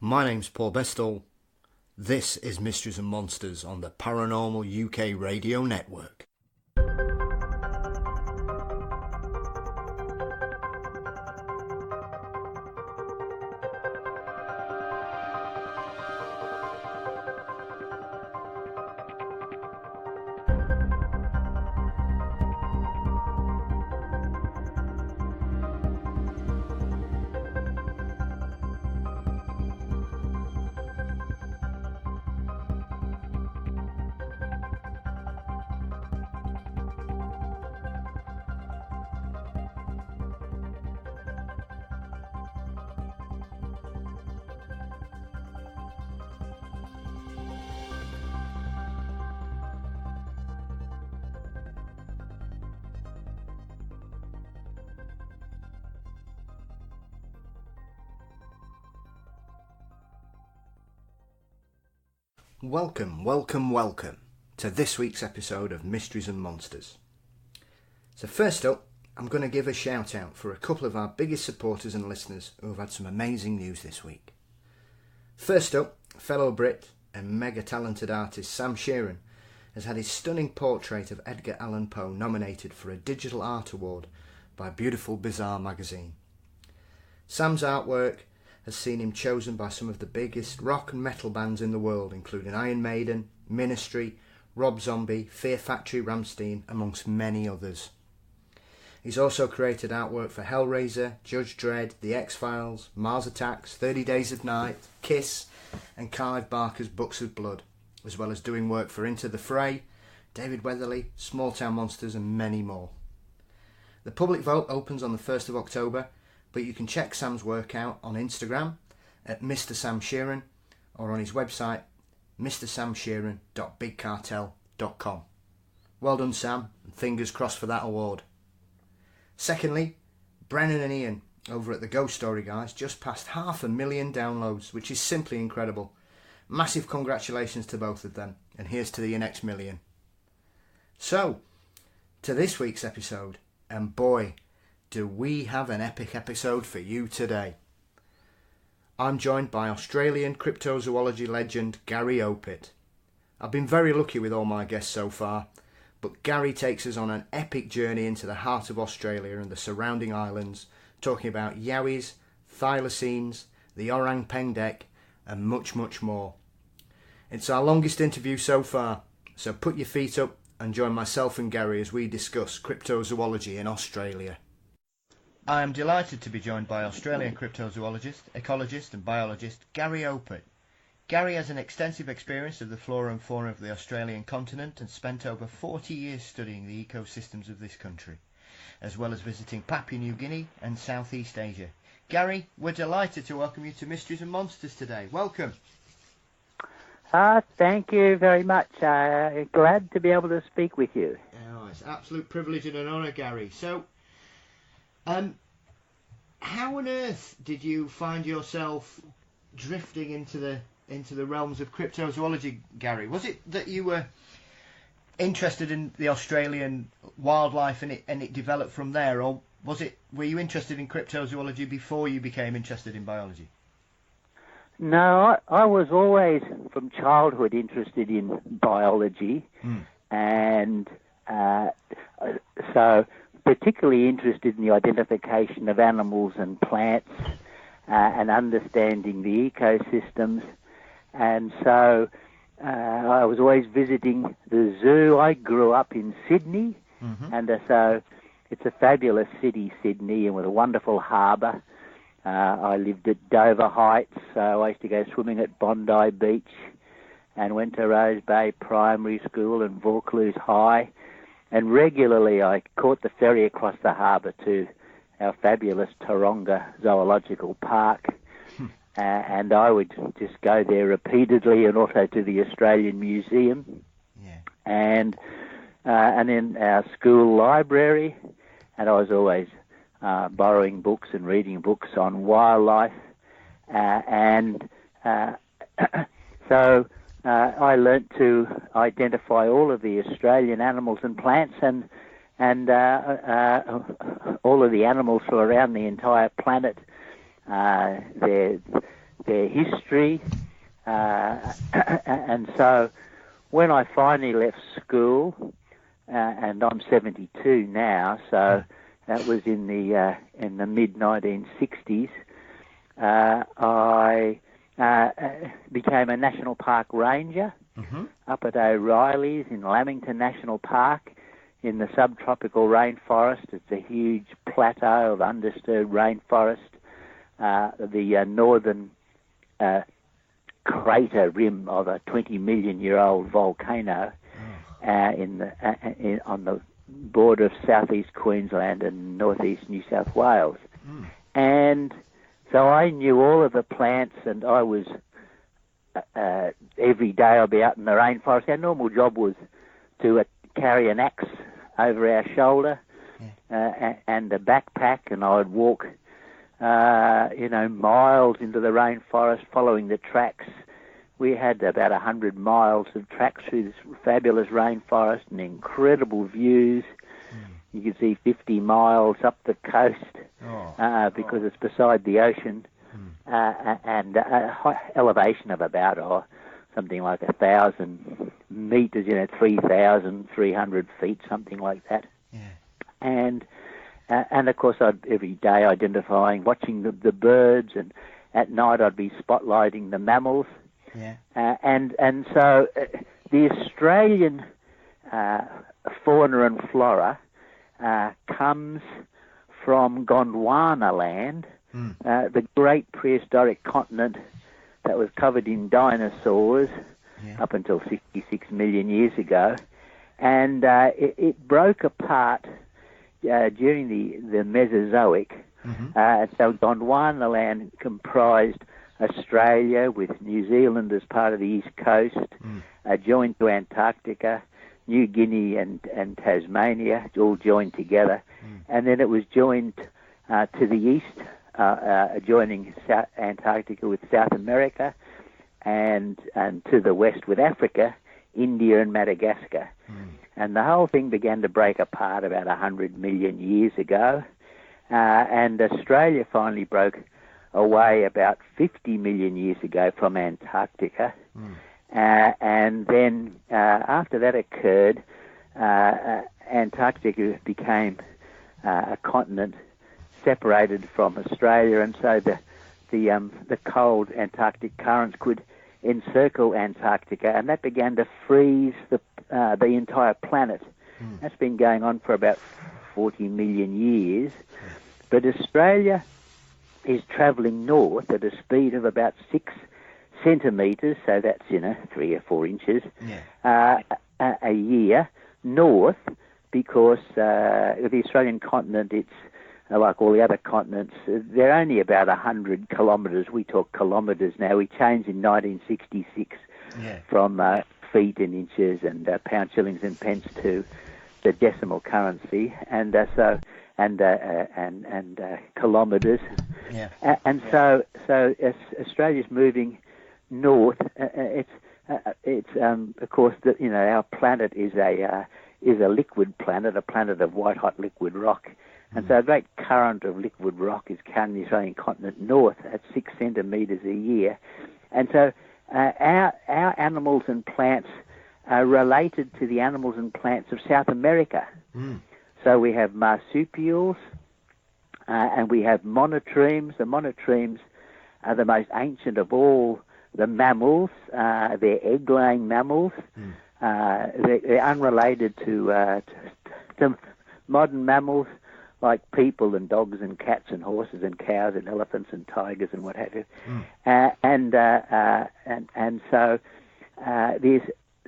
My name's Paul Bestall. This is Mysteries and Monsters on the Paranormal UK Radio Network. Welcome to this week's episode of Mysteries and Monsters. So first up, I'm going to give a shout out for a couple of our biggest supporters and listeners who have had some amazing news this week. First up, fellow Brit and mega talented artist Sam Sheeran has had his stunning portrait of Edgar Allan Poe nominated for a Digital Art Award by Beautiful Bizarre magazine. Sam's artwork has seen him chosen by some of the biggest rock and metal bands in the world, including Iron Maiden, Ministry, Rob Zombie, Fear Factory, Rammstein, amongst many others. He's also created artwork for Hellraiser, Judge Dredd, The X-Files, Mars Attacks, 30 Days of Night, Kiss, and Clive Barker's Books of Blood, as well as doing work for Into the Fray, David Weatherly, Small Town Monsters, and many more. The public vote opens on the 1st of October, but you can check Sam's work out on Instagram at Mr. Sam Sheeran or on his website mrsamsheeran.bigcartel.com. Well done, Sam, and fingers crossed for that award. Secondly, Brennan and Ian over at the Ghost Story Guys just passed 500,000 downloads, which is simply incredible. Massive congratulations to both of them, and here's to your next million. So, to this week's episode, and boy, do we have an epic episode for you today. I'm joined by Australian Cryptozoology legend Gary Opit. I've been very lucky with all my guests so far, but Gary takes us on an epic journey into the heart of Australia and the surrounding islands, talking about Yowies, Thylacines, the orang pendek, and much, much more. It's our longest interview so far, so put your feet up and join myself and Gary as we discuss cryptozoology in Australia. I am delighted to be joined by Australian cryptozoologist, ecologist and biologist Gary Opit. Gary has an extensive experience of the flora and fauna of the Australian continent and spent over 40 years studying the ecosystems of this country, as well as visiting Papua New Guinea and Southeast Asia. Gary, we're delighted to welcome you to Mysteries and Monsters today. Welcome. Thank you very much. Glad to be able to speak with you. Oh, it's an absolute privilege and an honour, Gary. So, how on earth did you find yourself drifting into the realms of cryptozoology, Gary? Was it that you were interested in the Australian wildlife and it developed from there, or were you interested in cryptozoology before you became interested in biology? No, I was always from childhood interested in biology, and so particularly interested in the identification of animals and plants and understanding the ecosystems. And so I was always visiting the zoo. I grew up in Sydney, and so it's a fabulous city, Sydney, and with a wonderful harbour. I lived at Dover Heights, so I used to go swimming at Bondi Beach and went to Rose Bay Primary School and Vaucluse High. And regularly I caught the ferry across the harbour to our fabulous Taronga Zoological Park. And I would just go there repeatedly, and also to the Australian Museum. Yeah. And in our school library. And I was always borrowing books and reading books on wildlife. So I learnt to identify all of the Australian animals and plants and all of the animals from around the entire planet. their history. And so when I finally left school, and I'm 72 now, so that was in the mid-1960s, I became a national park ranger up at O'Reilly's in Lamington National Park in the subtropical rainforest. It's a huge plateau of undisturbed rainforest. The northern crater rim of a 20-million-year-old volcano on the border of southeast Queensland and northeast New South Wales. And so I knew all of the plants, and I was every day I'd be out in the rainforest. Our normal job was to carry an axe over our shoulder and a backpack, and I'd walk miles into the rainforest following the tracks. We had about 100 miles of tracks through this fabulous rainforest and incredible views. You could see 50 miles up the coast because it's beside the ocean, and a elevation of about something like 1,000 meters, 3,300 feet, something like that. And of course, I'd every day identifying, watching the birds, and at night I'd be spotlighting the mammals. And so the Australian fauna and flora comes from Gondwana land, the great prehistoric continent that was covered in dinosaurs up until 66 million years ago. And it broke apart during the Mesozoic. So Gondwana land comprised Australia with New Zealand as part of the east coast, joined to Antarctica, New Guinea and Tasmania, all joined together. And then it was joined to the east, joining Antarctica with South America, and to the west with Africa, India and Madagascar. And the whole thing began to break apart about 100 million years ago. And Australia finally broke away about 50 million years ago from Antarctica. And then after that occurred, Antarctica became a continent separated from Australia, and so the cold Antarctic currents could encircle Antarctica, and that began to freeze the entire planet. That's been going on for about 40 million years. But Australia is travelling north at a speed of about 6 centimetres, so that's 3 or 4 inches a year north, because the Australian continent, it's like all the other continents, they're only about 100 kilometres. We talk kilometres now. We changed in 1966 from feet and inches and pound, shillings and pence to the decimal currency, and kilometres. And so Australia's moving north. It's of course that our planet is a liquid planet, a planet of white hot liquid rock. And so a great current of liquid rock is carrying the Australian continent north at 6 centimetres a year. And so our animals and plants are related to the animals and plants of South America. So we have marsupials and we have monotremes. The monotremes are the most ancient of all the mammals. They're egg-laying mammals. They're unrelated to modern mammals like people and dogs and cats and horses and cows and elephants and tigers and what have you.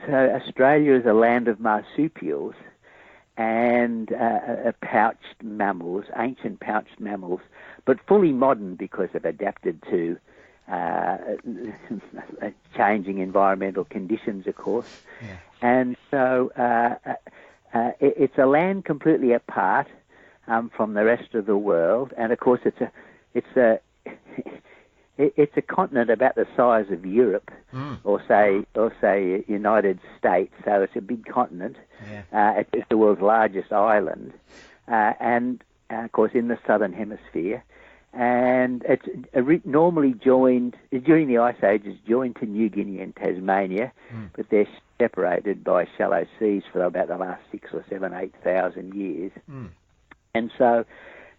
So Australia is a land of marsupials and pouched mammals, ancient pouched mammals, but fully modern because they've adapted to changing environmental conditions, of course. And so it's a land completely apart from the rest of the world, and of course it's a continent about the size of Europe, or say United States. So it's a big continent. It's the world's largest island, and of course in the southern hemisphere. and it's normally joined, during the Ice Age, it's joined to New Guinea and Tasmania, but they're separated by shallow seas for about the last 6 or 7, 8,000 years. And so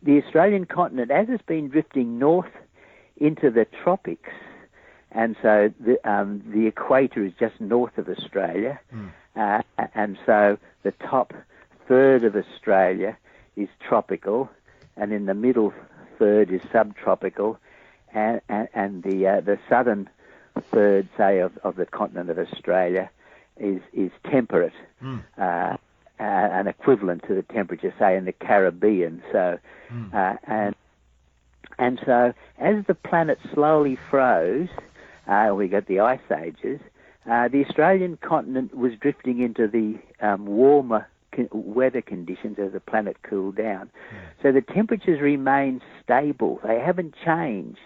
the Australian continent, as it's been drifting north into the tropics, and so the equator is just north of Australia, and so the top third of Australia is tropical, and in the middle third is subtropical, and the southern third, say, of the continent of Australia is temperate, an equivalent to the temperature, say, in the Caribbean. So, and so as the planet slowly froze, we got the ice ages. The Australian continent was drifting into the warmer weather conditions as the planet cooled down. So the temperatures remain stable. They haven't changed.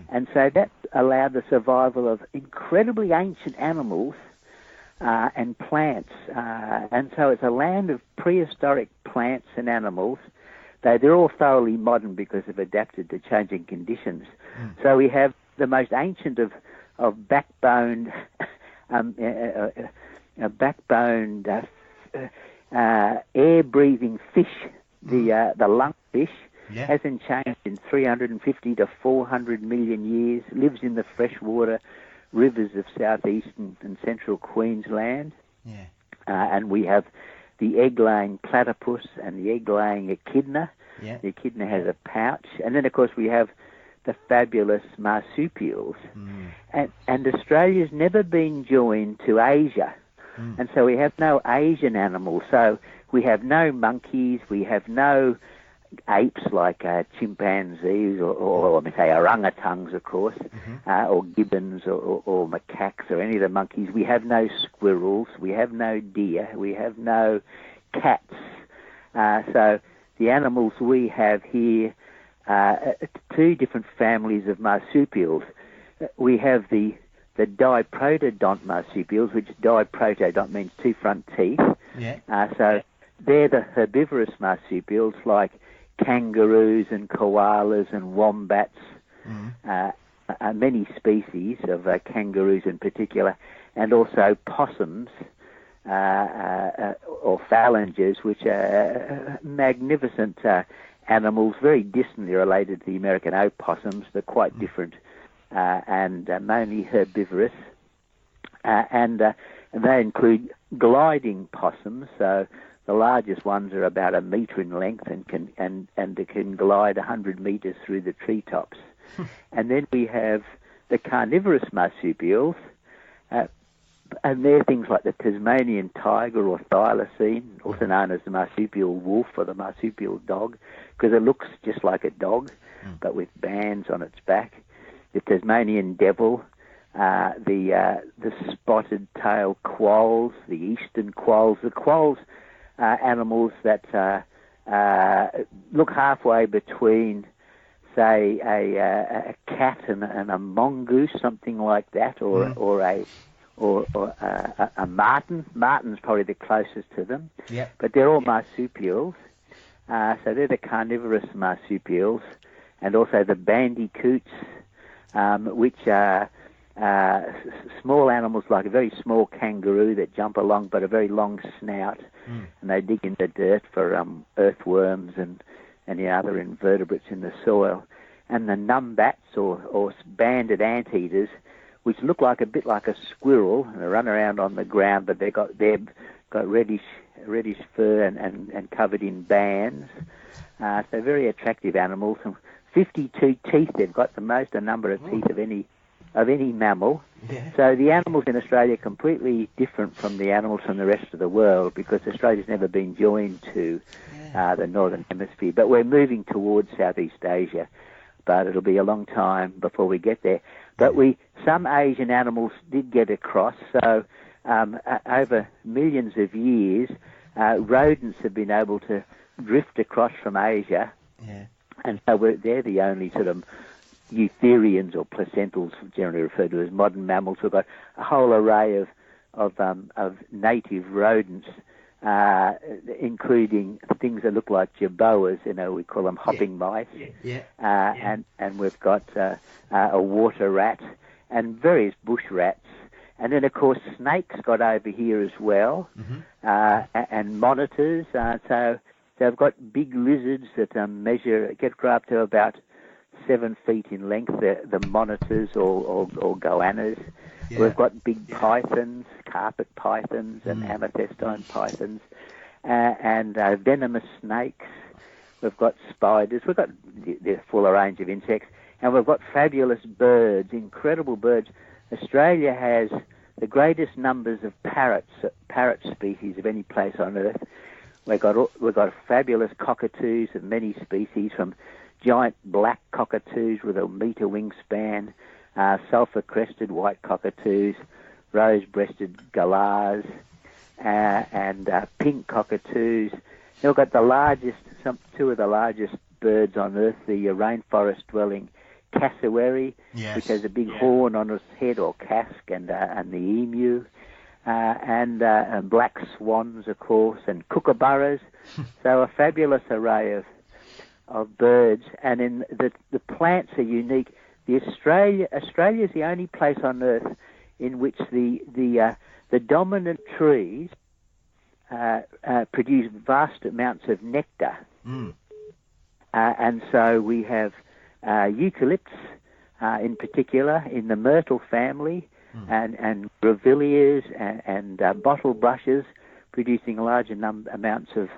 And so that allowed the survival of incredibly ancient animals and plants. And so it's a land of prehistoric plants and animals. They're all thoroughly modern because they've adapted to changing conditions. So we have the most ancient of backboned air-breathing fish, the lunkfish, hasn't changed in 350 to 400 million years, lives in the freshwater rivers of southeastern and central Queensland. And we have the egg-laying platypus and the egg-laying echidna. The echidna has a pouch. And then, of course, we have the fabulous marsupials. And Australia's never been joined to Asia. And so we have no Asian animals. So we have no monkeys, we have no apes like chimpanzees or say orangutans, of course, or gibbons or macaques or any of the monkeys. We have no squirrels, we have no deer, we have no cats. So the animals we have here are two different families of marsupials. We have the diprotodont marsupials, which diprotodont means two front teeth. So they're the herbivorous marsupials like kangaroos and koalas and wombats, many species of kangaroos in particular, and also possums or phalangers, which are magnificent animals, very distantly related to the American opossums. They're quite different and mainly herbivorous. And they include gliding possums, so the largest ones are about 1 metre in length and can glide 100 metres through the treetops. And then we have the carnivorous marsupials, and they're things like the Tasmanian tiger or thylacine, also known as the marsupial wolf or the marsupial dog, because it looks just like a dog, but with bands on its back. The Tasmanian devil, the spotted-tailed quolls, the eastern quolls. The quolls animals that look halfway between, say, a cat and a mongoose, something like that, or a marten. Marten's probably the closest to them. But they're all marsupials. So they're the carnivorous marsupials, and also the bandicoots, which are small animals like a very small kangaroo that jump along but a very long snout, and they dig in the dirt for earthworms and any other invertebrates in the soil. And the numbats or banded anteaters, which look like a bit like a squirrel, and they run around on the ground, but they've got reddish fur and covered in bands. So very attractive animals. 52 teeth they've got, the most a number of teeth of any mammal. So the animals in Australia are completely different from the animals from the rest of the world, because Australia's never been joined to the Northern Hemisphere. But we're moving towards Southeast Asia, but it'll be a long time before we get there. But some Asian animals did get across, so over millions of years, rodents have been able to drift across from Asia, and so they're the only sort of eutherians or placentals, generally referred to as modern mammals. We've got a whole array of native rodents including things that look like jerboas. We call them hopping mice. And we've got a water rat and various bush rats. And then, of course, snakes got over here as well, and monitors. So they've got big lizards that get up to about 7 feet in length, the monitors or goannas. Yeah. We've got big pythons, carpet pythons and amethystine pythons, and venomous snakes. We've got spiders. We've got the full range of insects. And we've got fabulous birds, incredible birds. Australia has the greatest numbers of parrot species of any place on Earth. We've got fabulous cockatoos of many species, from giant black cockatoos with a metre wingspan, sulphur-crested white cockatoos, rose-breasted galahs, and pink cockatoos. We've got two of the largest birds on Earth, the rainforest-dwelling cassowary, which has a big horn on its head or casque, and the emu, and black swans, of course, and kookaburras. So a fabulous array of birds. And in the plants are unique. Australia is the only place on Earth in which the dominant trees produce vast amounts of nectar. And so we have eucalypts in particular in the myrtle family, and grevilleas and bottle brushes producing large amounts of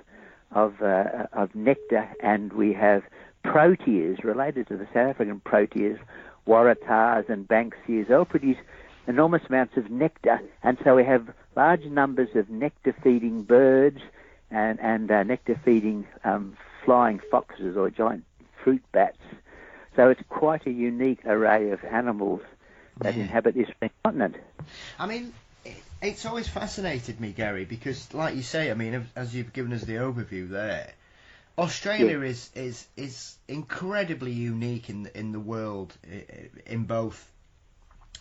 nectar. And we have proteas related to the South African proteas, waratahs and banksias. They'll produce enormous amounts of nectar, and so we have large numbers of nectar-feeding birds and nectar-feeding flying foxes or giant fruit bats. So it's quite a unique array of animals that inhabit this continent. I mean, it's always fascinated me, Gary, because, like you say, I mean, as you've given us the overview there, Australia is incredibly unique in the world, in both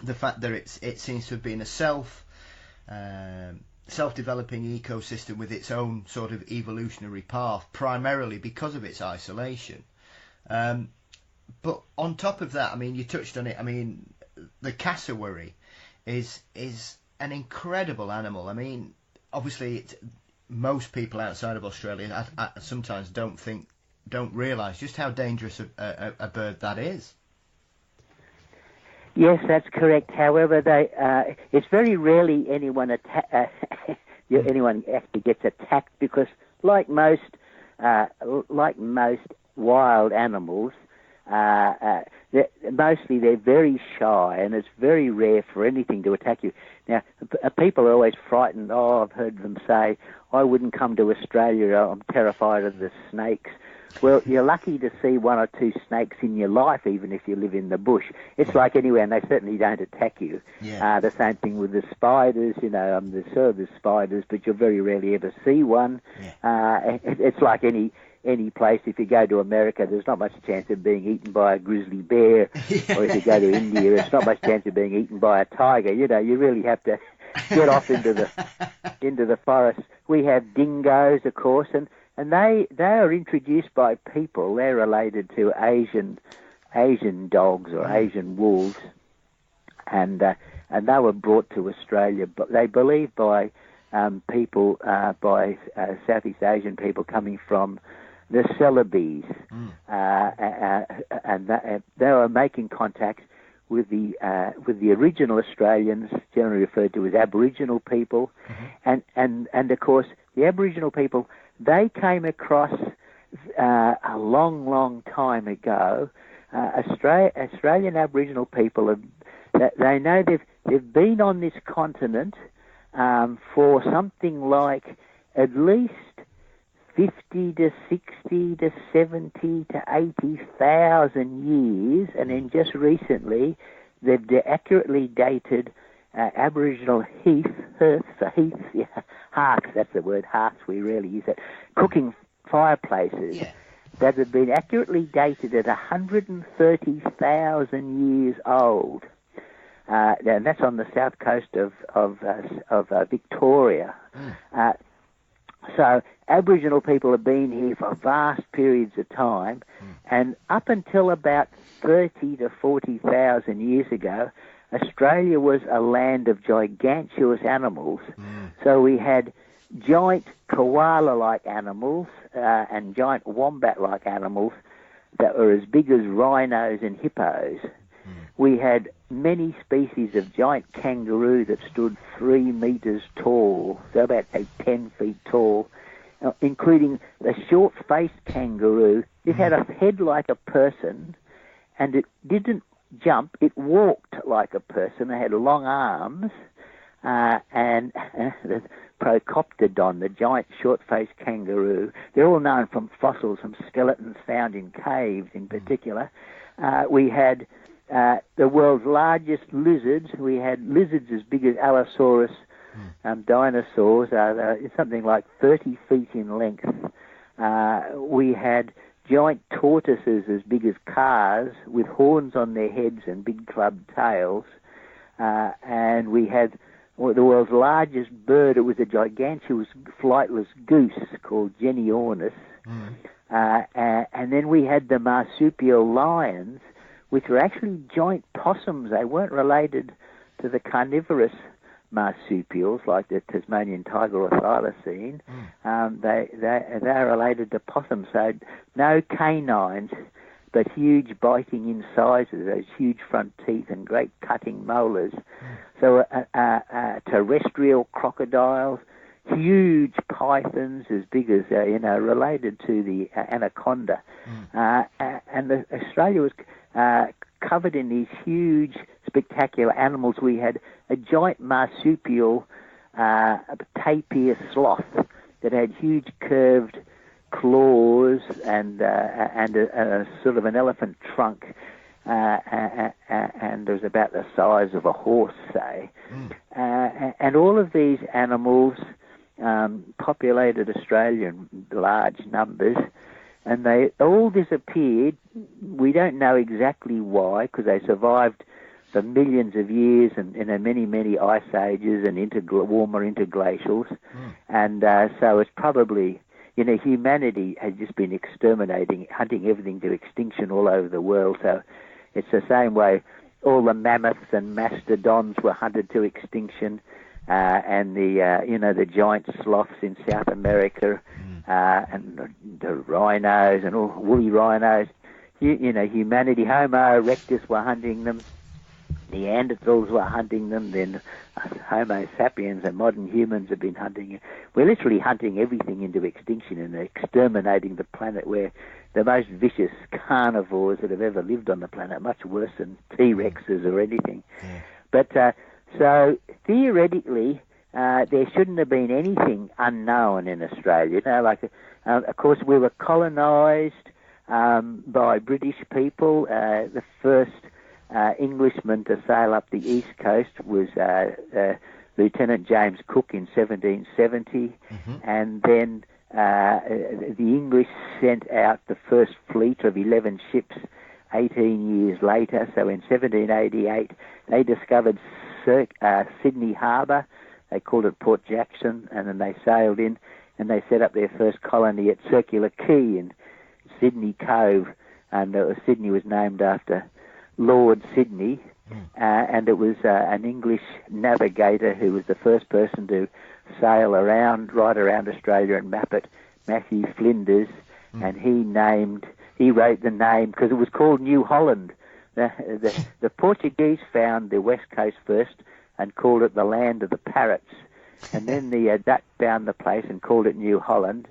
the fact that it seems to have been a self-developing ecosystem with its own sort of evolutionary path, primarily because of its isolation. But on top of that, I mean, you touched on it. I mean, the cassowary is an incredible animal. I mean, obviously, most people outside of Australia sometimes don't realise just how dangerous a bird that is. Yes, that's correct. However, it's very rarely anyone actually gets attacked, because, like most wild animals, mostly they're very shy, and it's very rare for anything to attack you. Now, people are always frightened. I've heard them say, "I wouldn't come to Australia. I'm terrified of the snakes." Well, you're lucky to see one or two snakes in your life, even if you live in the bush. It's like anywhere, and they certainly don't attack you. Yeah. The same thing with the spiders. There's spiders, but you'll very rarely ever see one. Yeah. It's like any place. If you go to America, there's not much chance of being eaten by a grizzly bear. Or if you go to India, there's not much chance of being eaten by a tiger. You really have to get off into the forest. We have dingoes, of course, and they are introduced by people. They're related to Asian dogs or Asian wolves, and they were brought to Australia. But they believe by people, by Southeast Asian people coming from the Celebes, and they were making contact with the original Australians, generally referred to as Aboriginal people, and of course the Aboriginal people, they came across a long time ago. Australian Aboriginal people they know they've been on this continent for something like at least 50 to 60 to 70 to 80,000 years, and then just recently they've accurately dated Aboriginal hearths, that's the word, hearths, we rarely use it, cooking fireplaces that have been accurately dated at 130,000 years old. And that's on the south coast of Victoria. So Aboriginal people have been here for vast periods of time, and up until about 30 to 40,000 years ago, Australia was a land of gigantuous animals. So we had giant koala-like animals and giant wombat-like animals that were as big as rhinos and hippos. We had many species of giant kangaroo that stood 3 meters tall, so about 10 feet tall, including the short-faced kangaroo. It had a head like a person, and it didn't jump, it walked like a person. It had long arms, and the Procoptodon, the giant short-faced kangaroo. They're all known from fossils, from skeletons found in caves in particular. We had the world's largest lizards. We had lizards as big as Allosaurus dinosaurs, something like 30 feet in length. We had giant tortoises as big as cars with horns on their heads and big clubbed tails. And we had the world's largest bird. It was a gigantuous flightless goose called Genyornis. And then we had the marsupial lions, which were actually giant possums. They weren't related to the carnivorous marsupials like the Tasmanian tiger or thylacine. They're related to possums. So no canines, but huge biting incisors, those huge front teeth and great cutting molars. So terrestrial crocodiles, huge pythons as big as, related to the anaconda. And Australia was covered in these huge, spectacular animals. We had a giant marsupial tapir sloth that had huge curved claws and a sort of an elephant trunk, and it was about the size of a horse, say. And all of these animals populated Australia in large numbers, and they all disappeared. We don't know exactly why, because they survived for millions of years and many, many ice ages and warmer interglacials. And so it's probably, humanity has just been exterminating, hunting everything to extinction all over the world. So it's the same way all the mammoths and mastodons were hunted to extinction, and the giant sloths in South America, and the rhinos and all woolly rhinos. Humanity, Homo erectus were hunting them. Neanderthals were hunting them. Then Homo sapiens and modern humans have been hunting it. We're literally hunting everything into extinction and exterminating the planet. We're the most vicious carnivores that have ever lived on the planet, much worse than T-Rexes or anything. But so theoretically, there shouldn't have been anything unknown in Australia. Of course, we were colonised by British people. The first Englishman to sail up the east coast was Lieutenant James Cook in 1770, and then the English sent out the first fleet of 11 ships 18 years later. So in 1788, they discovered Sydney Harbour. They called it Port Jackson, and then they sailed in, and they set up their first colony at Circular Quay in Sydney Cove, and Sydney was named after Lord Sydney, and it was an English navigator who was the first person to sail right around Australia and map it, Matthew Flinders, and he wrote the name because it was called New Holland. The Portuguese found the west coast first and called it the land of the parrots, and then the Dutch found the place and called it New Holland,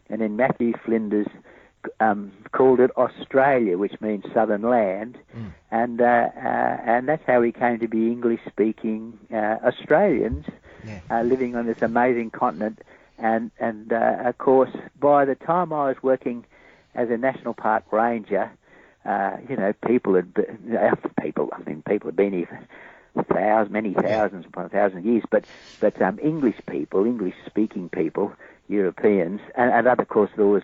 and then Matthew Flinders called it Australia, which means southern land, and that's how we came to be English-speaking Australians living on this amazing continent. And of course, by the time I was working as a national park ranger, people had been here for many thousands upon thousands of years, but English people, English-speaking people, Europeans, and of course there was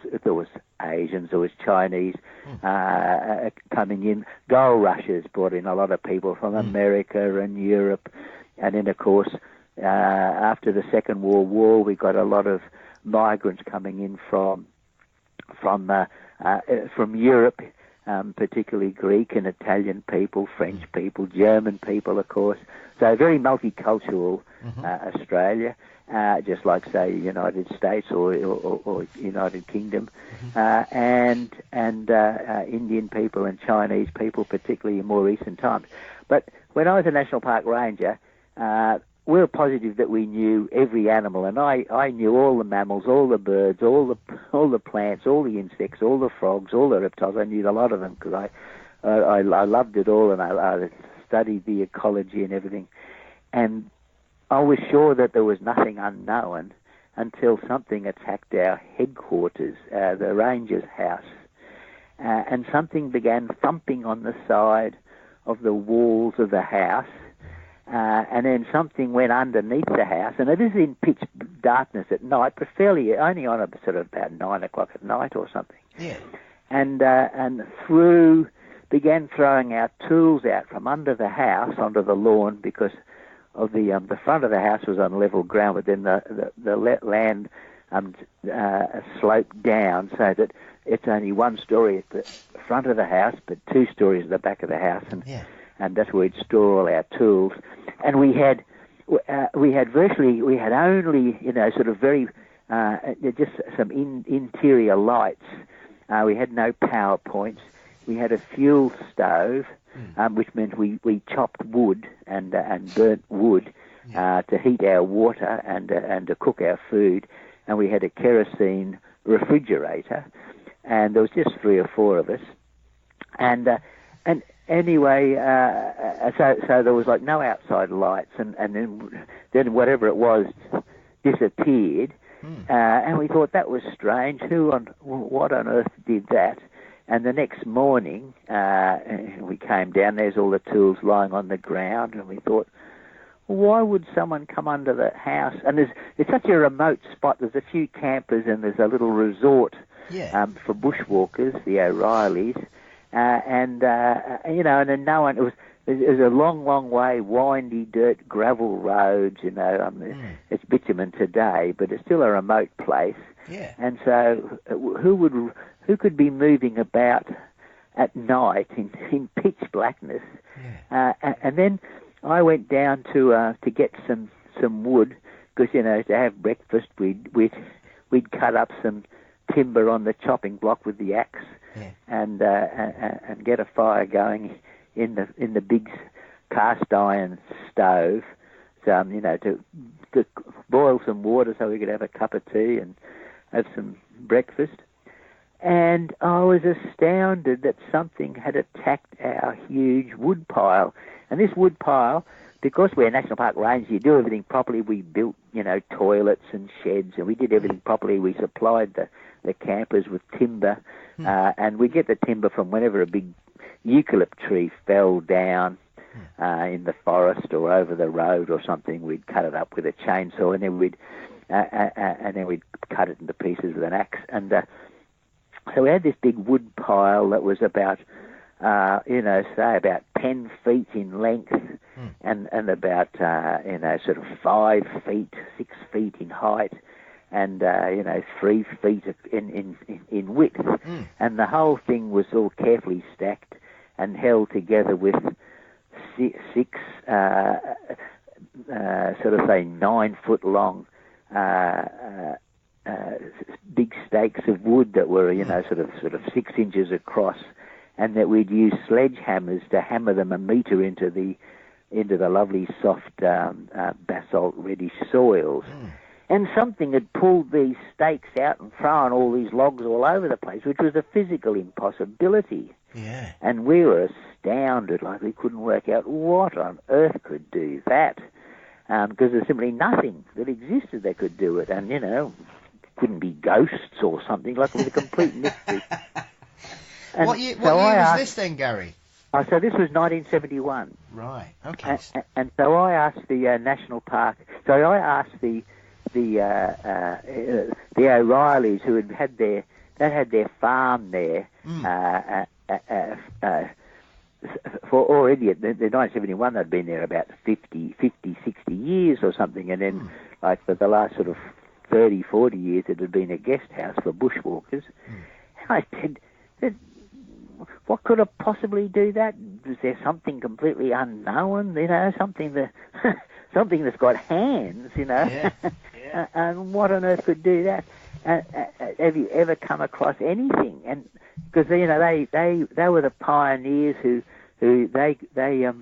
Asians, there was Chinese coming in. Gold rushes brought in a lot of people from America and Europe, and then of course after the Second World War we got a lot of migrants coming in from Europe, particularly Greek and Italian people, French people, German people, of course. So very multicultural Australia, just like, say, United States or United Kingdom, and Indian people and Chinese people, particularly in more recent times. But when I was a National Park Ranger, we were positive that we knew every animal, and I knew all the mammals, all the birds, all the plants, all the insects, all the frogs, all the reptiles. I knew a lot of them because I loved it all, and I studied the ecology and everything. And I was sure that there was nothing unknown until something attacked our headquarters, the ranger's house, and something began thumping on the side of the walls of the house. And then something went underneath the house, and it is in pitch darkness at night, but only on sort of about 9 o'clock at night or something. Yeah. And began throwing our tools out from under the house onto the lawn, because of the front of the house was on level ground, but then the land sloped down so that it's only one story at the front of the house, but 2 stories at the back of the house, and that's where we'd store all our tools. And we had only, sort of very, just some interior lights. We had no power points. We had a fuel stove, which meant we chopped wood and burnt wood to heat our water and to cook our food. And we had a kerosene refrigerator, and there was just 3 or 4 of us. And anyway, so there was like no outside lights, and then whatever it was disappeared, and we thought that was strange. What on earth did that? And the next morning, we came down. There's all the tools lying on the ground, and we thought, why would someone come under the house? And it's such a remote spot. There's a few campers, and there's a little resort for bushwalkers, the O'Reillys. And then no one. It was a long way, windy dirt, gravel roads. It's bitumen today, but it's still a remote place. Yeah. And so, who could be moving about at night in pitch blackness? Yeah. And then I went down to get some wood, because to have breakfast we'd cut up some timber on the chopping block with the axe. Yeah. And get a fire going in the big cast iron stove, to boil some water so we could have a cup of tea and have some breakfast. And I was astounded that something had attacked our huge wood pile. And this wood pile, because we're a National Park Ranger, you do everything properly. We built, toilets and sheds, and we did everything properly. We supplied the campers with timber, and we get the timber from whenever a big eucalypt tree fell down in the forest or over the road or something. We'd cut it up with a chainsaw, and then we'd cut it into pieces with an axe. And so we had this big wood pile that was about, say about 10 feet in length, and about, sort of 5 feet, 6 feet in height, and 3 feet in width, and the whole thing was all carefully stacked and held together with 6 sort of say 9 foot long big stakes of wood that were sort of 6 inches across, and that we'd use sledgehammers to hammer them a metre into the lovely soft basalt reddish soils. And something had pulled these stakes out and thrown all these logs all over the place, which was a physical impossibility. Yeah. And we were astounded, like we couldn't work out what on earth could do that, because there's simply nothing that existed that could do it. And, couldn't be ghosts or something, like it was a complete mystery. And what year was this then, Gary? So this was 1971. Right, okay. And so I asked the National Park, I asked the O'Reillys, who had their farm there, for already at the 1971 they'd been there about 50, 60 years or something, and then like for the last sort of 30, 40 years it had been a guest house for bushwalkers. And I said, what could have possibly do that? Was there something completely unknown, something something that's got hands, Yeah. and what on earth could do that? Have you ever come across anything? And because they were the pioneers who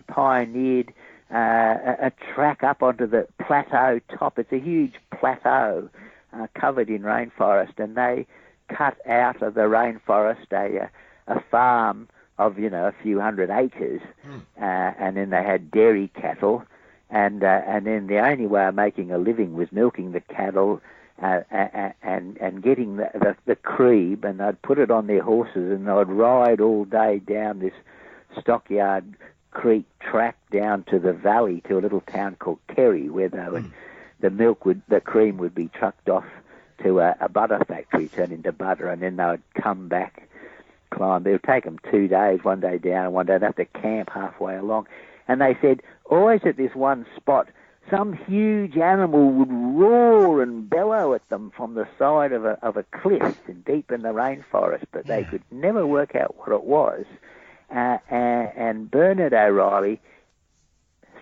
pioneered a track up onto the plateau top. It's a huge plateau covered in rainforest, and they cut out of the rainforest a farm of a few hundred acres, and then they had dairy cattle, and then the only way of making a living was milking the cattle and getting the cream, and they'd put it on their horses and they'd ride all day down this Stockyard Creek track down to the valley to a little town called Kerry, where they would, the cream would be trucked off to a butter factory, turned into butter, and then they would come back, climb. It would take them 2 days, one day down and one day they'd have to camp halfway along. And they said, always at this one spot, some huge animal would roar and bellow at them from the side of a cliff deep in the rainforest, but they could never work out what it was. And Bernard O'Reilly,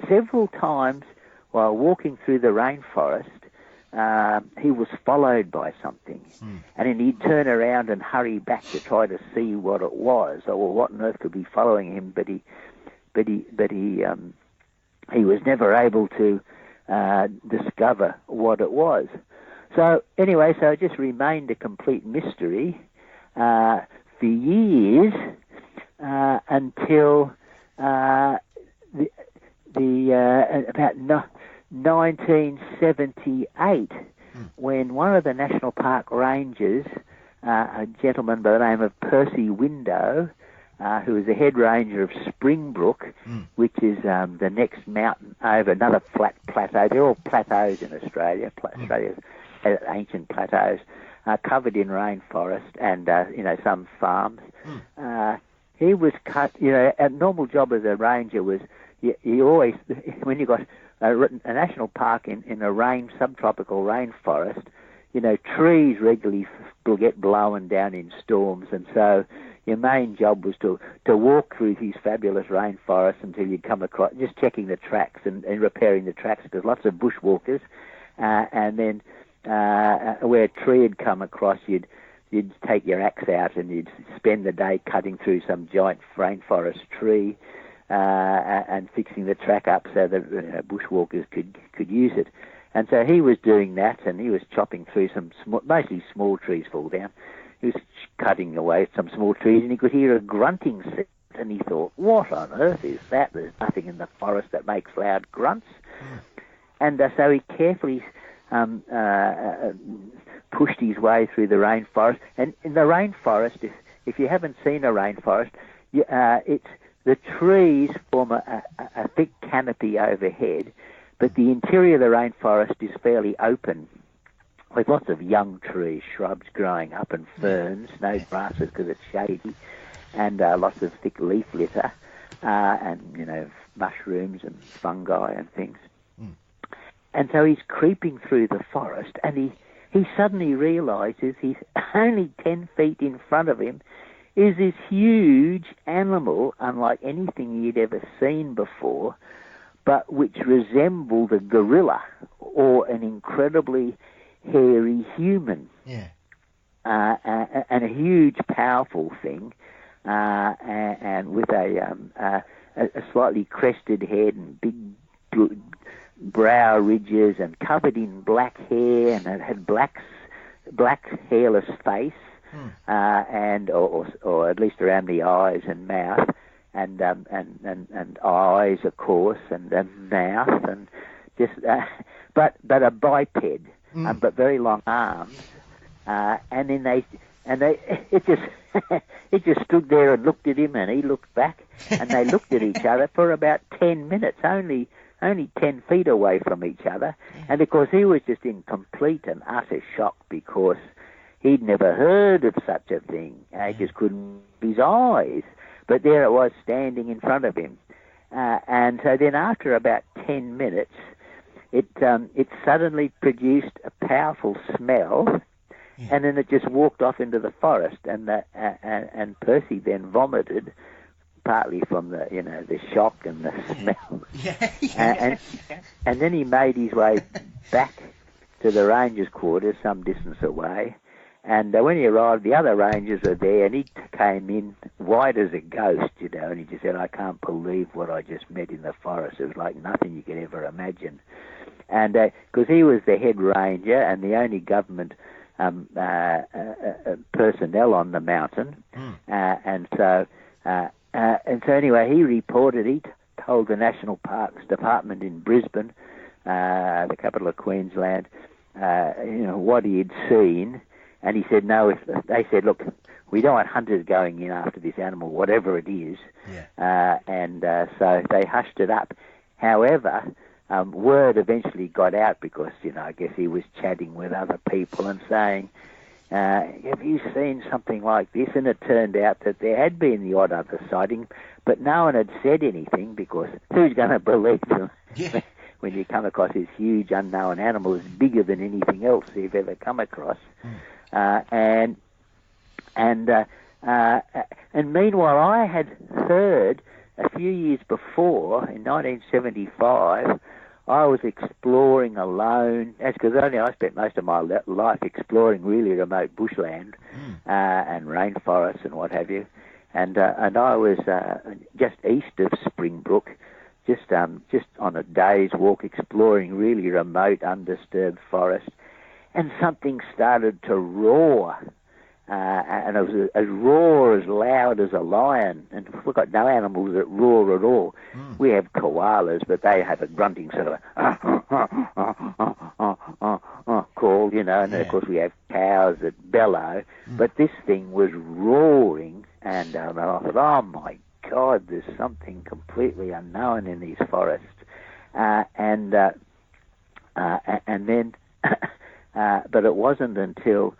several times while walking through the rainforest, he was followed by something, and then he'd turn around and hurry back to try to see what it was, or what on earth could be following him. But he was never able to discover what it was. So anyway, so it just remained a complete mystery for years until about 1978, when one of the national park rangers, a gentleman by the name of Percy Window, who was the head ranger of Springbrook, which is the next mountain over another flat plateau. They're all plateaus in Australia. Australia's ancient plateaus, covered in rainforest and some farms. He was cut. A normal job as a ranger was you always, when you got a national park in a subtropical rainforest, trees regularly get blown down in storms, and so your main job was to walk through these fabulous rainforests until you come across, just checking the tracks and repairing the tracks, because lots of bushwalkers, and then where a tree had come across, you'd take your axe out and you'd spend the day cutting through some giant rainforest tree and fixing the track up so that bushwalkers could use it. And so he was doing that, and he was chopping through some mostly small trees fall down. He was cutting away some small trees, and he could hear a grunting sound, and he thought, what on earth is that? There's nothing in the forest that makes loud grunts. And so he carefully pushed his way through the rainforest. And in the rainforest, if you haven't seen a rainforest, the trees form a thick canopy overhead, but the interior of the rainforest is fairly open, with lots of young trees, shrubs growing up, and ferns, no grasses because it's shady, and lots of thick leaf litter, and mushrooms and fungi and things. And so he's creeping through the forest, and he suddenly realizes he's only 10 feet in front of him is this huge animal, unlike anything he'd ever seen before, but which resembled a gorilla or an incredibly hairy human. And a huge, powerful thing, and with a slightly crested head and big brow ridges, and covered in black hair, and it had black hairless face, and or at least around the eyes and mouth, and eyes, of course, and mouth, and just but a biped, but very long arms, and then it just stood there and looked at him, and he looked back, and they looked at each other for about 10 minutes, only 10 feet away from each other. And of course he was just in complete and utter shock, because he'd never heard of such a thing. He just couldn't believe his eyes. But there it was, standing in front of him. And so then after about 10 minutes, it suddenly produced a powerful smell, and then it just walked off into the forest, and Percy then vomited, partly from the shock and the smell. And then he made his way back to the rangers' quarters some distance away. And when he arrived, the other rangers were there, and he came in white as a ghost, and he just said, "I can't believe what I just met in the forest. It was like nothing you could ever imagine." And because he was the head ranger and the only government personnel on the mountain, and so anyway, he reported. He told the National Parks Department in Brisbane, the capital of Queensland, what he had seen. And he said, no, they said, look, we don't want hunters going in after this animal, whatever it is. So they hushed it up. However, word eventually got out because, I guess he was chatting with other people and saying, have you seen something like this? And it turned out that there had been the odd other sighting, but no one had said anything because who's going to believe them? When you come across this huge unknown animal that's bigger than anything else you've ever come across. And meanwhile, I had heard a few years before, in 1975, I was exploring alone. That's because I spent most of my life exploring really remote bushland and rainforests and what have you. And I was just east of Springbrook, just on a day's walk exploring really remote, undisturbed forest, and something started to roar. And it was a roar as loud as a lion. And we've got no animals that roar at all. We have koalas, but they have a grunting sort of call, and of course we have cows that bellow. But this thing was roaring, and I thought, oh my God, there's something completely unknown in these forests. And then, but it wasn't until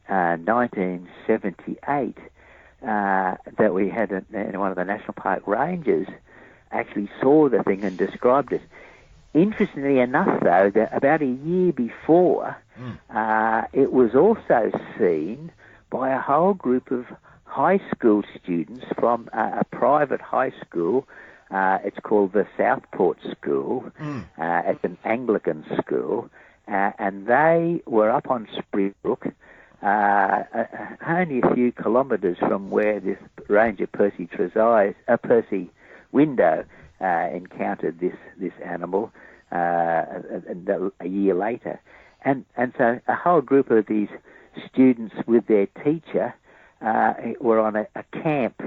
1978 that we had one of the National Park rangers actually saw the thing and described it. Interestingly enough, though, that about a year before, it was also seen by a whole group of high school students from a private high school. It's called the Southport School. It's an Anglican school, and they were up on Springbrook, only a few kilometres from where this ranger Percy Window encountered this animal a year later, and so a whole group of these students with their teacher were on a camp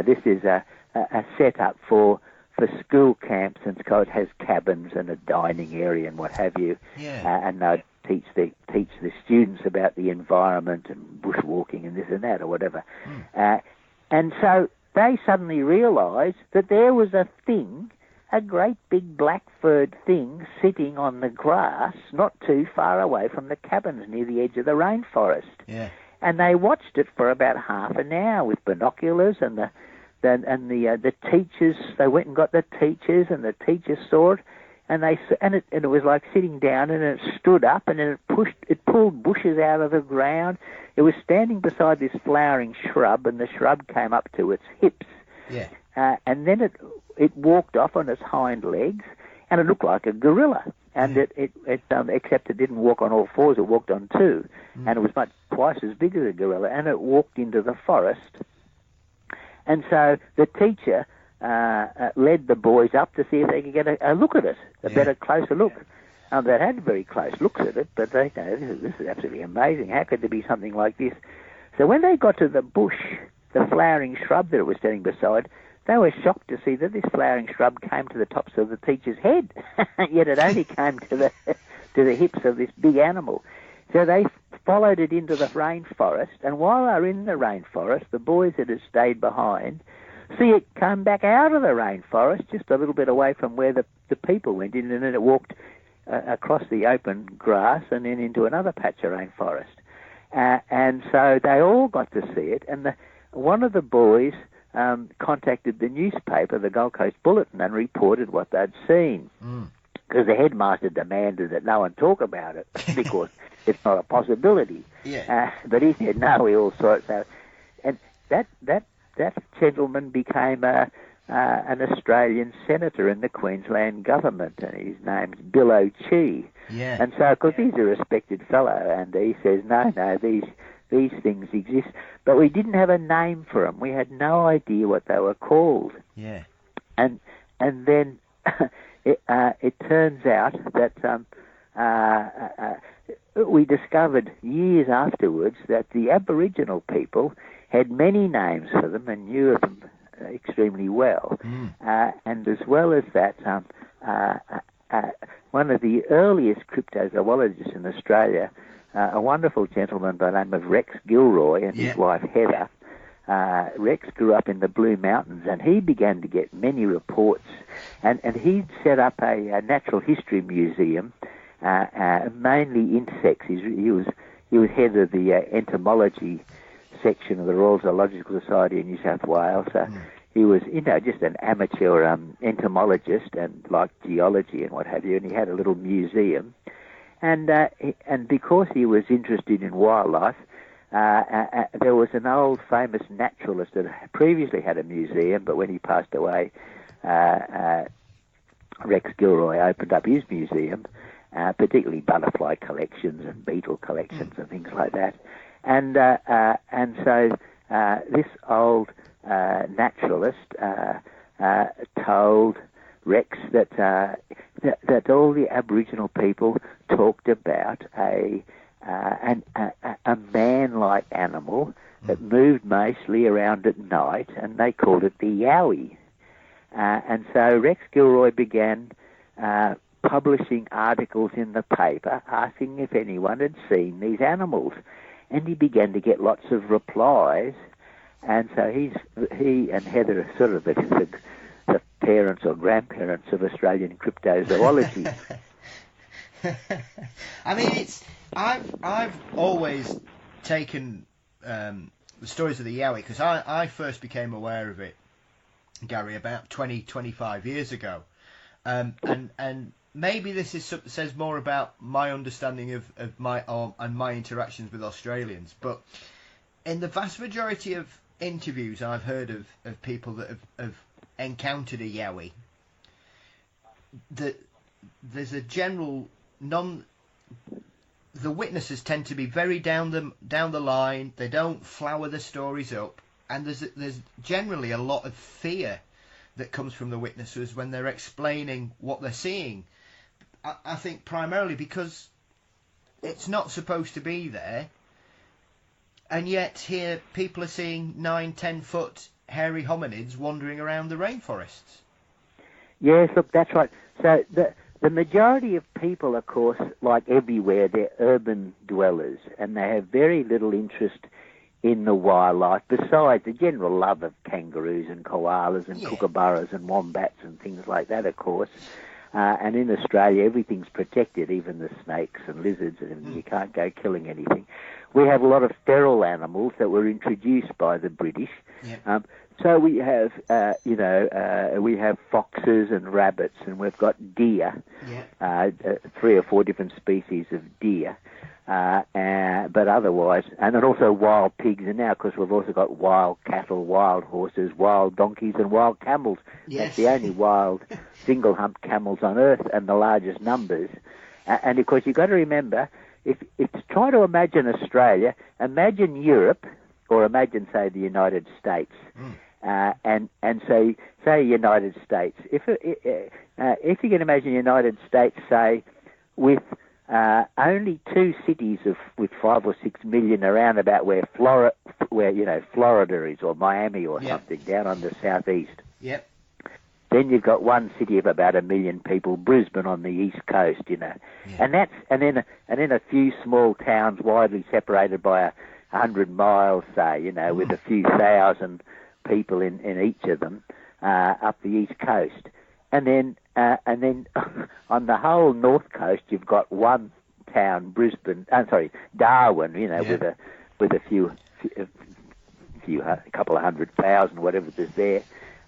this is a setup for school camps, and it has cabins and a dining area and what have you. And they'd teach the students about the environment and bushwalking and this and that or whatever. And so they suddenly realised that there was a thing, a great big black-furred thing sitting on the grass not too far away from the cabins near the edge of the rainforest. And they watched it for about half an hour with binoculars, and the teachers, they went and got the teachers, and the teachers saw it, and it was like sitting down, and it stood up, and then it pulled bushes out of the ground. It was standing beside this flowering shrub, and the shrub came up to its hips. And then it walked off on its hind legs, and it looked like a gorilla. And except it didn't walk on all fours, it walked on two, and it was twice as big as a gorilla, and it walked into the forest. And so the teacher led the boys up to see if they could get a look at it, a closer look. They had very close looks at it, but they this is absolutely amazing. How could there be something like this? So when they got to the bush, the flowering shrub that it was standing beside, they were shocked to see that this flowering shrub came to the tops of the teacher's head, yet it only came to the hips of this big animal. So they followed it into the rainforest, and while they were in the rainforest, the boys that had stayed behind see it come back out of the rainforest just a little bit away from where the people went in, and then it walked across the open grass and then into another patch of rainforest. And so they all got to see it, and one of the boys contacted the newspaper, the Gold Coast Bulletin, and reported what they'd seen. Because the headmaster demanded that no one talk about it because it's not a possibility. Yeah. But he said, no, we all saw it. So, and that gentleman became an Australian senator in the Queensland government, and his name's Bill O'Chee. Yeah. And so, because he's a respected fellow, and he says, no, these things exist. But we didn't have a name for them. We had no idea what they were called. Yeah. And then it turns out that we discovered years afterwards that the Aboriginal people had many names for them and knew of them extremely well. And as well as that, one of the earliest cryptozoologists in Australia, a wonderful gentleman by the name of Rex Gilroy and his wife Heather. Rex grew up in the Blue Mountains, and he began to get many reports, and he'd set up a natural history museum, mainly insects. He was head of the entomology section of the Royal Zoological Society in New South Wales. He was, just an amateur entomologist and liked geology and what have you, and he had a little museum. And because he was interested in wildlife, there was an old famous naturalist that previously had a museum, but when he passed away, Rex Gilroy opened up his museum, particularly butterfly collections and beetle collections and things like that. And so this old naturalist told Rex that all the Aboriginal people talked about a man-like animal that moved mostly around at night, and they called it the Yowie. And so Rex Gilroy began publishing articles in the paper asking if anyone had seen these animals, and he began to get lots of replies. And so he and Heather are sort of the parents or grandparents of Australian cryptozoology. I mean, I've always taken the stories of the Yowie, because I first became aware of it, Gary, about 25 years ago, and maybe this says more about my understanding of my interactions with Australians, but in the vast majority of interviews I've heard of people that have encountered a Yowie, that there's a general the witnesses tend to be very down the line. They don't flower the stories up, and there's generally a lot of fear that comes from the witnesses when they're explaining what they're seeing. I think primarily because it's not supposed to be there, and yet here people are seeing 9-10 foot hairy hominids wandering around the rainforests. Yes, look, that's right. So the majority of people, of course, like everywhere, they're urban dwellers, and they have very little interest in the wildlife, besides the general love of kangaroos and koalas and kookaburras and wombats and things like that, of course. And in Australia, everything's protected, even the snakes and lizards, and you can't go killing anything. We have a lot of feral animals that were introduced by the British. Yeah. So we have, we have foxes and rabbits, and we've got deer, 3 or 4 different species of deer. But otherwise, and then also wild pigs, and now, of course, we've also got wild cattle, wild horses, wild donkeys, and wild camels. Yes. That's the only wild single-humped camels on Earth, and the largest numbers. And of course, you've got to remember, if try to imagine Australia, imagine Europe, or imagine, say, the United States. And say United States. If you can imagine United States, say, with only 2 cities with 5 or 6 million around about where Florida is, or Miami or something down on the southeast. Yep. Then you've got 1 city of about 1 million people, Brisbane on the east coast, and then a few small towns widely separated by 100 miles, say, with a few thousand people in each of them up the east coast, and then on the whole north coast you've got 1 town, Darwin, with a few a couple of 100,000, whatever there's there.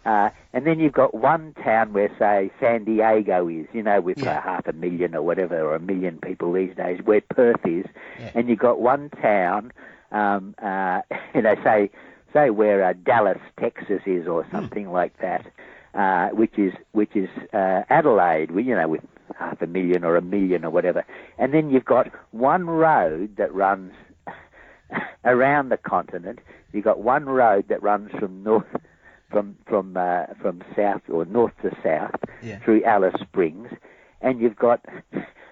And then you've got one town where, say, San Diego is, with 500,000 or whatever, or 1 million people these days, where Perth is. Yeah. And you've got one town, say where Dallas, Texas is, or something like that, which is Adelaide, with 500,000 or 1 million or whatever. And then you've got one road that runs around the continent. You've got one road that runs from south or north to south through Alice Springs, and you've got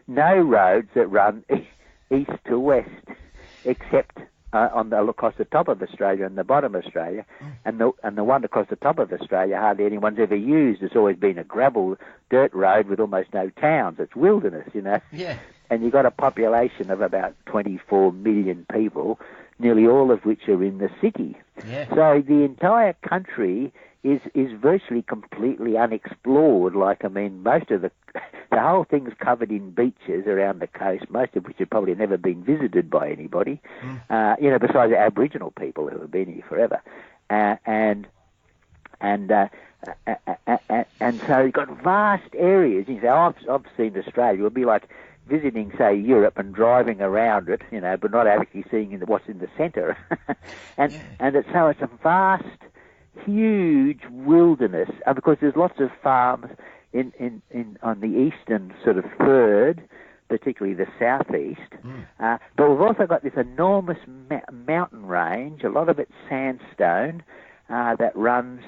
no roads that run east to west, except across the top of Australia and the bottom of Australia, and the one across the top of Australia hardly anyone's ever used. It's always been a gravel dirt road with almost no towns. It's wilderness, Yeah. And you've got a population of about 24 million people, nearly all of which are in the city. Yeah. So the entire country is virtually completely unexplored. Most of the whole thing's covered in beaches around the coast, most of which have probably never been visited by anybody, besides Aboriginal people who have been here forever. And so you've got vast areas. You say, I've seen Australia. It would be like visiting, say, Europe and driving around it, but not actually seeing what's in the centre. So it's a vast, huge wilderness, because there's lots of farms on the eastern sort of third, particularly the southeast. But we've also got this enormous mountain range, a lot of it's sandstone, that runs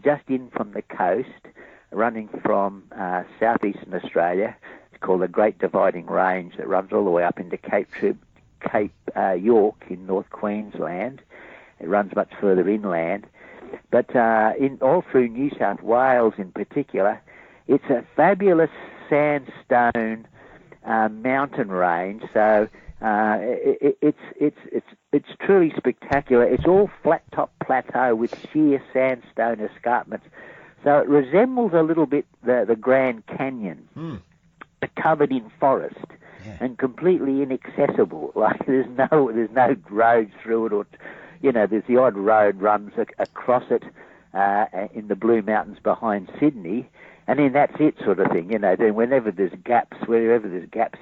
just in from the coast, running from southeastern Australia. It's called the Great Dividing Range, that runs all the way up into Cape York in North Queensland. It runs much further inland. But all through New South Wales in particular, it's a fabulous sandstone mountain range. So it's truly spectacular. It's all flat-top plateau with sheer sandstone escarpments. So it resembles a little bit the Grand Canyon, covered in forest and completely inaccessible. Like there's no roads through it, or there's the odd road runs across it in the Blue Mountains behind Sydney, and then that's it, sort of thing. Then wherever there's gaps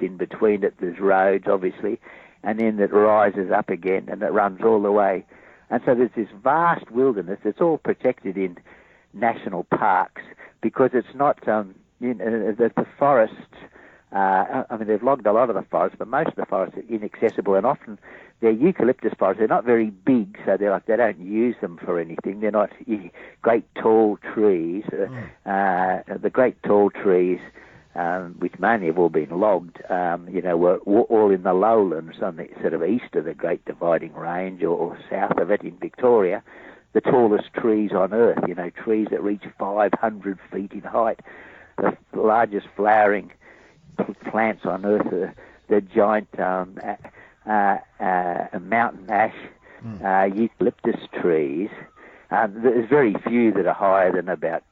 in between it, there's roads, obviously, and then it rises up again and it runs all the way. And so there's this vast wilderness. It's all protected in national parks because it's not, the forests, they've logged a lot of the forests, but most of the forests are inaccessible, and often they're eucalyptus forests. They're not very big, so they don't use them for anything. They're not great tall trees. The great tall trees, which mainly have all been logged, were all in the lowlands on the sort of east of the Great Dividing Range or south of it in Victoria. The tallest trees on Earth, trees that reach 500 feet in height. The largest flowering plants on Earth are the giant mountain ash, eucalyptus trees. There's very few that are higher than about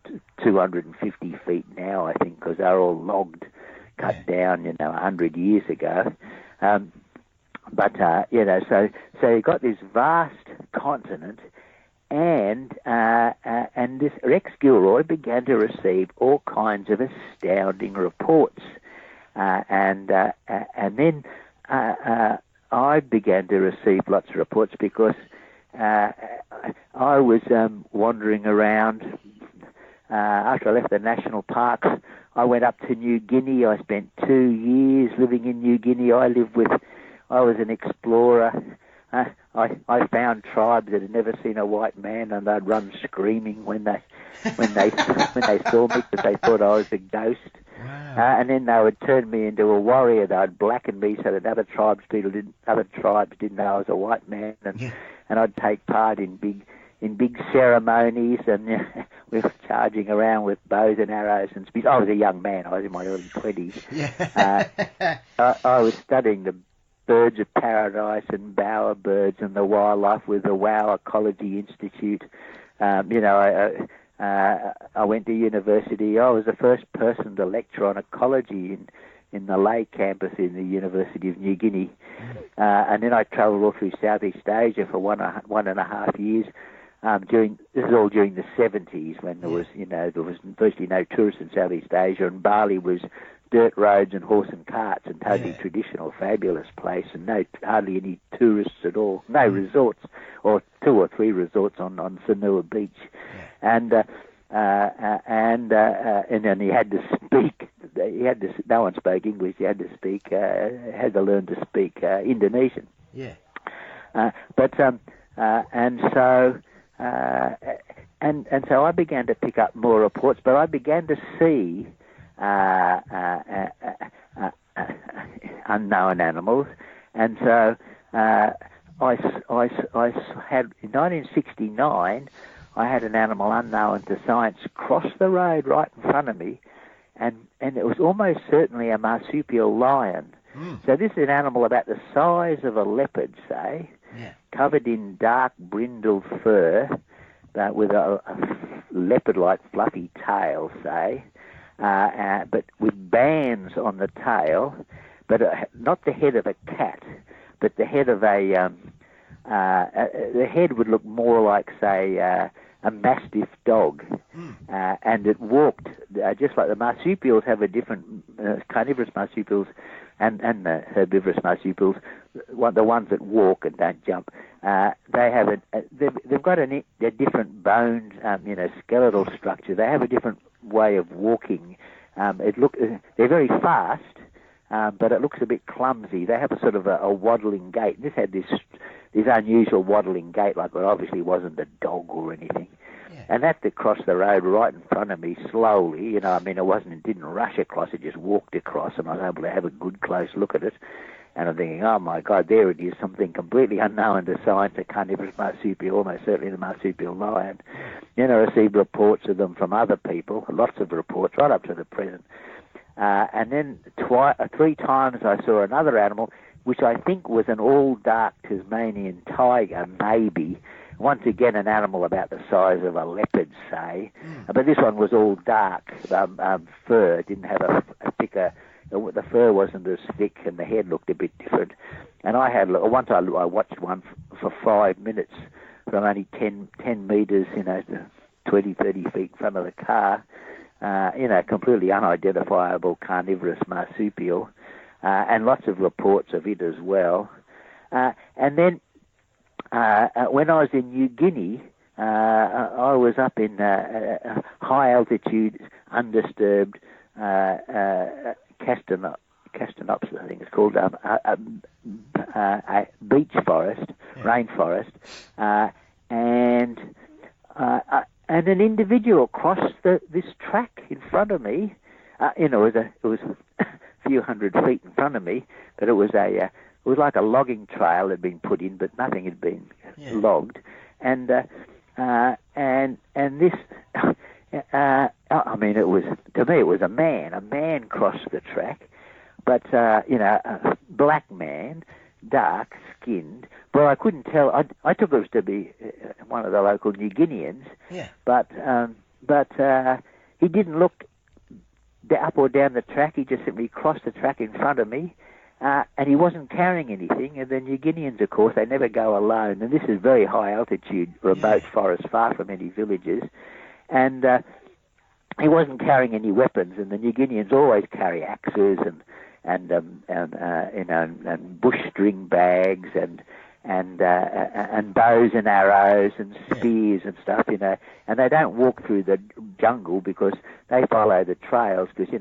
250 feet now, I think, because they're all logged, cut down, 100 years ago. So you've got this vast continent, and this Rex Gilroy began to receive all kinds of astounding reports, and then I began to receive lots of reports because I was wandering around. After I left the national parks, I went up to New Guinea. I spent 2 years living in New Guinea. I was an explorer. I found tribes that had never seen a white man, and they'd run screaming when they saw me because they thought I was a ghost. Wow. And then they would turn me into a warrior. They'd blacken me so that other tribes didn't know I was a white man, and I'd take part in big ceremonies, and we were charging around with bows and arrows and spears. I was a young man. I was in my early 20s. I was studying the birds of paradise and bowerbirds and the wildlife with the Wow Ecology Institute. I went to university. I was the first person to lecture on ecology in the Lay campus in the University of New Guinea. And then I travelled all through Southeast Asia for 1.5 years. This is all during the 70s, when there was virtually no tourists in Southeast Asia, and Bali was dirt roads and horse and carts, and totally traditional, fabulous place, and hardly any tourists at all. No resorts, or 2 or 3 resorts on Sanur Beach, and then he had to speak. No one spoke English. He had to speak. Had to learn to speak Indonesian. Yeah. And so I began to pick up more reports, but I began to see unknown animals, and so I had in 1969 I had an animal unknown to science cross the road right in front of me, and it was almost certainly a marsupial lion. So this is an animal about the size of a leopard, say, covered in dark brindled fur, with a leopard-like fluffy tail, say, but with bands on the tail, but not the head of a cat, but the head of the head would look more like, say, a mastiff dog, and it walked just like the marsupials have a different carnivorous marsupials and the herbivorous marsupials, the ones that walk and don't jump. They have they've got a different bone, skeletal structure. They have a different way of walking. They're very fast, but it looks a bit clumsy. They have a sort of a waddling gait. This had this unusual waddling gait, like it obviously wasn't a dog or anything. And that crossed the road right in front of me slowly. It didn't rush across, it just walked across, and I was able to have a good close look at it. And I'm thinking, oh my God, there it is, something completely unknown to science, a carnivorous marsupial, almost certainly the marsupial lion. I received reports of them from other people, lots of reports, right up to the present. And then 3 times I saw another animal, which I think was an all-dark Tasmanian tiger, maybe. Once again, an animal about the size of a leopard, say. But this one was all dark fur. It didn't have a thicker... The fur wasn't as thick, and the head looked a bit different. And I watched one for 5 minutes from only 10 metres, 20, 30 feet in front of the car. Completely unidentifiable carnivorous marsupial, and lots of reports of it as well. And then when I was in New Guinea, I was up in high altitude, undisturbed Castanops, I think it's called, a beach forest, rainforest, and an individual crossed this track in front of me. It was a few hundred feet in front of me, but it was like a logging trail had been put in, but nothing had been logged, and this. It was, to me, it was a man. A man crossed the track, but a black man, dark skinned. Well, I couldn't tell. I took it to be one of the local New Guineans. Yeah. But he didn't look up or down the track. He just simply crossed the track in front of me, and he wasn't carrying anything. And the New Guineans, of course, they never go alone. And this is very high altitude, remote forest, far from any villages, and he wasn't carrying any weapons. And the New Guineans always carry axes and bush string bags and bows and arrows and spears and stuff, and they don't walk through the jungle because they follow the trails. Because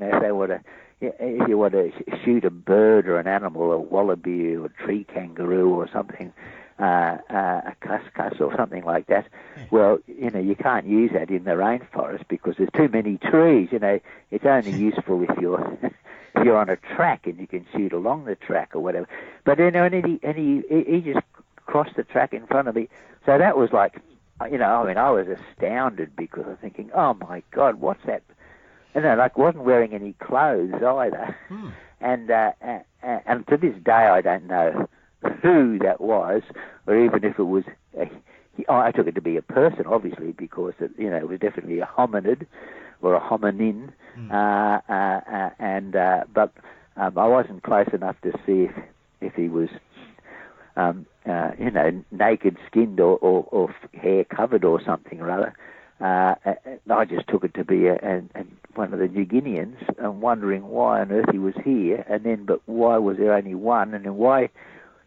if you want to shoot a bird or an animal, a wallaby or a tree kangaroo or something, a cuscus or something like that, well, you can't use that in the rainforest because there's too many trees. It's only useful if you're on a track and you can shoot along the track or whatever. But he just crossed the track in front of me. So that was like, I was astounded because I'm thinking, oh my God, what's that? Wasn't wearing any clothes either. And to this day I don't know who that was, or even if it was. I took it to be a person, obviously, because it was definitely a hominid or a hominin. But I wasn't close enough to see if he was, naked skinned or hair covered or something or other. I just took it to be one of the New Guineans, and wondering why on earth he was here, but why was there only one, and then why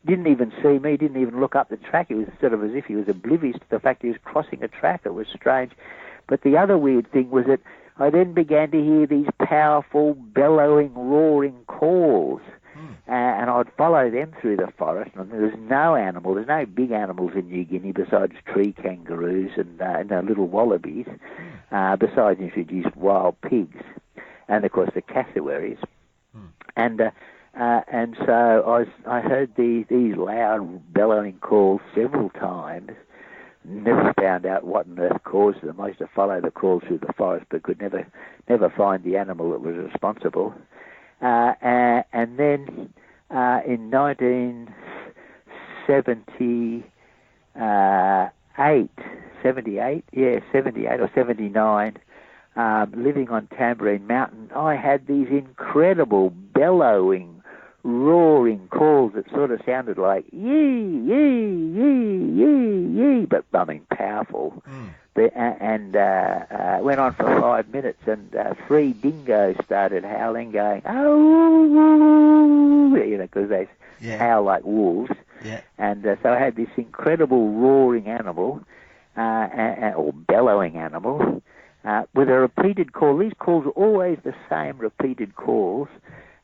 didn't even see me, didn't even look up the track. It was sort of as if he was oblivious to the fact he was crossing a track. It was strange. But the other weird thing was that I then began to hear these powerful, bellowing, roaring calls. And I'd follow them through the forest, and there's no big animals in New Guinea besides tree kangaroos and little wallabies, besides introduced wild pigs, and of course the cassowaries. And so I heard these loud bellowing calls several times. Never found out what on earth caused them. I used to follow the calls through the forest, but could never find the animal that was responsible. And then in 78 or 79, living on Tambourine Mountain, I had these incredible bellowing, roaring calls that sort of sounded like yee, yee, yee, yee, yee, but powerful. And went on for 5 minutes, and 3 dingoes started howling, going, oh, because they howl like wolves. Yeah. And so I had this incredible roaring animal, or bellowing animal, with a repeated call. These calls are always the same repeated calls,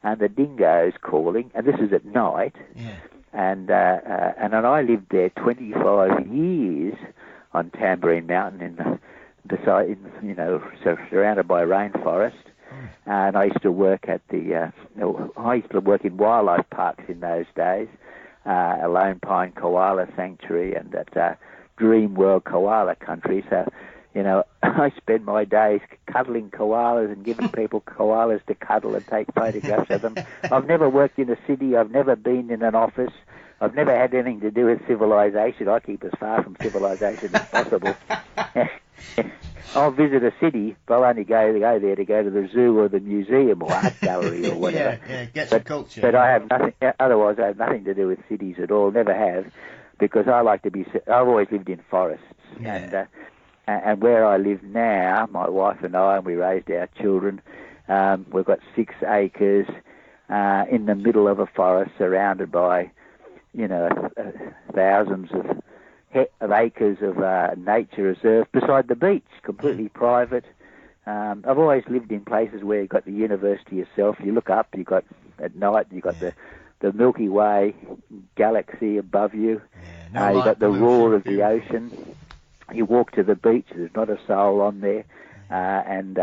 and the dingoes calling, and this is at night. Yeah. And I lived there 25 years on Tambourine Mountain, surrounded by rainforest. And I used to work at in wildlife parks in those days, a Lone Pine Koala Sanctuary and at Dream World Koala Country. So, I spend my days cuddling koalas and giving people koalas to cuddle and take photographs of them. I've never worked in a city. I've never been in an office. I've never had anything to do with civilization. I keep as far from civilization as possible. I'll visit a city, but I'll only go there to go to the zoo or the museum or art gallery or whatever. Get some culture. But I have nothing. Otherwise, I have nothing to do with cities at all. Never have, because I like to be. I've always lived in forests, and where I live now, my wife and I, and we raised our children. We've got 6 acres in the middle of a forest, surrounded by, thousands of acres of nature reserve beside the beach, completely private. I've always lived in places where you've got the universe to yourself. You look up, at night, you've got the Milky Way galaxy above you. You've got the roar of the ocean. You walk to the beach, there's not a soul on there, and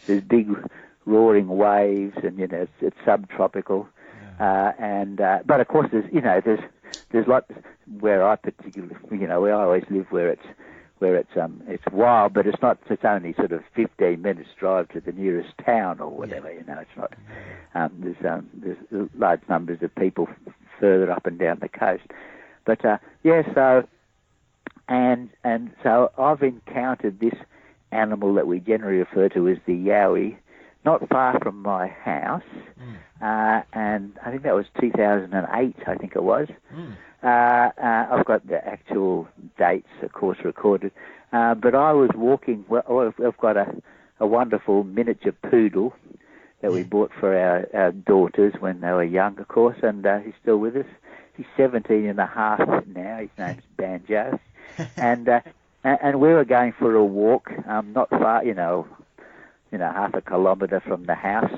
there's big roaring waves, and it's subtropical. But of course there's lots where I particularly, where I always live, where it's wild, but it's not. It's only sort of 15 minutes drive to the nearest town or whatever. It's not. There's large numbers of people further up and down the coast, but so I've encountered this animal that we generally refer to as the yowie, not far from my house. And I think that was 2008, I think it was. I've got the actual dates, of course, recorded. But I was walking, I've got a wonderful miniature poodle that we bought for our daughters when they were young, of course, and he's still with us. He's 17 and a half now. His name's Banjo. And we were going for a walk, not far, half a kilometre from the house,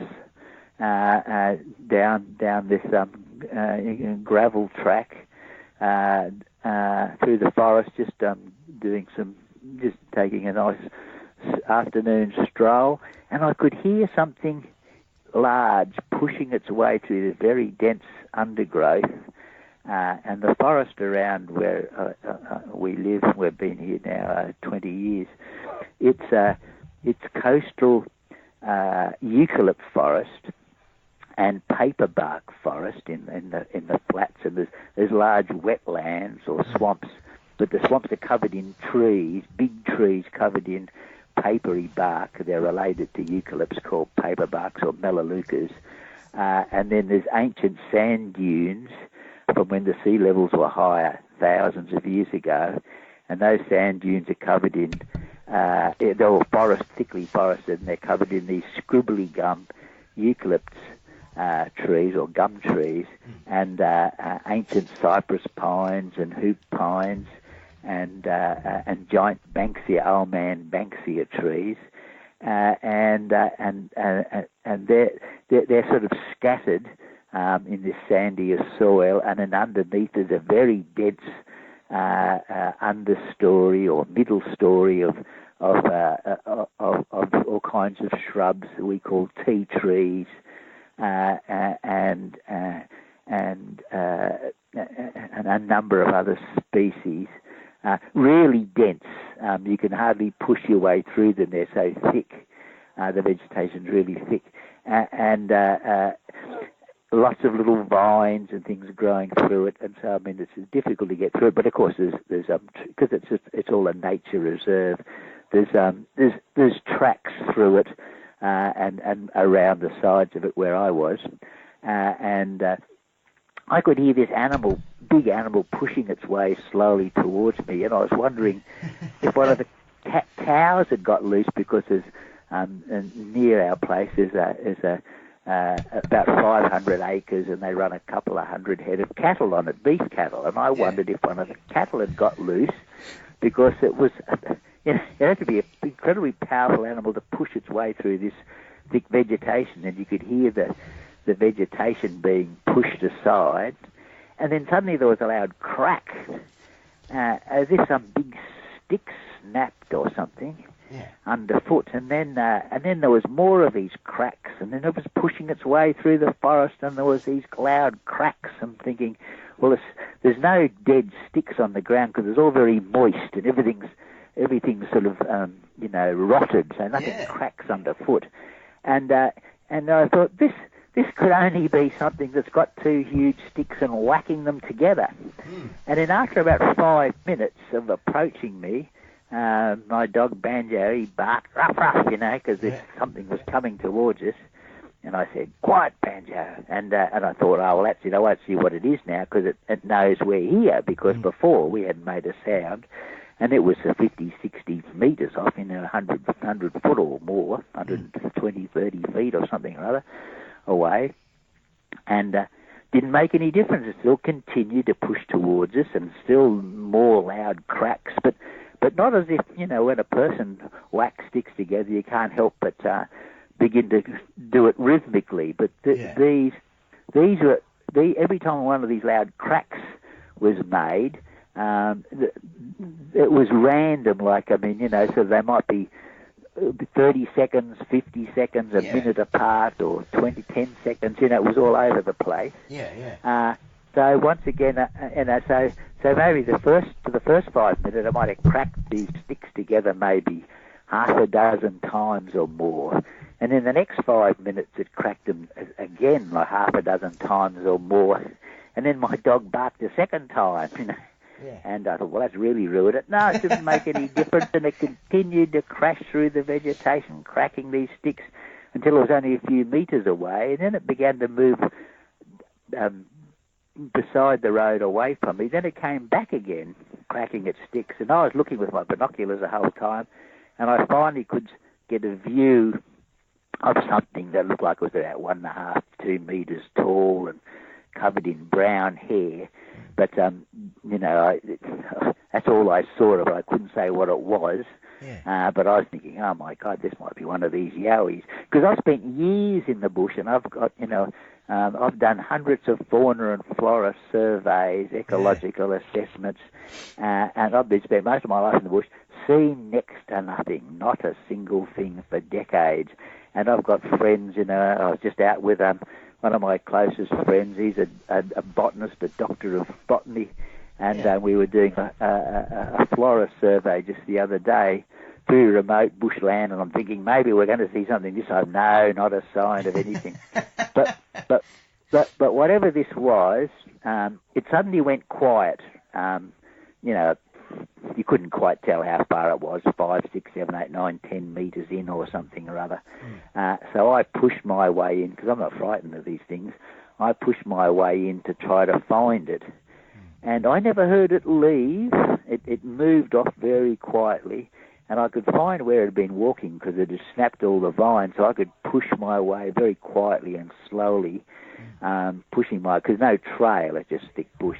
down this gravel track through the forest, just taking a nice afternoon stroll, and I could hear something large pushing its way through the very dense undergrowth, and the forest around where we live. We've been here now 20 years. It's coastal eucalypt forest and paperbark forest in the flats, and there's large wetlands or swamps, but the swamps are covered in trees, big trees covered in papery bark. They're related to eucalypts called paperbarks or melaleucas. And then there's ancient sand dunes from when the sea levels were higher thousands of years ago. And those sand dunes are covered in, they're all thickly forested, and they're covered in these scribbly gum eucalypts trees or gum trees, and ancient cypress pines and hoop pines, and giant Banksia, old man Banksia trees, and they're sort of scattered in this sandier soil, and then underneath is a very dense understory or middle story of all kinds of shrubs that we call tea trees, and a number of other species. Really dense. You can hardly push your way through them. They're so thick. The vegetation's really thick, and lots of little vines and things growing through it. And so, I mean, it's difficult to get through it. But of course, there's because it's all a nature reserve. There's tracks through it and around the sides of it where I was, and I could hear this big animal pushing its way slowly towards me, and I was wondering if one of the cows had got loose, because there's near our place is about 500 acres, and they run a couple of hundred head of cattle on it, beef cattle, and I wondered if one of the cattle had got loose, because it was, it had to be an incredibly powerful animal to push its way through this thick vegetation, and you could hear the vegetation being pushed aside, and then suddenly there was a loud crack, as if some big stick snapped or something underfoot, and then there was more of these cracks, and then it was pushing its way through the forest, and there was these loud cracks. I'm thinking, well, there's no dead sticks on the ground because it's all very moist, and everything's sort of rotted, so nothing cracks underfoot, and I thought this could only be something that's got two huge sticks and whacking them together. And then after about 5 minutes of approaching me, my dog Banjo, he barked ruff ruff, because something was coming towards us. And I said, "Quiet, Banjo." And I thought, oh, well, that's it. I won't see what it is now, because it knows we're here, because before we hadn't made a sound. And it was 50, 60 metres off, 100 foot or more, 120, 30 feet or something or other away, and didn't make any difference. It still continued to push towards us, and still more loud cracks, but not as if, when a person whacks sticks together, you can't help but begin to do it rhythmically. But these were, every time one of these loud cracks was made, it was random, so they might be 30 seconds, 50 seconds, a minute apart, or 10 seconds, it was all over the place. So once again, so maybe the first 5 minutes, I might have cracked these sticks together maybe half a dozen times or more. And in the next 5 minutes, it cracked them again like half a dozen times or more. And then my dog barked a second time, And I thought, well, that's really ruined it. No, it didn't make any difference, and it continued to crash through the vegetation, cracking these sticks until it was only a few metres away, and then it began to move beside the road away from me. Then it came back again, cracking its sticks, and I was looking with my binoculars the whole time, and I finally could get a view of something that looked like it was about 1.5, 2 metres tall and covered in brown hair. But, that's all I saw of it. I couldn't say what it was. But I was thinking, oh, my God, this might be one of these yowies. Because I've spent years in the bush, and I've got, I've done hundreds of fauna and flora surveys, ecological assessments, and I've spent most of my life in the bush, seen next to nothing, not a single thing for decades. And I've got friends, I was just out with one of my closest friends. He's a botanist, a doctor of botany, and we were doing a flora survey just the other day through remote bushland, and I'm thinking maybe we're going to see something this time. No, not a sign of anything. but whatever this was, it suddenly went quiet. you couldn't quite tell how far it was, 5, 6, 7, 8, 9, 10 metres in or something or other. So I pushed my way in, because I'm not frightened of these things. I pushed my way in to try to find it. And I never heard it leave. It moved off very quietly, and I could find where it had been walking because it had snapped all the vines, so I could push my way very quietly and slowly, because no trail, it's just thick bush.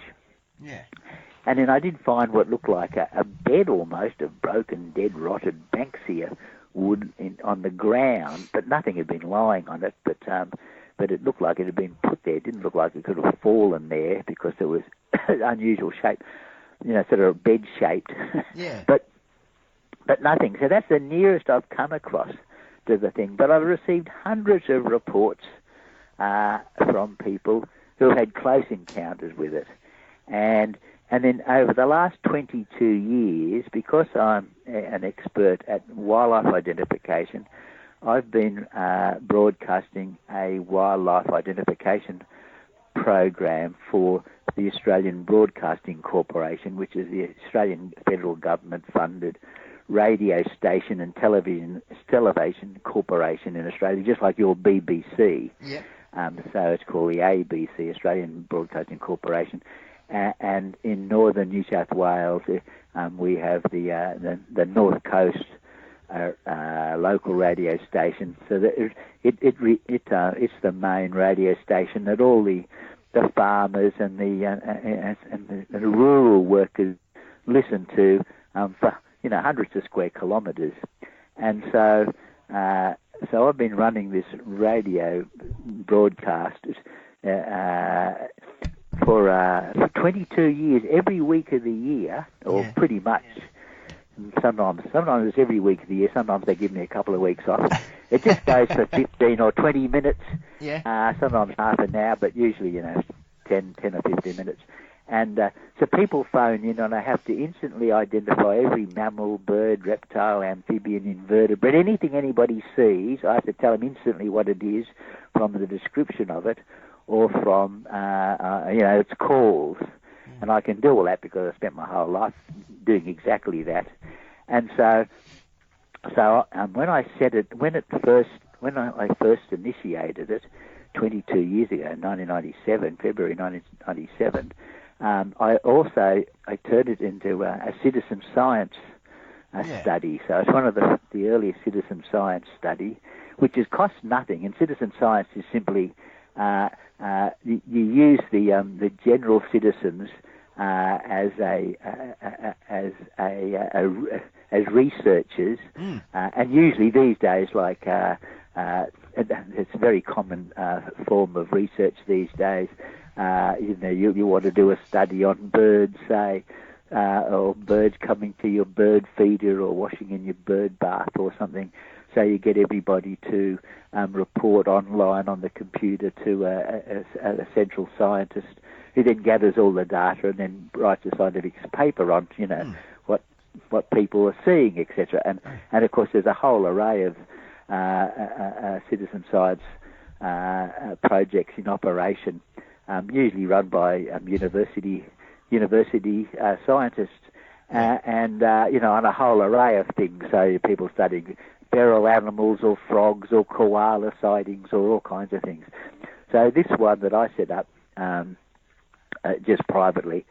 Yeah. And then I did find what looked like a bed almost of broken, dead, rotted Banksia wood on the ground, but nothing had been lying on it, but it looked like it had been put there. It didn't look like it could have fallen there because it was unusual shape, sort of bed-shaped. Yeah. But nothing. So that's the nearest I've come across to the thing. But I've received hundreds of reports from people who have had close encounters with it. And then over the last 22 years, because I'm an expert at wildlife identification, I've been broadcasting a wildlife identification program for the Australian Broadcasting Corporation, which is the Australian federal government-funded radio station and television corporation in Australia, just like your BBC. Yeah. So it's called the ABC, Australian Broadcasting Corporation. And in northern New South Wales, we have the North Coast local radio station. So that it's the main radio station that all the farmers and the rural workers listen to for hundreds of square kilometres. And so I've been running this radio broadcast for 22 years, every week of the year, or pretty much. Sometimes it's every week of the year. Sometimes they give me a couple of weeks off. It just goes for 15 or 20 minutes. Yeah. Sometimes half an hour, but usually 10 or 15 minutes. And so people phone in, and I have to instantly identify every mammal, bird, reptile, amphibian, invertebrate, anything anybody sees. I have to tell them instantly what it is from the description of it, or from its calls. And I can do all that because I spent my whole life doing exactly that. And so when I first initiated it 22 years ago, 1997, February 1997, I turned it into a citizen science study. So it's one of the earliest citizen science study, which has cost nothing. And citizen science is simply you use the general citizens as researchers, and usually these days, it's a very common form of research these days. You want to do a study on birds, say, or birds coming to your bird feeder or washing in your bird bath or something. So you get everybody to report online on the computer to a central scientist, who then gathers all the data and then writes a scientific paper on, what people are seeing, etc. And of course, there's a whole array of citizen science projects in operation, usually run by university scientists, and on a whole array of things. So people studying feral animals or frogs or koala sightings or all kinds of things. So this one that I set up just privately.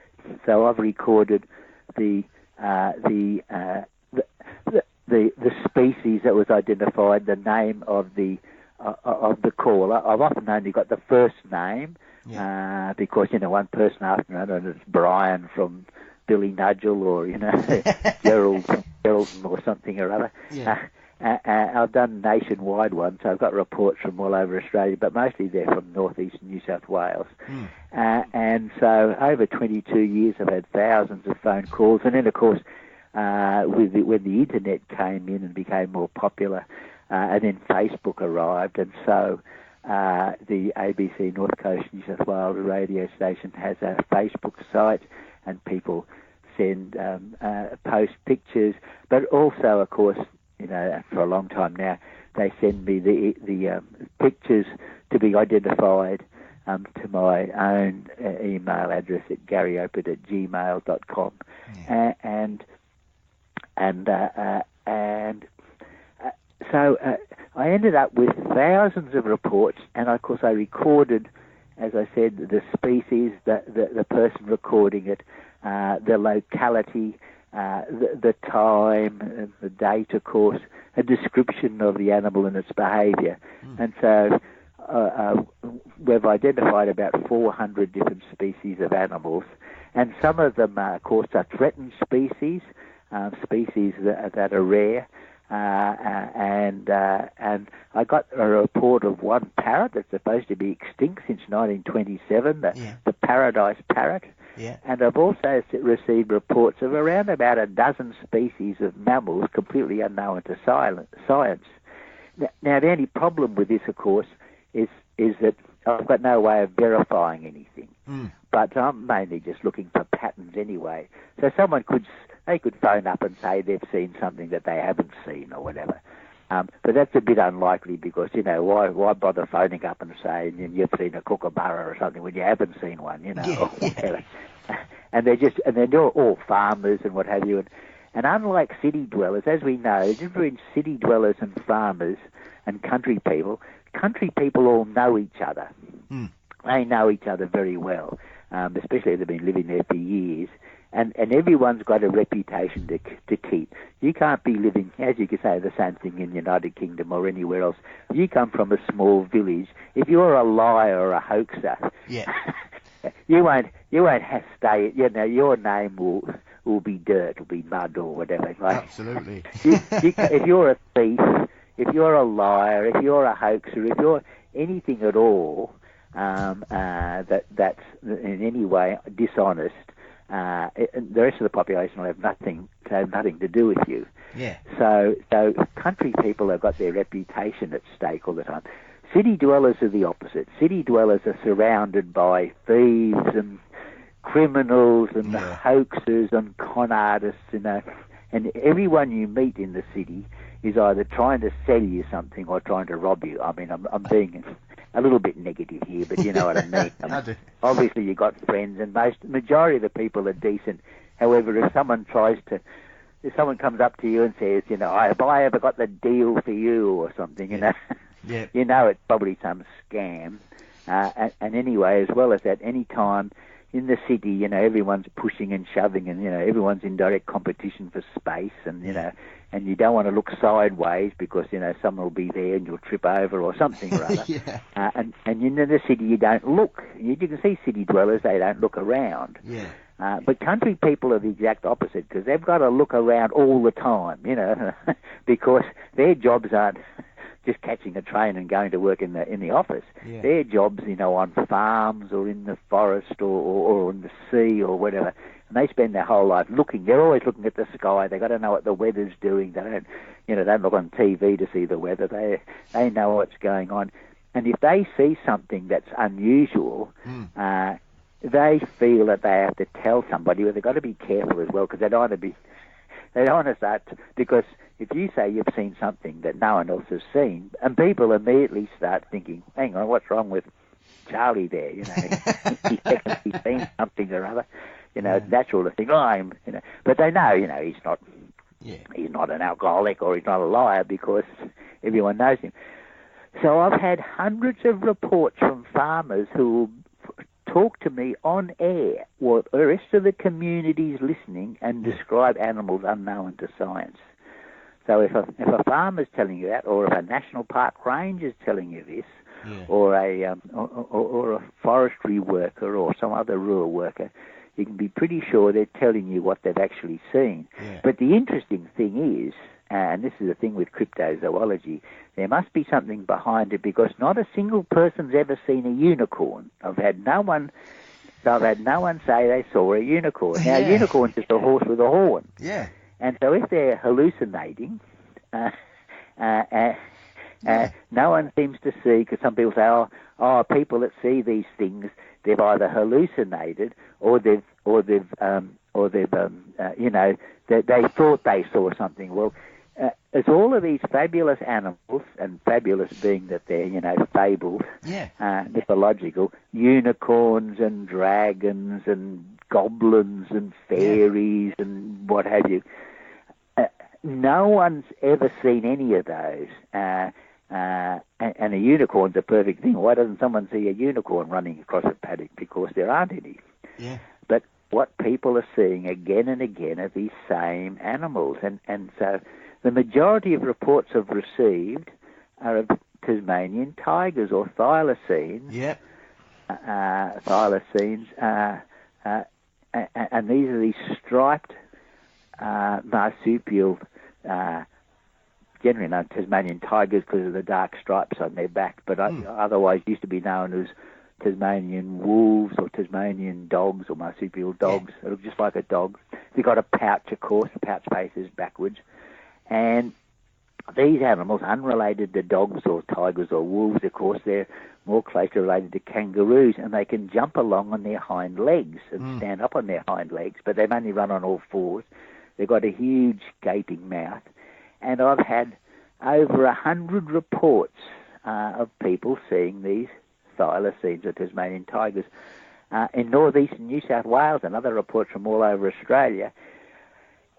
So I've recorded the species that was identified, the name of the caller. I've often only got the first name because one person after another, and it's Brian from Billy Nudgel or Geraldton or something or other. Yeah. I've done nationwide ones, so I've got reports from all over Australia, but mostly they're from northeast New South Wales. And so over 22 years I've had thousands of phone calls, and then of course when the internet came in and became more popular, and then Facebook arrived, and so the ABC North Coast New South Wales radio station has a Facebook site, and people send post pictures, but also of course for a long time now, they send me the pictures to be identified to my own email address at garyopit@gmail.com. Yeah. So I ended up with thousands of reports, and of course I recorded, as I said, the species, the person recording it, the locality, the time, the date, of course, a description of the animal and its behaviour. And so we've identified about 400 different species of animals, and some of them, of course, are threatened species, species that are rare. And I got a report of one parrot that's supposed to be extinct since 1927, the paradise parrot. Yeah. And I've also received reports of around about a dozen species of mammals completely unknown to science. Now, the only problem with this, of course, is that I've got no way of verifying anything. But I'm mainly just looking for patterns anyway. So someone could phone up and say they've seen something that they haven't seen or whatever. But that's a bit unlikely because, why bother phoning up and saying you've seen a kookaburra or something when you haven't seen one, or whatever. And they're all farmers and what have you. And unlike city dwellers, as we know, the difference between city dwellers and farmers and country people all know each other. They know each other very well, especially if they've been living there for years. And everyone's got a reputation to keep. You can't be living, as you could say, the same thing in the United Kingdom or anywhere else. If you come from a small village, if you're a liar or a hoaxer, you won't stay. Your name will be dirt, will be mud or whatever. Absolutely. If you're a thief, if you're a liar, if you're a hoaxer, if you're anything at all that's in any way dishonest, the rest of the population will have nothing to do with you. Yeah. So country people have got their reputation at stake all the time. City dwellers are the opposite. City dwellers are surrounded by thieves and criminals and hoaxers and con artists, and everyone you meet in the city is either trying to sell you something or trying to rob you. I mean, I'm being a little bit negative here, but you know what I mean. I do. Obviously, you got friends, and majority of the people are decent. However, if someone comes up to you and says, have I ever got the deal for you or something, it's probably some scam. And anyway, as well as that, any time in the city, everyone's pushing and shoving, and everyone's in direct competition for space, and and you don't want to look sideways because someone will be there and you'll trip over or something or other. And in the city you don't look. You can see city dwellers; they don't look around. But country people are the exact opposite because they've got to look around all the time, because their jobs aren't just catching a train and going to work in the office. Their jobs, on farms or in the forest or in the sea or whatever, and they spend their whole life looking. They're always looking at the sky. They got to know what the weather's doing. They don't look on TV to see the weather. They know what's going on, and if they see something that's unusual, they feel that they have to tell somebody. But they've got to be careful as well because they don't want to start because if you say you've seen something that no one else has seen, and people immediately start thinking, hang on, what's wrong with Charlie there? He's seen something or other, that sort of thing. But they know, he's not an alcoholic or he's not a liar because everyone knows him. So I've had hundreds of reports from farmers who will talk to me on air, while the rest of the community's listening, and describe animals unknown to science. So if a farmer's telling you that, or if a national park ranger's telling you this, or a forestry worker or some other rural worker, you can be pretty sure they're telling you what they've actually seen. But the interesting thing is, and this is the thing with cryptozoology, there must be something behind it because not a single person's ever seen a unicorn. I've had no one say they saw a unicorn. Now, a unicorn's just a horse with a horn. And so if they're hallucinating, no one seems to see, because some people say, people that see these things, they've either hallucinated or they thought they saw something. Well, it's all of these fabulous animals, and fabulous being that they're, fabled, mythological, unicorns and dragons and goblins and fairies and what have you. No one's ever seen any of those. And a unicorn's a perfect thing. Why doesn't someone see a unicorn running across a paddock? Because there aren't any. Yeah. But what people are seeing again and again are these same animals. And so the majority of reports I've received are of Tasmanian tigers or thylacines. Yep. Thylacines. And these are these striped marsupial, generally known Tasmanian tigers because of the dark stripes on their back, but otherwise used to be known as Tasmanian wolves or Tasmanian dogs or marsupial dogs. They look just like a dog. They've got a pouch, of course. The pouch faces backwards. And these animals, unrelated to dogs or tigers or wolves, of course, they're more closely related to kangaroos, and they can jump along on their hind legs and stand up on their hind legs, but they've only run on all fours. They've got a huge gaping mouth. And I've had over 100 reports of people seeing these thylacines or Tasmanian tigers in northeastern New South Wales, and other reports from all over Australia.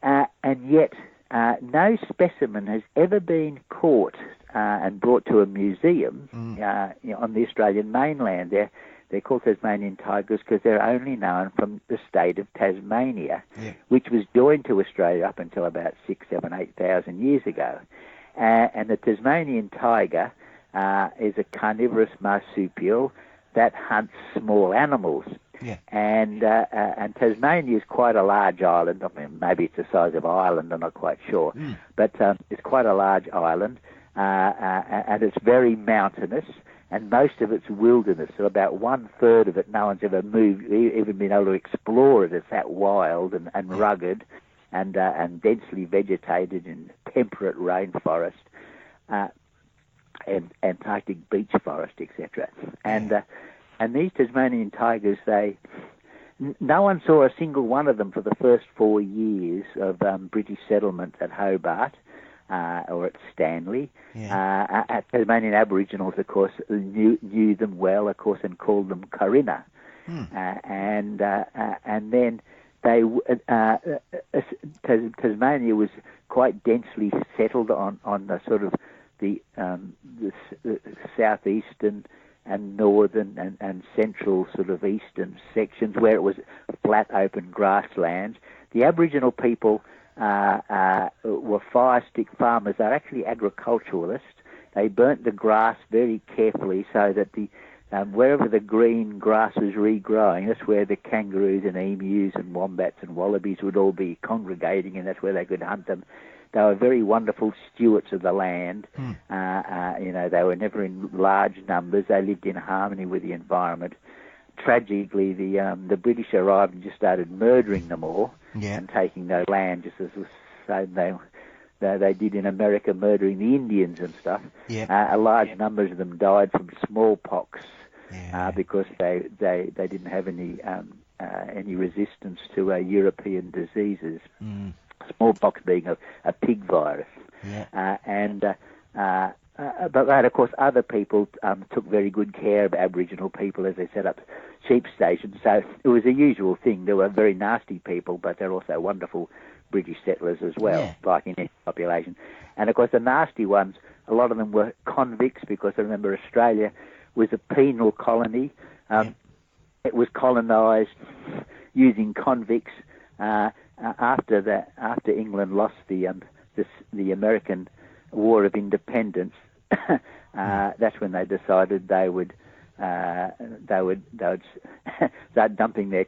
And yet no specimen has ever been caught and brought to a museum on the Australian mainland. They're called Tasmanian tigers because they're only known from the state of Tasmania, which was joined to Australia up until about 6, 7, 8,000 years ago. And the Tasmanian tiger is a carnivorous marsupial that hunts small animals. Yeah. And Tasmania is quite a large island. I mean, maybe it's the size of Ireland, I'm not quite sure. But it's quite a large island, and it's very mountainous, and most of it's wilderness. So about 1/3 of it, no one's ever moved, even been able to explore it. It's that wild and rugged and densely vegetated in temperate rainforest, and Antarctic beach forest, etc. And these Tasmanian tigers, no one saw a single one of them for the first 4 years of British settlement at Hobart or at Stanley. Tasmanian Aboriginals, of course, knew them well, of course, and called them Karina. And then Tasmania was quite densely settled on the sort of the southeastern and northern and central sort of eastern sections where it was flat, open grasslands. The Aboriginal people were fire stick farmers. They're actually agriculturalists. They burnt the grass very carefully so that wherever the green grass was regrowing, that's where the kangaroos and emus and wombats and wallabies would all be congregating, and that's where they could hunt them. They were very wonderful stewards of the land. They were never in large numbers. They lived in harmony with the environment. Tragically, the British arrived and just started murdering them all and taking their land, just as was so they did in America, murdering the Indians and stuff. A large number of them died from smallpox because they didn't have any resistance to European diseases. Smallpox being a pig virus. But of course, other people took very good care of Aboriginal people as they set up sheep stations. So it was a usual thing. There were very nasty people, but they're also wonderful British settlers as well, like in any population. And of course, the nasty ones, a lot of them were convicts, because I remember Australia was a penal colony. It was colonised using convicts. After England lost the American War of Independence, that's when they decided they would start dumping their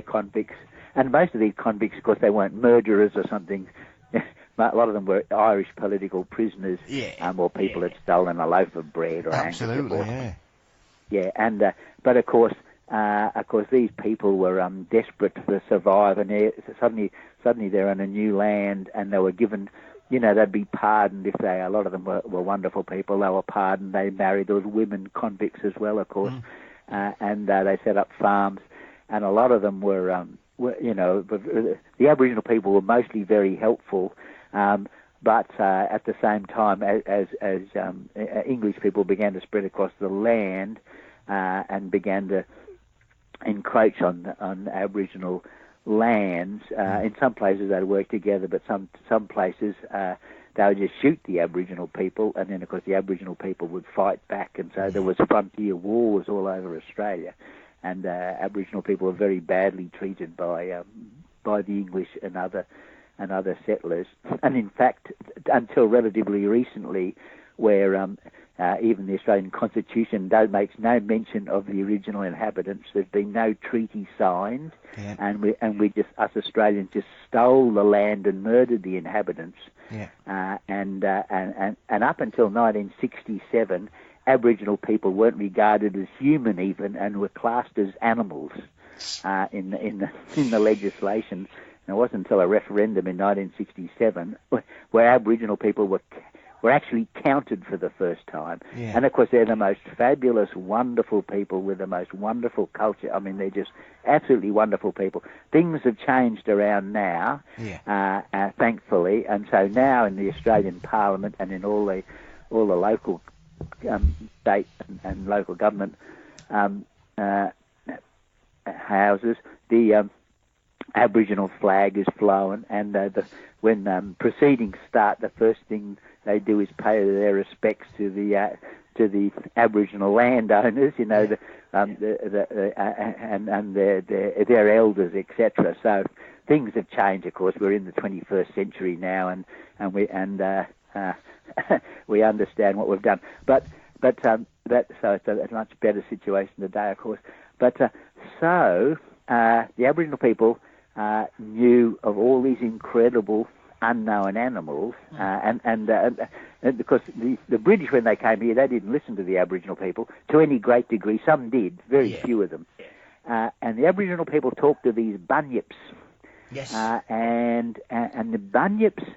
convicts. And most of these convicts, of course, they weren't murderers or something. A lot of them were Irish political prisoners, or people had stolen a loaf of bread or absolutely, but of course, these people were desperate to survive, and suddenly they're on a new land, and they were given, they'd be pardoned if a lot of them were wonderful people. They were pardoned. They married those women convicts as well, of course, and they set up farms, and a lot of them were the Aboriginal people were mostly very helpful. but at the same time, as English people began to spread across the land and began to encroach on Aboriginal lands, in some places they'd work together, but some places they would just shoot the Aboriginal people, and then of course the Aboriginal people would fight back, and so there was frontier wars all over Australia, and Aboriginal people were very badly treated by the English and other settlers, and in fact until relatively recently, where even the Australian Constitution makes no mention of the original inhabitants. There's been no treaty signed, and we just, us Australians, just stole the land and murdered the inhabitants. And up until 1967, Aboriginal people weren't regarded as human even, and were classed as animals in the legislation. And it wasn't until a referendum in 1967 where Aboriginal people were actually counted for the first time. And of course they're the most fabulous, wonderful people with the most wonderful culture. I mean, they're just absolutely wonderful people. Things have changed around now, thankfully, and so now in the Australian Parliament and in all the local state and local government houses, the Aboriginal flag is flown, and when proceedings start, the first thing they do is pay their respects to the Aboriginal landowners, you know, and their elders, etc. So things have changed. Of course, we're in the 21st century now, and we understand what we've done. But so it's a much better situation today, of course. But so the Aboriginal people knew of all these incredible unknown animals, and because the British, when they came here, they didn't listen to the Aboriginal people to any great degree. Some did, very few of them. And the Aboriginal people talked to these bunyips. And the bunyips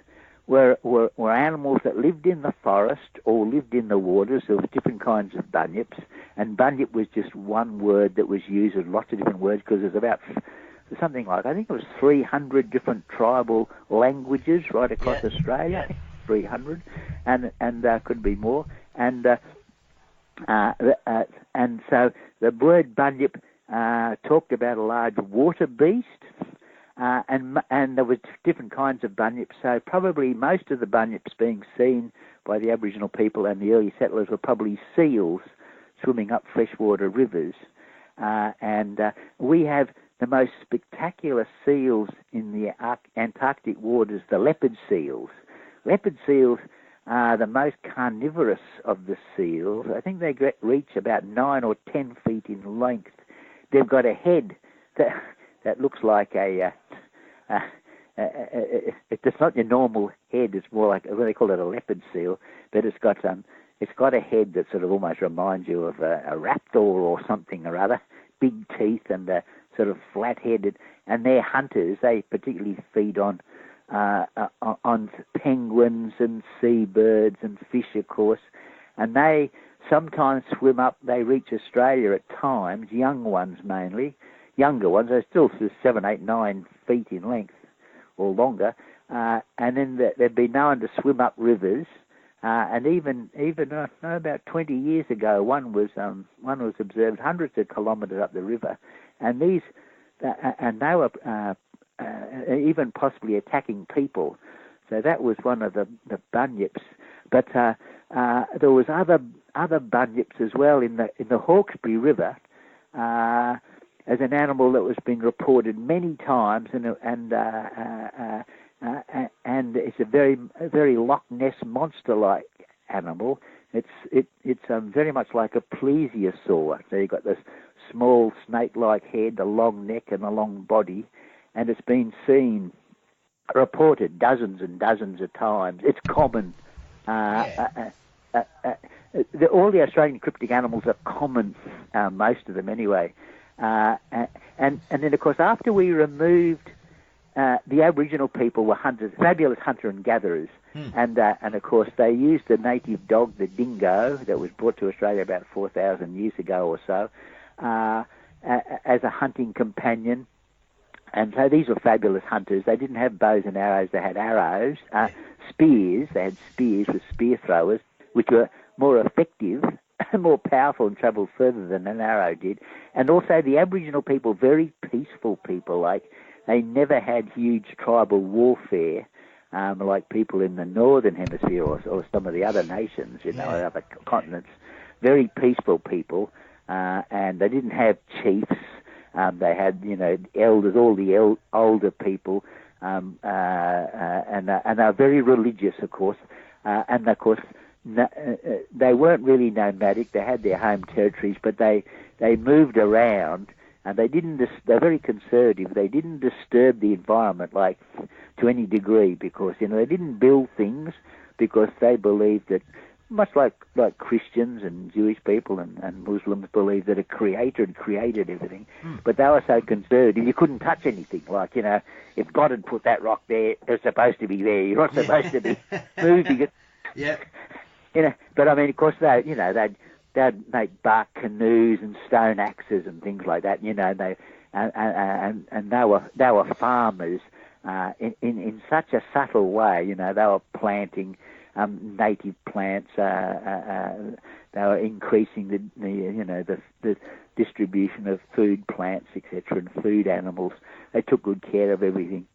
were animals that lived in the forest or lived in the waters. There was different kinds of bunyips, and bunyip was just one word that was used with lots of different words, because there's about something like, I think it was 300 different tribal languages right across Australia, 300, and could be more. And so the word bunyip talked about a large water beast, and there was different kinds of bunyips. So probably most of the bunyips being seen by the Aboriginal people and the early settlers were probably seals swimming up freshwater rivers, and we have the most spectacular seals in the Antarctic waters, the leopard seals. Leopard seals are the most carnivorous of the seals. I think they reach about 9 or 10 feet in length. They've got a head that looks like it's not your normal head. It's more like, well, they call it a leopard seal, but it's got a head that sort of almost reminds you of a raptor or something or other. Big teeth and sort of flat-headed, and they're hunters. They particularly feed on penguins and seabirds and fish, of course, and they sometimes swim up. They reach Australia at times, young ones mainly. Younger ones, they're still 7, 8, 9 feet in length or longer, and then they've been known to swim up rivers. And even about 20 years ago, one was observed hundreds of kilometres up the river, and they were even possibly attacking people. So that was one of the bunyips. But there was other bunyips as well in the Hawkesbury River, as an animal that was being reported many times, and it's a very Loch Ness monster-like animal. It's very much like a plesiosaur. So you've got this small snake-like head, a long neck, and a long body, and it's been reported dozens and dozens of times. It's common. All the Australian cryptic animals are common, most of them anyway. And then of course after we removed. The Aboriginal people were hunters, fabulous hunter and gatherers, and of course they used the native dog, the dingo, that was brought to Australia about 4,000 years ago or so, as a hunting companion. And so these were fabulous hunters. They didn't have bows and arrows. They had arrows, spears. They had spears with spear throwers, which were more effective, more powerful, and travelled further than an arrow did. And also the Aboriginal people, very peaceful people. Like, they never had huge tribal warfare like people in the Northern Hemisphere or some of the other nations, other continents. Very peaceful people, and they didn't have chiefs. They had, elders, all the older people, and they were very religious, of course. And of course, they weren't really nomadic. They had their home territories, but they moved around, and they're very conservative. They didn't disturb the environment like to any degree, because they didn't build things, because they believed that, much like Christians and Jewish people and Muslims believe that a creator had created everything, but they were so conservative, you couldn't touch anything. Like, if God had put that rock there, it's supposed to be there. You're not supposed to be moving it. Yeah. But I mean, of course, they'd make bark canoes and stone axes and things like that. And they were farmers in such a subtle way. They were planting native plants. They were increasing the distribution of food plants, etc., and food animals. They took good care of everything.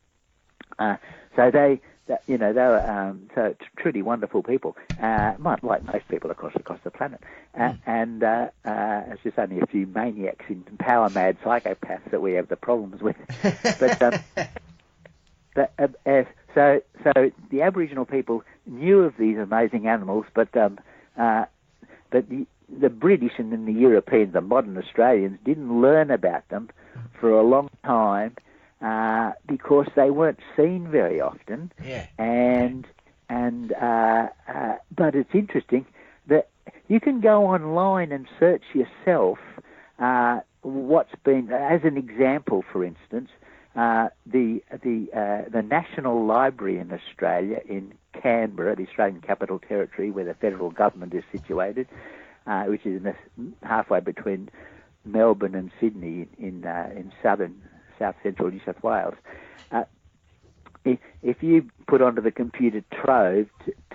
So they were truly wonderful people, like most people across the planet. And it's just only a few maniacs and power-mad psychopaths that we have the problems with. So the Aboriginal people knew of these amazing animals, but the British and then the Europeans, the modern Australians, didn't learn about them for a long time because they weren't seen very often. Yeah. But it's interesting that you can go online and search yourself what's been, as an example, for instance. The National Library in Australia, in Canberra, the Australian Capital Territory, where the federal government is situated, which is halfway between Melbourne and Sydney in south central New South Wales. If you put onto the computer Trove,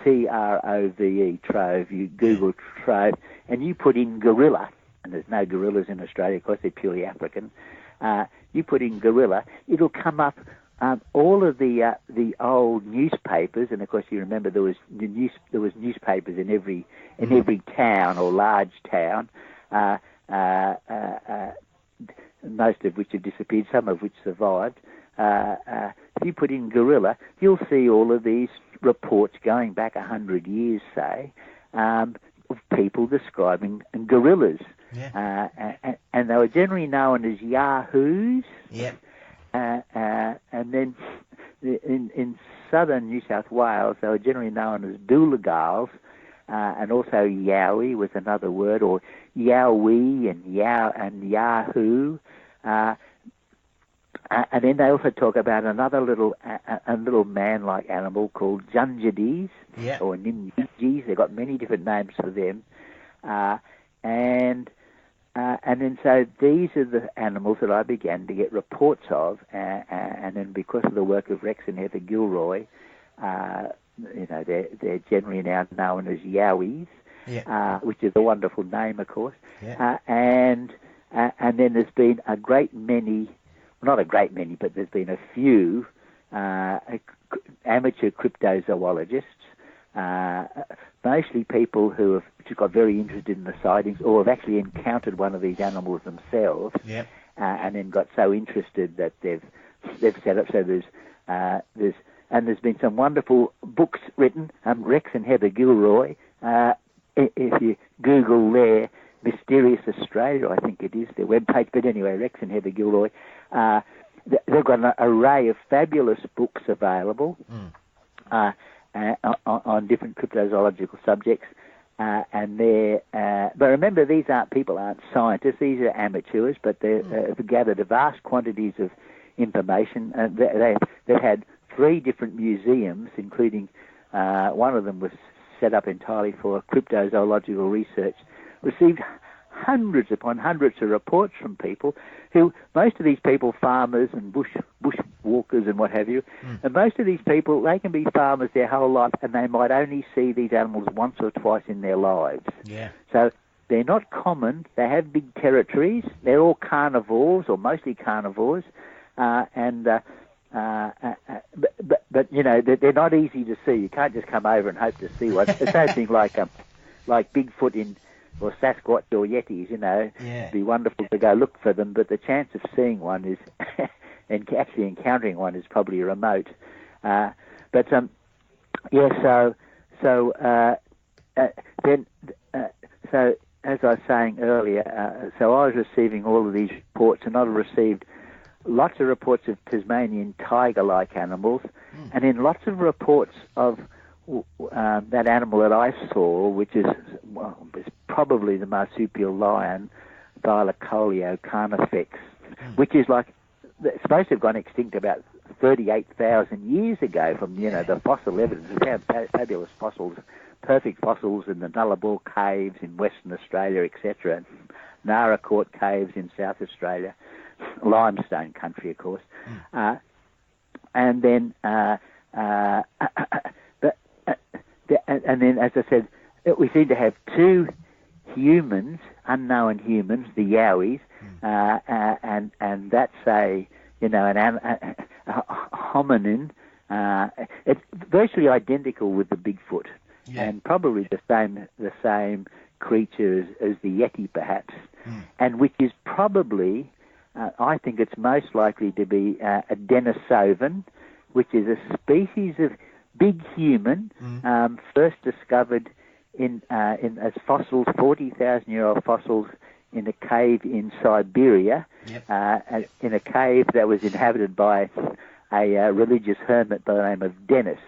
Trove, Trove, you Google Trove, and you put in gorilla, and there's no gorillas in Australia, of course, they're purely African. You put in gorilla, it'll come up all of the old newspapers, and of course you remember there was newspapers in every town or large town, most of which have disappeared, some of which survived. If you put in gorilla, you'll see all of these reports going back 100 years, say, of people describing gorillas. Yeah. And they were generally known as yahoos. Yep. And then in southern New South Wales, they were generally known as doolagals, and also yowie was another word, or yowie and yahoo. And then they also talk about another little man-like animal called junjadis, yep, or nimjis. They've got many different names for them. And then so these are the animals that I began to get reports of, and then because of the work of Rex and Heather Gilroy, they're generally now known as yowies, yeah, which is a wonderful name, of course. Yeah. And then there's been a great many, not a great many, but there's been a few amateur cryptozoologists, mostly people who have just got very interested in the sightings or have actually encountered one of these animals themselves, yep, and then got so interested that they've set up. So there's been some wonderful books written. Rex and Heather Gilroy. If you Google their Mysterious Australia, I think it is their webpage. But anyway, Rex and Heather Gilroy. They've got an array of fabulous books available. On different cryptozoological subjects, and but remember, these people aren't scientists; these are amateurs. But they've gathered vast quantities of information. They've had 3 different museums, including one of them was set up entirely for cryptozoological research. Received hundreds upon hundreds of reports from people who, most of these people, farmers and bush walkers and what have you, and most of these people, they can be farmers their whole life, and they might only see these animals once or twice in their lives. Yeah. So they're not common. They have big territories. They're all carnivores, or mostly carnivores, but you know, they're not easy to see. You can't just come over and hope to see one. It's something like Bigfoot or Sasquatch or Yetis, you know. Yeah. It'd be wonderful to go look for them, but the chance of seeing one is, and actually encountering one is probably remote. So as I was saying earlier, so I was receiving all of these reports, and I've received lots of reports of Tasmanian tiger-like animals, and in lots of reports of that animal that I saw, which is probably the marsupial lion, Thylacoleo carnifex, which is like, it's supposed to have gone extinct about 38,000 years ago from, you know, the fossil evidence. We found fabulous fossils, perfect fossils in the Nullarbor caves in Western Australia, etc., and Naracoorte caves in South Australia, limestone country, of course. And then, and then, as I said, we seem to have two humans, unknown humans, the Yowies, and that's a hominin. It's virtually identical with the Bigfoot, and probably the same creature as the Yeti, perhaps, and which is probably, I think it's most likely to be a Denisovan, which is a species of big human, first discovered in as fossils, 40,000-year-old fossils in a cave in Siberia, in a cave that was inhabited by a religious hermit by the name of Denis,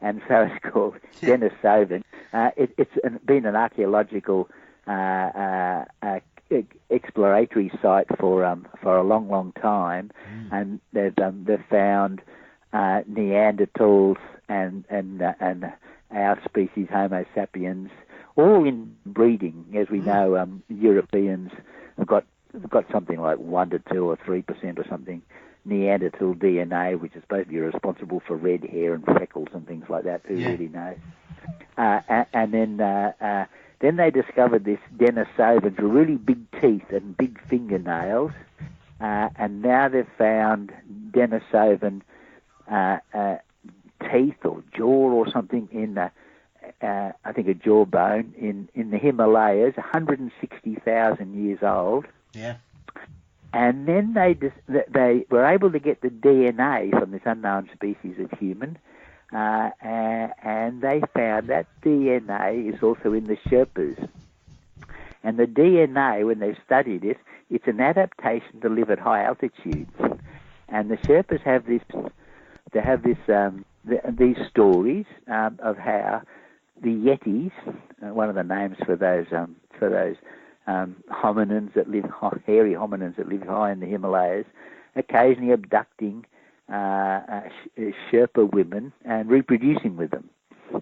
and so it's called Denisovan. It's been an archaeological exploratory site for a long, long time, and they've found Neanderthals and our species Homo sapiens, all in breeding. As we know, Europeans have got something like 1 to 2 or 3% or something Neanderthal DNA, which is supposed to be responsible for red hair and freckles and things like that. Who really knows? And then they discovered this Denisovans with really big teeth and big fingernails, and now they've found Denisovan teeth or jaw or something in, I think, a jawbone in the Himalayas, 160,000 years old. Yeah. And then they were able to get the DNA from this unknown species of human, and they found that DNA is also in the Sherpas. And the DNA, when they've studied it, it's an adaptation to live at high altitudes. And the Sherpas have these stories of how the Yetis, one of the names for those hominins that live, hairy hominins that live high in the Himalayas, occasionally abducting Sherpa women and reproducing with them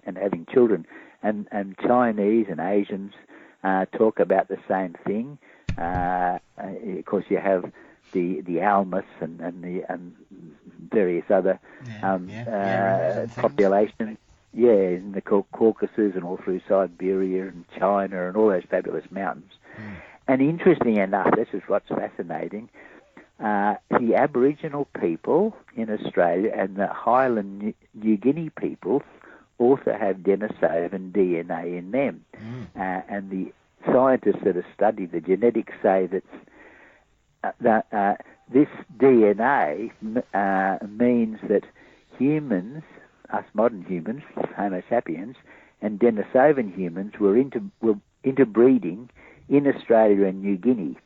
and having children. And Chinese and Asians talk about the same thing. Of course, you have the Almas and various other populations. Yeah, in the Caucasus and all through Siberia and China and all those fabulous mountains. And interesting enough, this is what's fascinating, the Aboriginal people in Australia and the Highland New Guinea people also have Denisovan DNA in them. And the scientists that have studied the genetics say that this DNA means that humans, us modern humans, Homo sapiens, and Denisovan humans were interbreeding in Australia and New Guinea.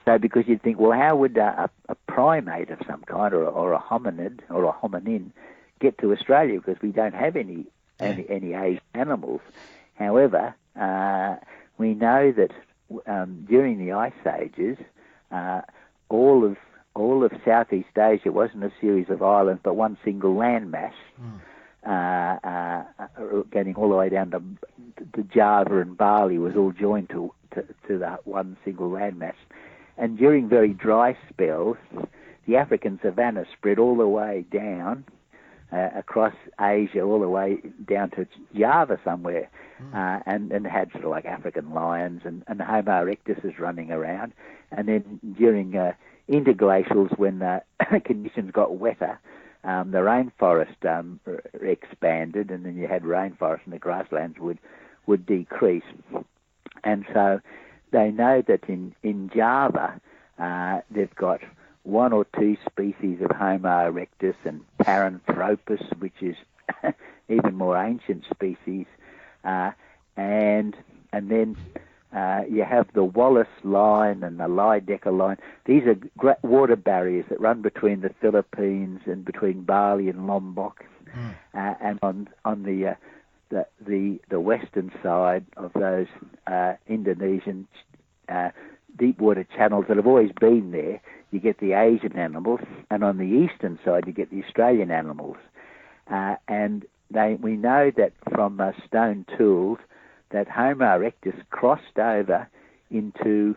So because you'd think, well, how would a primate of some kind or a hominid or a hominin get to Australia, because we don't have any Asian animals. However, we know that during the ice ages, all of Southeast Asia wasn't a series of islands, but one single landmass, getting all the way down to Java and Bali was all joined to to the one single landmass. And during very dry spells, the African savanna spread all the way down across Asia, all the way down to Java somewhere, and had sort of like African lions and Homo erectus running around. And then during interglacials, when the conditions got wetter, the rainforest expanded, and then you had rainforest, and the grasslands would decrease. And so they know that in Java they've got one or two species of Homo erectus and Paranthropus, which is even more ancient species, and then you have the Wallace Line and the Lydecker Line. These are great water barriers that run between the Philippines and between Bali and Lombok, and on the western side of those Indonesian deep water channels that have always been there, you get the Asian animals, and on the eastern side you get the Australian animals. And we know that from stone tools that Homo erectus crossed over into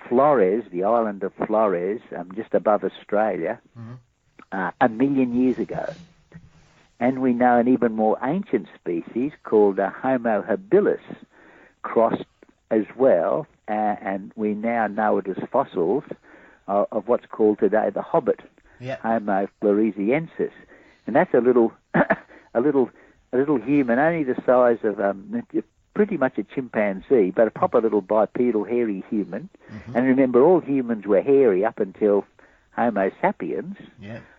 Flores, the island of Flores, just above Australia, 1 million years ago. And we know an even more ancient species called Homo habilis crossed as well, and we now know it as fossils of what's called today the hobbit, Homo floresiensis, and that's a little human, only the size of pretty much a chimpanzee, but a proper little bipedal hairy human. And remember, all humans were hairy up until Homo sapiens.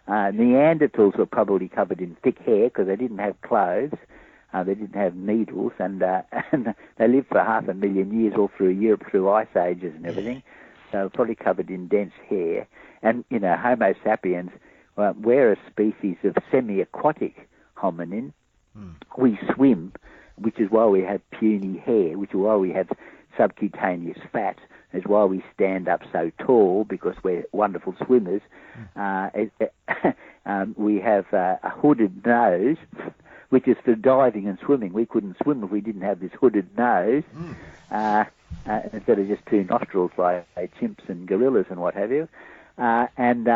Neanderthals were probably covered in thick hair because they didn't have clothes. They didn't have needles, and they lived for 500,000 years all through Europe, through ice ages and everything. So probably covered in dense hair. And, Homo sapiens, we're a species of semi-aquatic hominin. We swim, which is why we have puny hair, which is why we have subcutaneous fat, is why we stand up so tall, because we're wonderful swimmers. We have a hooded nose, which is for diving and swimming. We couldn't swim if we didn't have this hooded nose, instead of just two nostrils like chimps and gorillas and what have you. And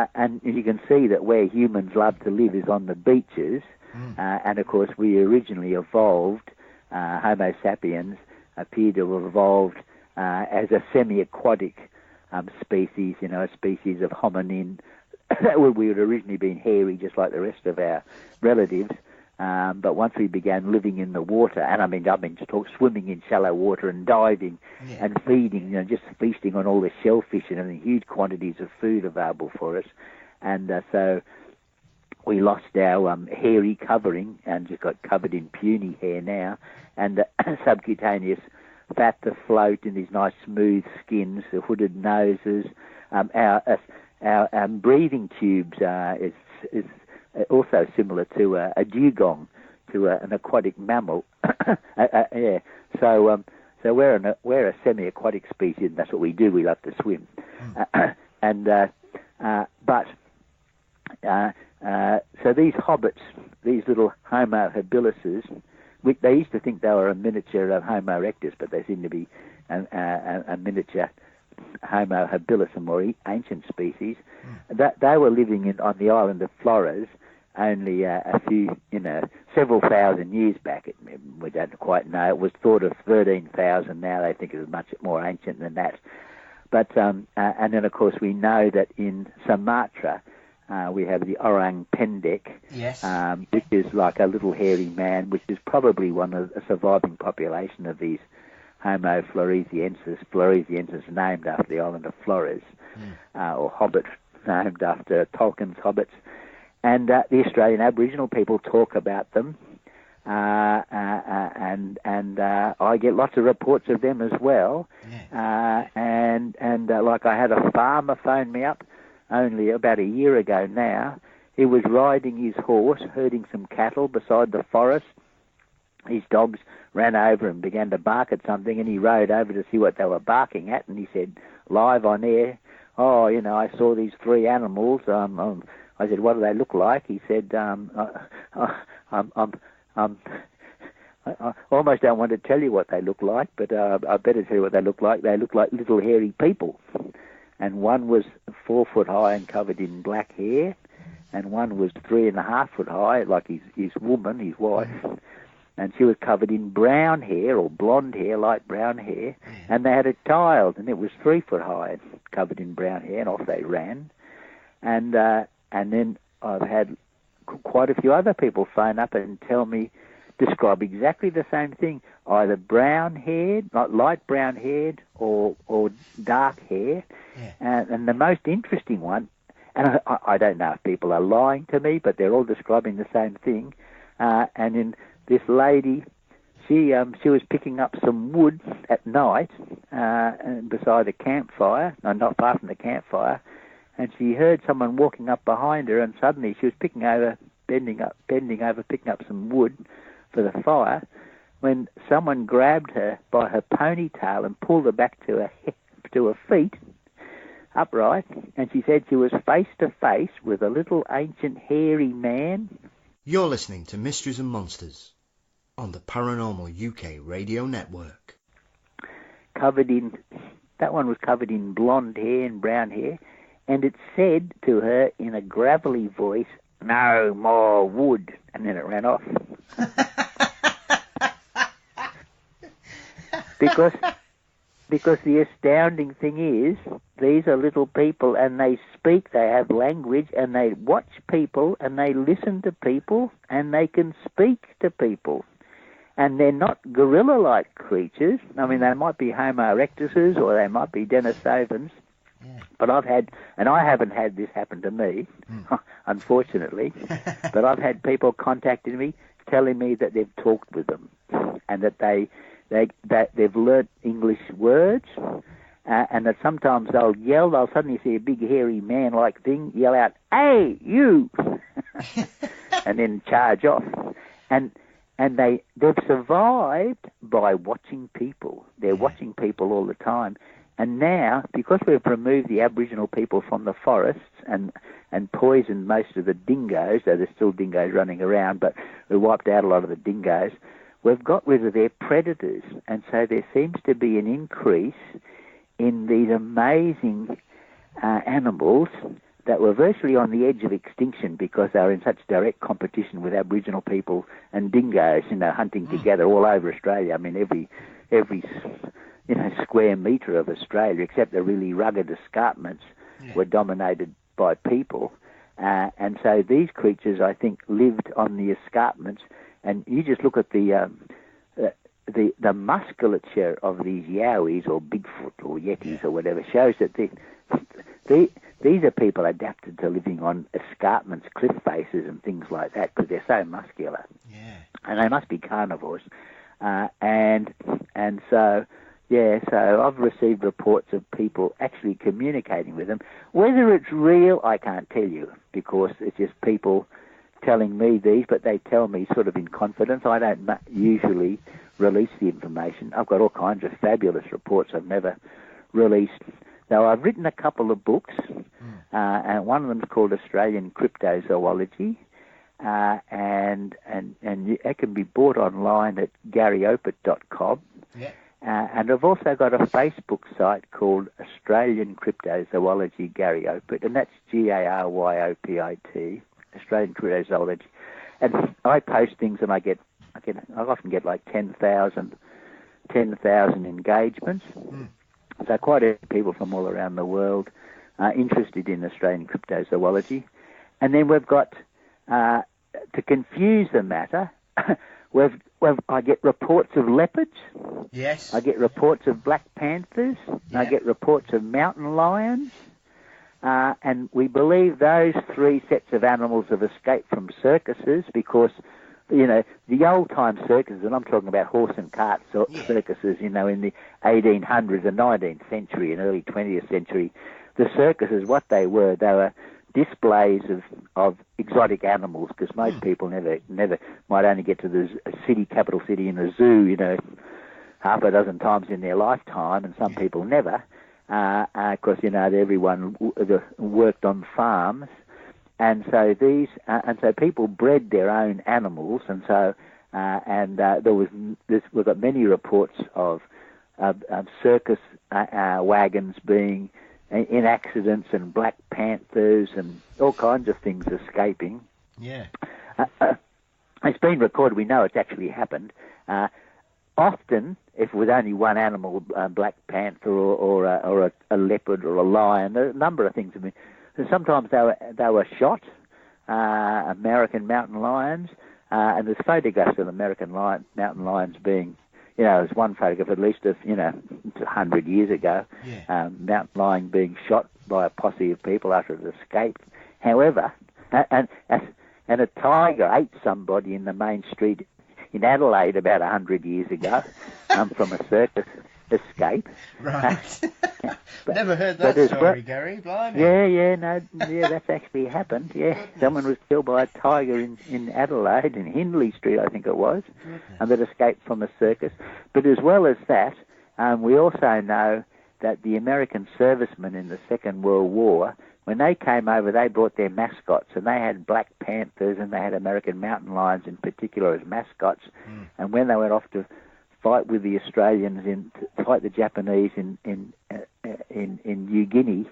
you can see that where humans love to live is on the beaches. And of course, we originally evolved, Homo sapiens appeared to have evolved as a semi-aquatic species, a species of hominin. We had originally been hairy just like the rest of our relatives. But once we began living in the water, and I mean just talk swimming in shallow water and diving and feeding, just feasting on all the shellfish and having huge quantities of food available for us. And so we lost our hairy covering and just got covered in puny hair now, and subcutaneous fat to float in these nice smooth skins, the hooded noses. Our breathing tubes is also similar to a dugong, to an aquatic mammal. So we're a semi-aquatic species, and that's what we do. We love to swim. So these hobbits, these little Homo habilises, they used to think they were a miniature of Homo erectus, but they seem to be a miniature Homo habilis, a more ancient species. That they were living on the island of Flores only a few, several thousand years back. We don't quite know. It was thought of 13,000. Now they think it was much more ancient than that. But and then of course we know that in Sumatra we have the orang pendek, which is like a little hairy man, which is probably one of a surviving population of these Homo floresiensis. Floresiensis named after the island of Flores, or hobbit named after Tolkien's hobbits. And the Australian Aboriginal people talk about them, and I get lots of reports of them as well. And like I had a farmer phone me up only about a year ago now. He was riding his horse, herding some cattle beside the forest. His dogs ran over and began to bark at something, and he rode over to see what they were barking at, and he said, live on air, I saw these three animals. I said, what do they look like? He said, I'm I almost don't want to tell you what they look like, but I better tell you what they look like. They look like little hairy people. And one was 4 foot high and covered in black hair, and one was 3.5 foot high, like his woman, his wife, and she was covered in brown hair or blonde hair, light brown hair, and they had a child, and it was 3 foot high and covered in brown hair, and off they ran. And then I've had quite a few other people phone up and tell me, describe exactly the same thing, either brown-haired, not light brown-haired, or dark hair. Yeah. And the most interesting one, and I don't know if people are lying to me, but they're all describing the same thing. And in this lady, she was picking up some wood at night beside a campfire, no, not far from the campfire, and she heard someone walking up behind her, and suddenly she was bending over, picking up some wood for the fire, when someone grabbed her by her ponytail and pulled her back to her feet, upright, and she said she was face to face with a little ancient hairy man. You're listening to Mysteries and Monsters on the Paranormal UK Radio Network. That one was covered in blonde hair and brown hair, and it said to her in a gravelly voice, "No more wood," and then it ran off. Because the astounding thing is, these are little people, and they speak, they have language, and they watch people, and they listen to people, and they can speak to people. And they're not gorilla-like creatures. I mean, they might be Homo erectuses, or they might be Denisovans. Yeah. But I haven't had this happen to me, unfortunately, but I've had people contacting me, telling me that they've talked with them, and that they've learnt English words, and that sometimes they'll suddenly see a big hairy man-like thing, yell out, "Hey, you!" and then charge off. And they've survived by watching people. They're watching people all the time. And now, because we've removed the Aboriginal people from the forests and poisoned most of the dingoes, though there's still dingoes running around, but we wiped out a lot of the dingoes, we've got rid of their predators. And so there seems to be an increase in these amazing animals that were virtually on the edge of extinction because they were in such direct competition with Aboriginal people and dingoes, hunting together all over Australia. I mean, every square metre of Australia, except the really rugged escarpments, were dominated by people. And so these creatures, I think, lived on the escarpments. And you just look at the musculature of these Yowies or Bigfoot or Yetis or whatever, shows that these are people adapted to living on escarpments, cliff faces and things like that because they're so muscular. Yeah. And they must be carnivores. So I've received reports of people actually communicating with them. Whether it's real, I can't tell you because it's just people telling me these, but they tell me sort of in confidence. I don't usually release the information. I've got all kinds of fabulous reports I've never released. Though I've written a couple of books, and one of them is called Australian Cryptozoology, and it can be bought online at garyopit.com. Yeah. And I've also got a Facebook site called Australian Cryptozoology Gary Opit, and that's GARYOPIT, Australian Cryptozoology. And I post things, and I often get like 10,000 engagements. So quite a few people from all around the world are interested in Australian cryptozoology. And then we've got, to confuse the matter, I get reports of leopards. Yes. I get reports of black panthers. Yeah. I get reports of mountain lions. And we believe those three sets of animals have escaped from circuses because, the old-time circuses, and I'm talking about horse and cart circuses, in the 1800s and 19th century and early 20th century, the circuses, what they were displays of exotic animals because most people never might only get to the capital city in a zoo, half a dozen times in their lifetime, and some people never. Because everyone worked on farms, and so people bred their own animals, and so we've got many reports of circus wagons being in accidents and black panthers and all kinds of things escaping. Yeah. It's been recorded. We know it's actually happened. Often, if it was only one animal, black panther or a leopard or a lion, a number of things. I mean, sometimes they were shot. American mountain lions, and there's photographs of American mountain lions being, there's one photograph at least of 100 years ago, mountain lion being shot by a posse of people after it escaped. However, and a tiger ate somebody in the main street in Adelaide about 100 years ago from a circus escape. Right. Never heard that story, Gary. Blimey. Yeah, that's actually happened. Yeah, someone was killed by a tiger in Adelaide, in Hindley Street, I think it was, and that escaped from a circus. But as well as that, we also know that the American servicemen in the Second World War, when they came over, they brought their mascots, and they had black panthers and they had American mountain lions in particular as mascots. And when they went off to fight with the Australians to fight the Japanese in New Guinea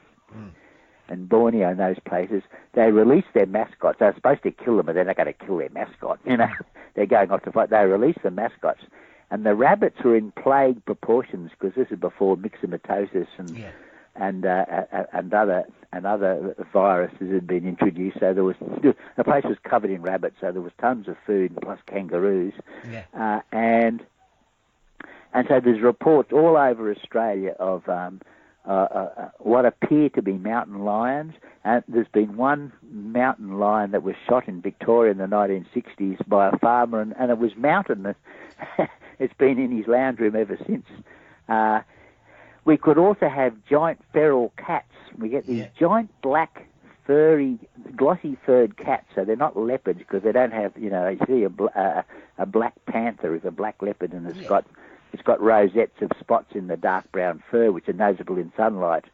and Borneo and those places, they released their mascots. They were supposed to kill them, but they're not going to kill their mascot. They're going off to fight. They released the mascots, and the rabbits were in plague proportions because this is before myxomatosis and other viruses had been introduced. So the place was covered in rabbits. So there was tons of food plus kangaroos, and so there's reports all over Australia of what appear to be mountain lions. And there's been one mountain lion that was shot in Victoria in the 1960s by a farmer, and it was mounted. It's been in his lounge room ever since. We could also have giant feral cats. We get these giant black, furry, glossy-furred cats. So they're not leopards because they don't have, you see a black panther is a black leopard, and it's got rosettes of spots in the dark brown fur, which are noticeable in sunlight.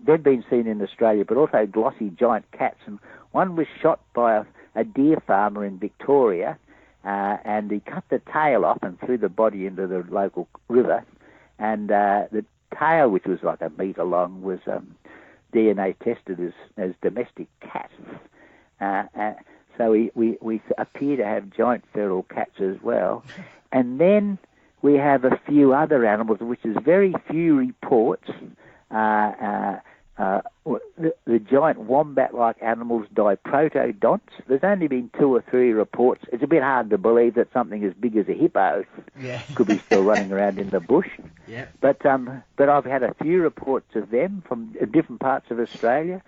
They've been seen in Australia, but also glossy giant cats. And one was shot by a deer farmer in Victoria, and he cut the tail off and threw the body into the local river. And the tail, which was like a metre long, was DNA tested as domestic cat. So we appear to have giant feral cats as well. And then we have a few other animals, which is very few reports. The giant wombat-like animals, diprotodonts. There's only been 2 or 3 reports. It's a bit hard to believe that something as big as a hippo could be still running around in the bush. But I've had a few reports of them from different parts of Australia,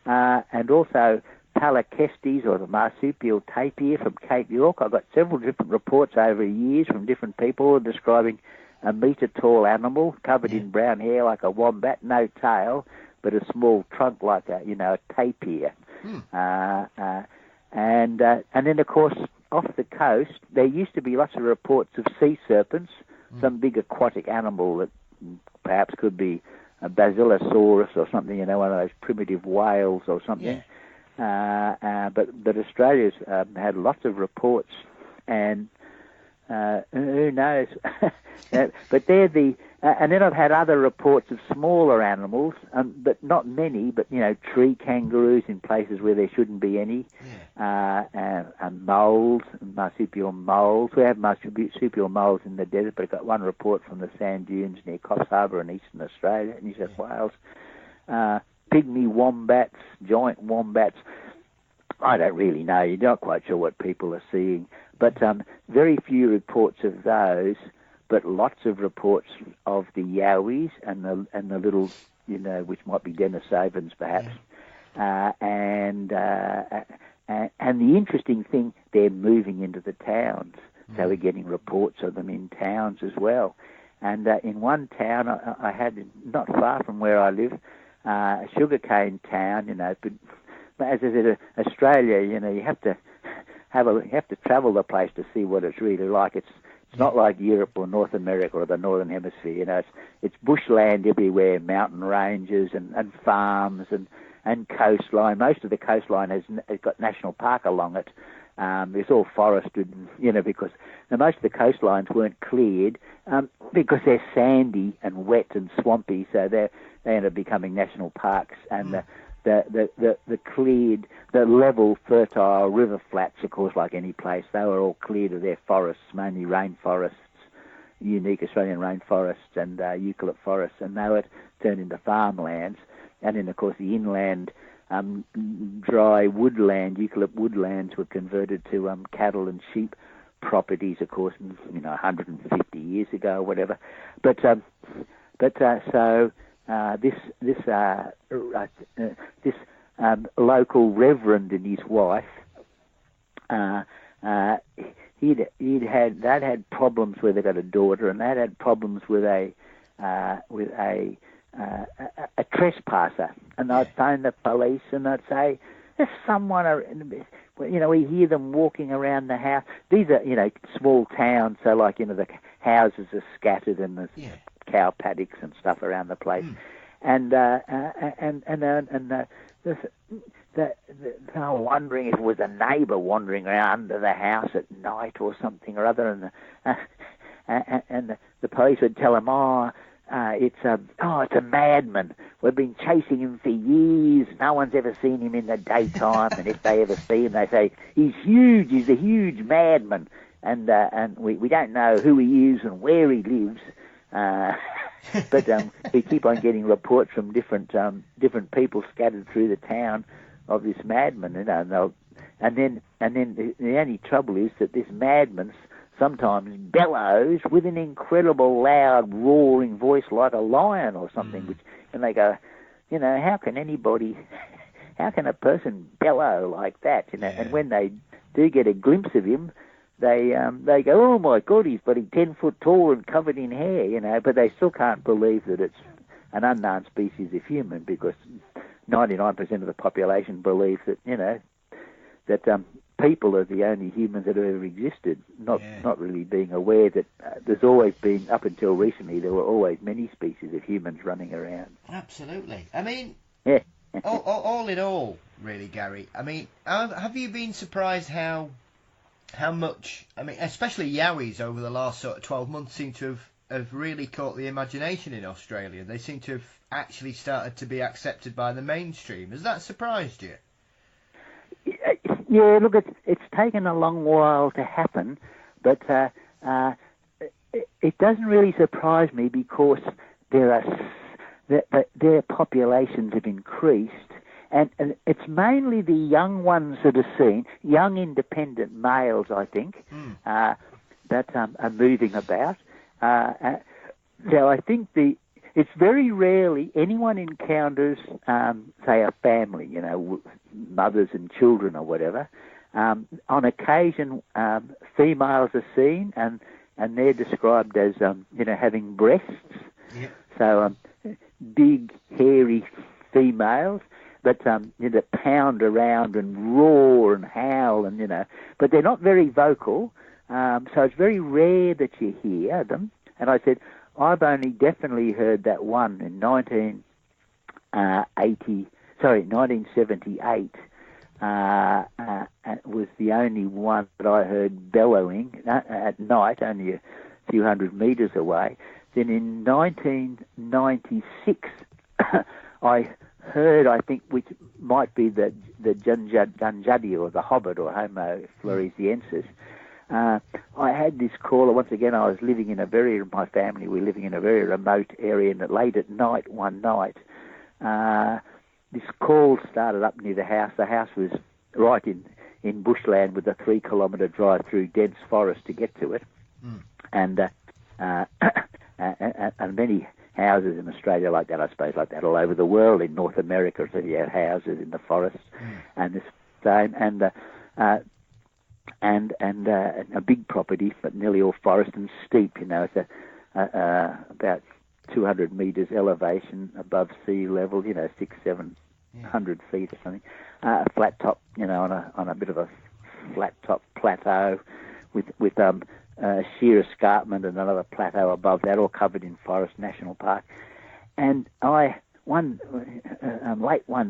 and also Palacestes, or the marsupial tapir from Cape York. I've got several different reports over years from different people describing a metre-tall animal covered in brown hair like a wombat, no tail, but a small trunk like a tapir. And then, of course, off the coast, there used to be lots of reports of sea serpents, some big aquatic animal that perhaps could be a basilosaurus or something, one of those primitive whales or something. But Australia's had lots of reports, and who knows? But they're the... and then I've had other reports of smaller animals, but not many, but, tree kangaroos in places where there shouldn't be any, and moles, marsupial moles. We have marsupial moles in the desert, but I've got one report from the sand dunes near Coffs Harbour in eastern Australia, New South Wales. Pygmy wombats, giant wombats. I don't really know. You're not quite sure what people are seeing. But very few reports of those, but lots of reports of the yowies and the little, which might be denisovans perhaps. And the interesting thing, they're moving into the towns. So we're getting reports of them in towns as well. And in one town I had, not far from where I live, a sugarcane town, but as I said, Australia, you have to travel the place to see what it's really like. It's not like Europe or North America or the Northern Hemisphere. It's bushland everywhere, mountain ranges and farms and coastline. Most of the coastline has got national park along it, It's all forested, because most of the coastlines weren't cleared because they're sandy and wet and swampy, so they end up becoming national parks. And the cleared, the level, fertile river flats, of course, like any place, they were all cleared of their forests, mainly rainforests, unique Australian rainforests and eucalypt forests, and they were turned into farmlands. And then, of course, the inland dry woodland, eucalypt woodlands, were converted to cattle and sheep properties, of course, 150 years ago or whatever. But this local reverend and his wife, they'd had problems where they got a daughter, and they'd had problems with a trespasser, and I'd phone the police and I'd say, there's someone, we hear them walking around the house. These are, small towns, so like, the houses are scattered and there's cow paddocks and stuff around the place. And they were wondering if it was a neighbour wandering around under the house at night or something or other, and the police would tell them, it's a madman. We've been chasing him for years. No one's ever seen him in the daytime, and if they ever see him, they say he's huge. He's a huge madman, and we don't know who he is and where he lives. But we keep on getting reports from different people scattered through the town of this madman, and then the only trouble is that this madman sometimes bellows with an incredible loud roaring voice like a lion or something, and they go, how can a person bellow like that? And when they do get a glimpse of him, they go, oh my God, he's bloody 10 foot tall and covered in hair, but they still can't believe that it's an unknown species of human, because 99% of the population believe that, that people are the only humans that have ever existed, not really being aware that there's always been, up until recently, there were always many species of humans running around. Absolutely. I mean, all in all, really, Gary, I mean, have you been surprised how much, I mean, especially yowies over the last sort of 12 months seem to have really caught the imagination in Australia? They seem to have actually started to be accepted by the mainstream. Has that surprised you? Yeah, look, it's taken a long while to happen, but it doesn't really surprise me, because their populations have increased, and it's mainly the young ones that are seen, young independent males, I think, that are moving about. So I think it's very rarely anyone encounters, say, a family, mothers and children or whatever. On occasion, females are seen, and they're described as, having breasts. Yep. So big, hairy females, but that pound around and roar and howl, and but they're not very vocal. So it's very rare that you hear them. And I said, I've only definitely heard that one in 1978. Was the only one that I heard bellowing at night, only a few hundred metres away. Then in 1996, I heard, I think, which might be the Dunjuddy or the Hobbit or Homo floresiensis. I had this caller, once again, my family were living in a very remote area, and late at night, one night, this call started up near the house. The house was right in bushland with a 3-kilometre drive through dense forest to get to it. And many houses in Australia like that, I suppose, like that all over the world. In North America, so you have houses in the forest, and this same, and a big property, but nearly all forest and steep. It's about 200 metres elevation above sea level. 600-700 feet or something. A flat top, on a bit of a flat top plateau, with sheer escarpment and another plateau above that, all covered in forest, national park. And late one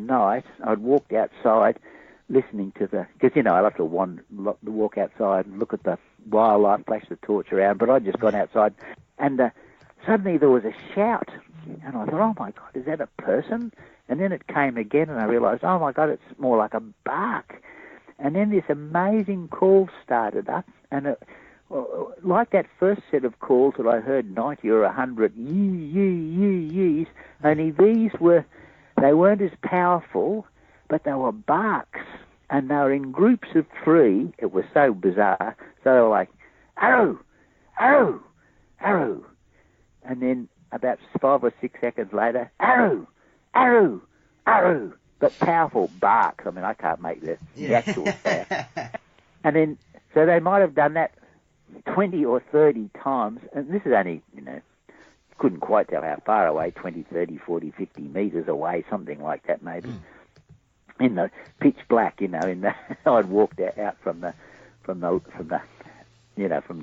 night, I'd walked outside listening to because I love to walk outside and look at the wildlife, flash the torch around. But I'd just gone outside, and suddenly there was a shout, and I thought, oh my God, is that a person? And then it came again, and I realised, oh my God, it's more like a bark. And then this amazing call started up, and like that first set of calls that I heard, 90 or 100 yees, only they weren't as powerful, but they were barks, and they were in groups of 3. It was so bizarre. So they were like, arrow, arrow, arrow. And then about 5 or 6 seconds later, arrow, arrow, arrow. But powerful barks. I mean, I can't make the actual sound. And then, so they might have done that 20 or 30 times. And this is only, couldn't quite tell how far away, 20, 30, 40, 50 metres away, something like that maybe. In the pitch black, I'd walked out from the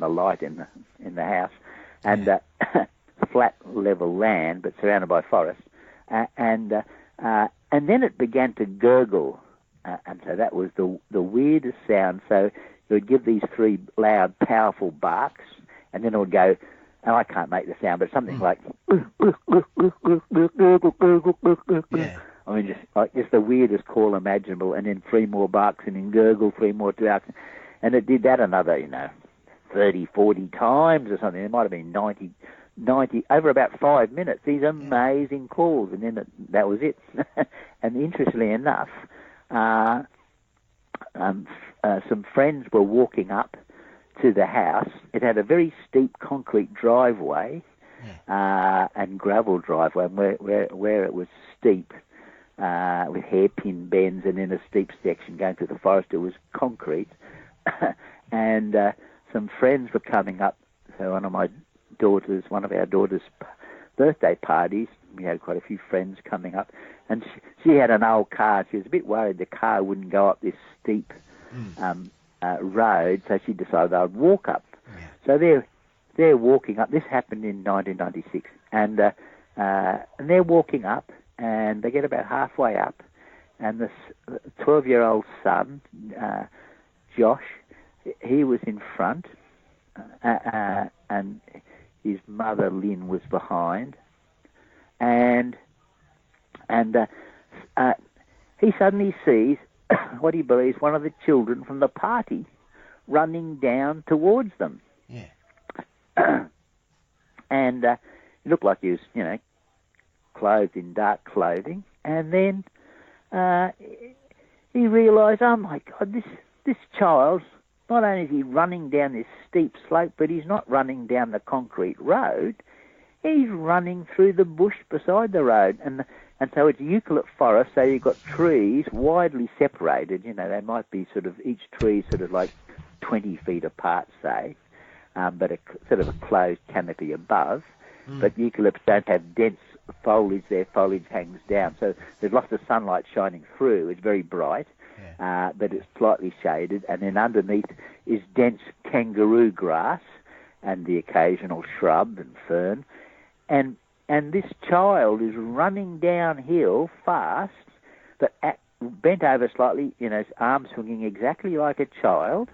light in the house, and flat level land, but surrounded by forest, and then it began to gurgle, and so that was the weirdest sound. So it would give these 3 loud, powerful barks, and then it would go, and I can't make the sound, but something like. I mean, just the weirdest call imaginable, and then 3 more barks, and then gurgle, 3 more barks, and it did that another, 30, 40 times or something. It might have been 90, over about 5 minutes, these amazing calls, and then that was it. And interestingly enough, some friends were walking up to the house. It had a very steep concrete driveway, and gravel driveway, and where it was steep, with hairpin bends, and in a steep section going through the forest, it was concrete. And some friends were coming up. So one of our daughter's birthday parties, we had quite a few friends coming up, and she had an old car. She was a bit worried the car wouldn't go up this steep road, so she decided I'd walk up. So they're walking up. This happened in 1996, and they're walking up, and they get about halfway up, and this 12-year-old son, Josh, he was in front, and his mother, Lynn, was behind, and he suddenly sees what he believes one of the children from the party running down towards them. And it looked like he was, clothed in dark clothing, and then he realised, oh my God, this child, not only is he running down this steep slope, but he's not running down the concrete road, he's running through the bush beside the road, and so it's eucalypt forest, so you've got trees widely separated, they might be each tree like 20 feet apart, say, but a sort of a closed canopy above, but eucalypts don't have dense foliage, their foliage hangs down, so there's lots of sunlight shining through, it's very bright, but it's slightly shaded, and then underneath is dense kangaroo grass and the occasional shrub and fern, and this child is running downhill fast, but bent over slightly, his arms swinging exactly like a child,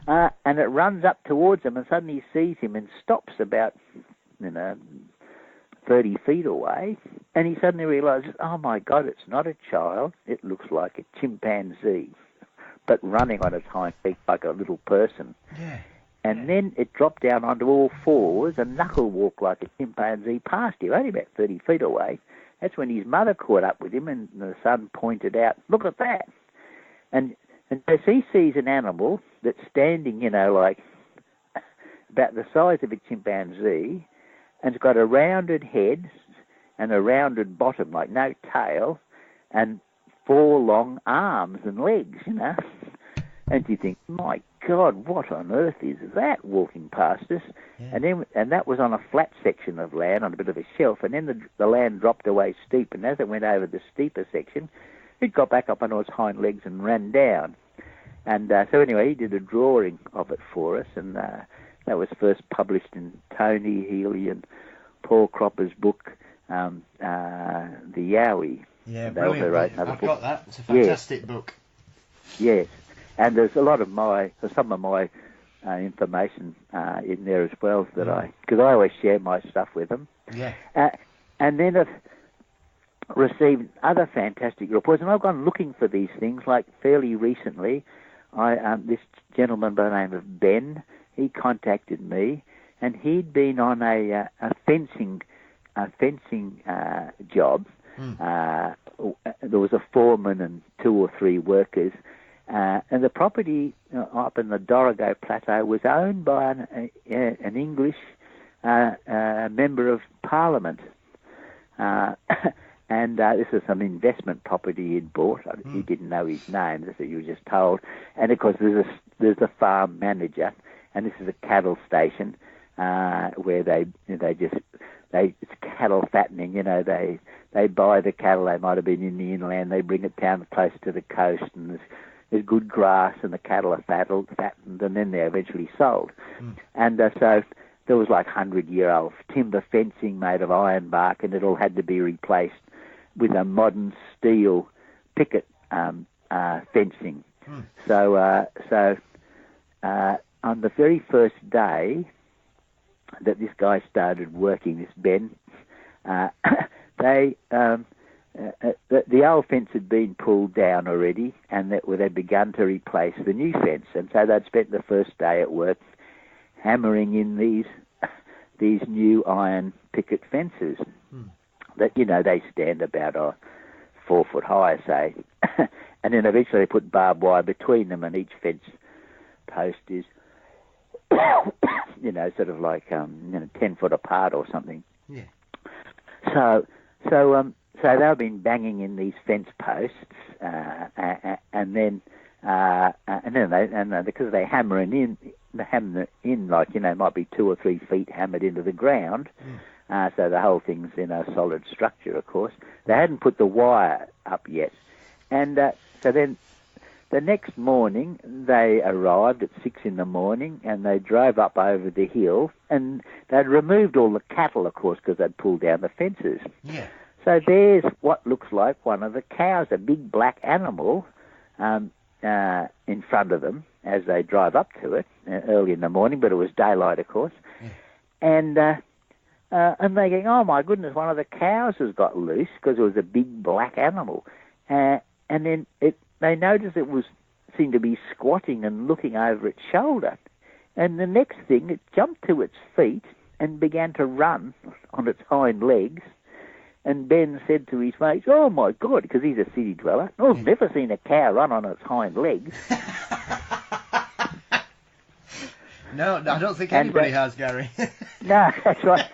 and it runs up towards him, and suddenly sees him and stops about 30 feet away, and he suddenly realises, oh my God, it's not a child, it looks like a chimpanzee, but running on its hind feet like a little person. And then it dropped down onto all fours and knuckle walked like a chimpanzee past him, only about 30 feet away. That's when his mother caught up with him, and the son pointed out, look at that. And so he sees an animal that's standing, like about the size of a chimpanzee, and it's got a rounded head and a rounded bottom, like no tail, and 4 long arms and legs, And you think, my God, what on earth is that walking past us? And that was on a flat section of land, on a bit of a shelf, and then the land dropped away steep, and as it went over the steeper section, it got back up on its hind legs and ran down. And so anyway, he did a drawing of it for us, and that was first published in Tony Healy and Paul Cropper's book, The Yowie. Yeah, And they also brilliant. wrote another I've book. got that. It's a fantastic book. Yes, and there's a lot of some of my information in there as well because I always share my stuff with them. Yeah. And then I've received other fantastic reports, and I've gone looking for these things. Like fairly recently, this gentleman by the name of Ben, he contacted me, and he'd been on a fencing job. There was a foreman and 2 or 3 workers, and the property up in the Dorrigo Plateau was owned by an English member of Parliament. And this is some investment property he'd bought. He didn't know his name, so you were just told. And of course, there's a farm manager, and this is a cattle station where it's cattle fattening. You know, they buy the cattle. They might have been in the inland. They bring it down close to the coast, and there's good grass, and the cattle are fattened, and then they're eventually sold. And so there was like 100-year-old timber fencing made of ironbark, and it all had to be replaced with a modern steel picket fencing. So on the very first day that this guy started working, this Ben, the old fence had been pulled down already, and they'd begun to replace the new fence. And so they'd spent the first day at work hammering in these new iron picket fences that, you know, they stand about 4 foot high, say. And then eventually they put barbed wire between them, and each fence post is, you know, sort of like 10 foot apart or something. Yeah. So they've been banging in these fence posts, and then because they hammer in like, you know, might be 2 or 3 feet hammered into the ground. So the whole thing's in a solid structure, of course. They hadn't put the wire up yet. And so then the next morning they arrived at 6 in the morning, and they drove up over the hill, and they'd removed all the cattle, of course, because they'd pulled down the fences. Yeah. So there's what looks like one of the cows, a big black animal, in front of them as they drive up to it early in the morning, but it was daylight, of course. Yeah. And they going, oh my goodness, one of the cows has got loose because it was a big black animal. And then they noticed it seemed to be squatting and looking over its shoulder. And the next thing, it jumped to its feet and began to run on its hind legs. And Ben said to his mates, oh my God, because he's a city dweller, I've never seen a cow run on its hind legs. No, I don't think anybody has, Gary. No, that's right.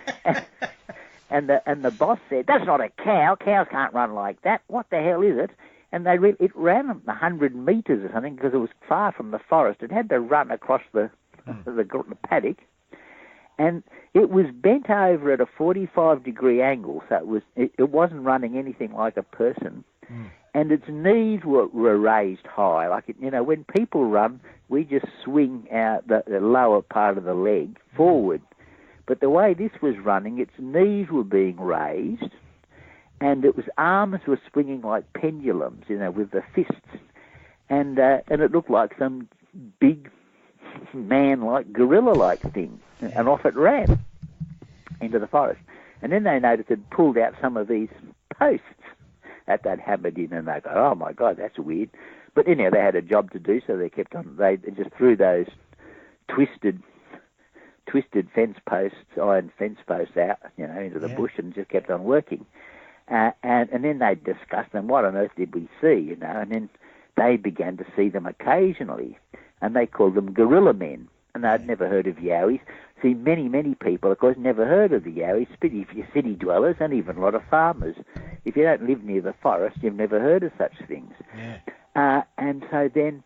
And the boss said, that's not a cow. Cows can't run like that. What the hell is it? And it ran 100 metres or something because it was far from the forest. It had to run across the paddock. And it was bent over at a 45-degree angle, so it wasn't running anything like a person. And its knees were raised high. Like, you know, when people run, we just swing out the lower part of the leg forward. But the way this was running, its knees were being raised, and its arms were swinging like pendulums, you know, with the fists. And it looked like some big man-like, gorilla-like thing. And off it ran into the forest. And then they noticed it pulled out some of these posts that they'd hammered in, and they go, oh my God, that's weird. But anyhow, they had a job to do, so they kept on. They just threw those twisted fence posts, iron fence posts out, you know, into the bush, and just kept on working. And then they discussed them. What on earth did we see, you know? And then they began to see them occasionally, and they called them gorilla men. And they'd never heard of Yowies. See, many people, of course, never heard of the Yowies, especially if you're city dwellers and even a lot of farmers. If you don't live near the forest, you've never heard of such things. Yeah. And so then,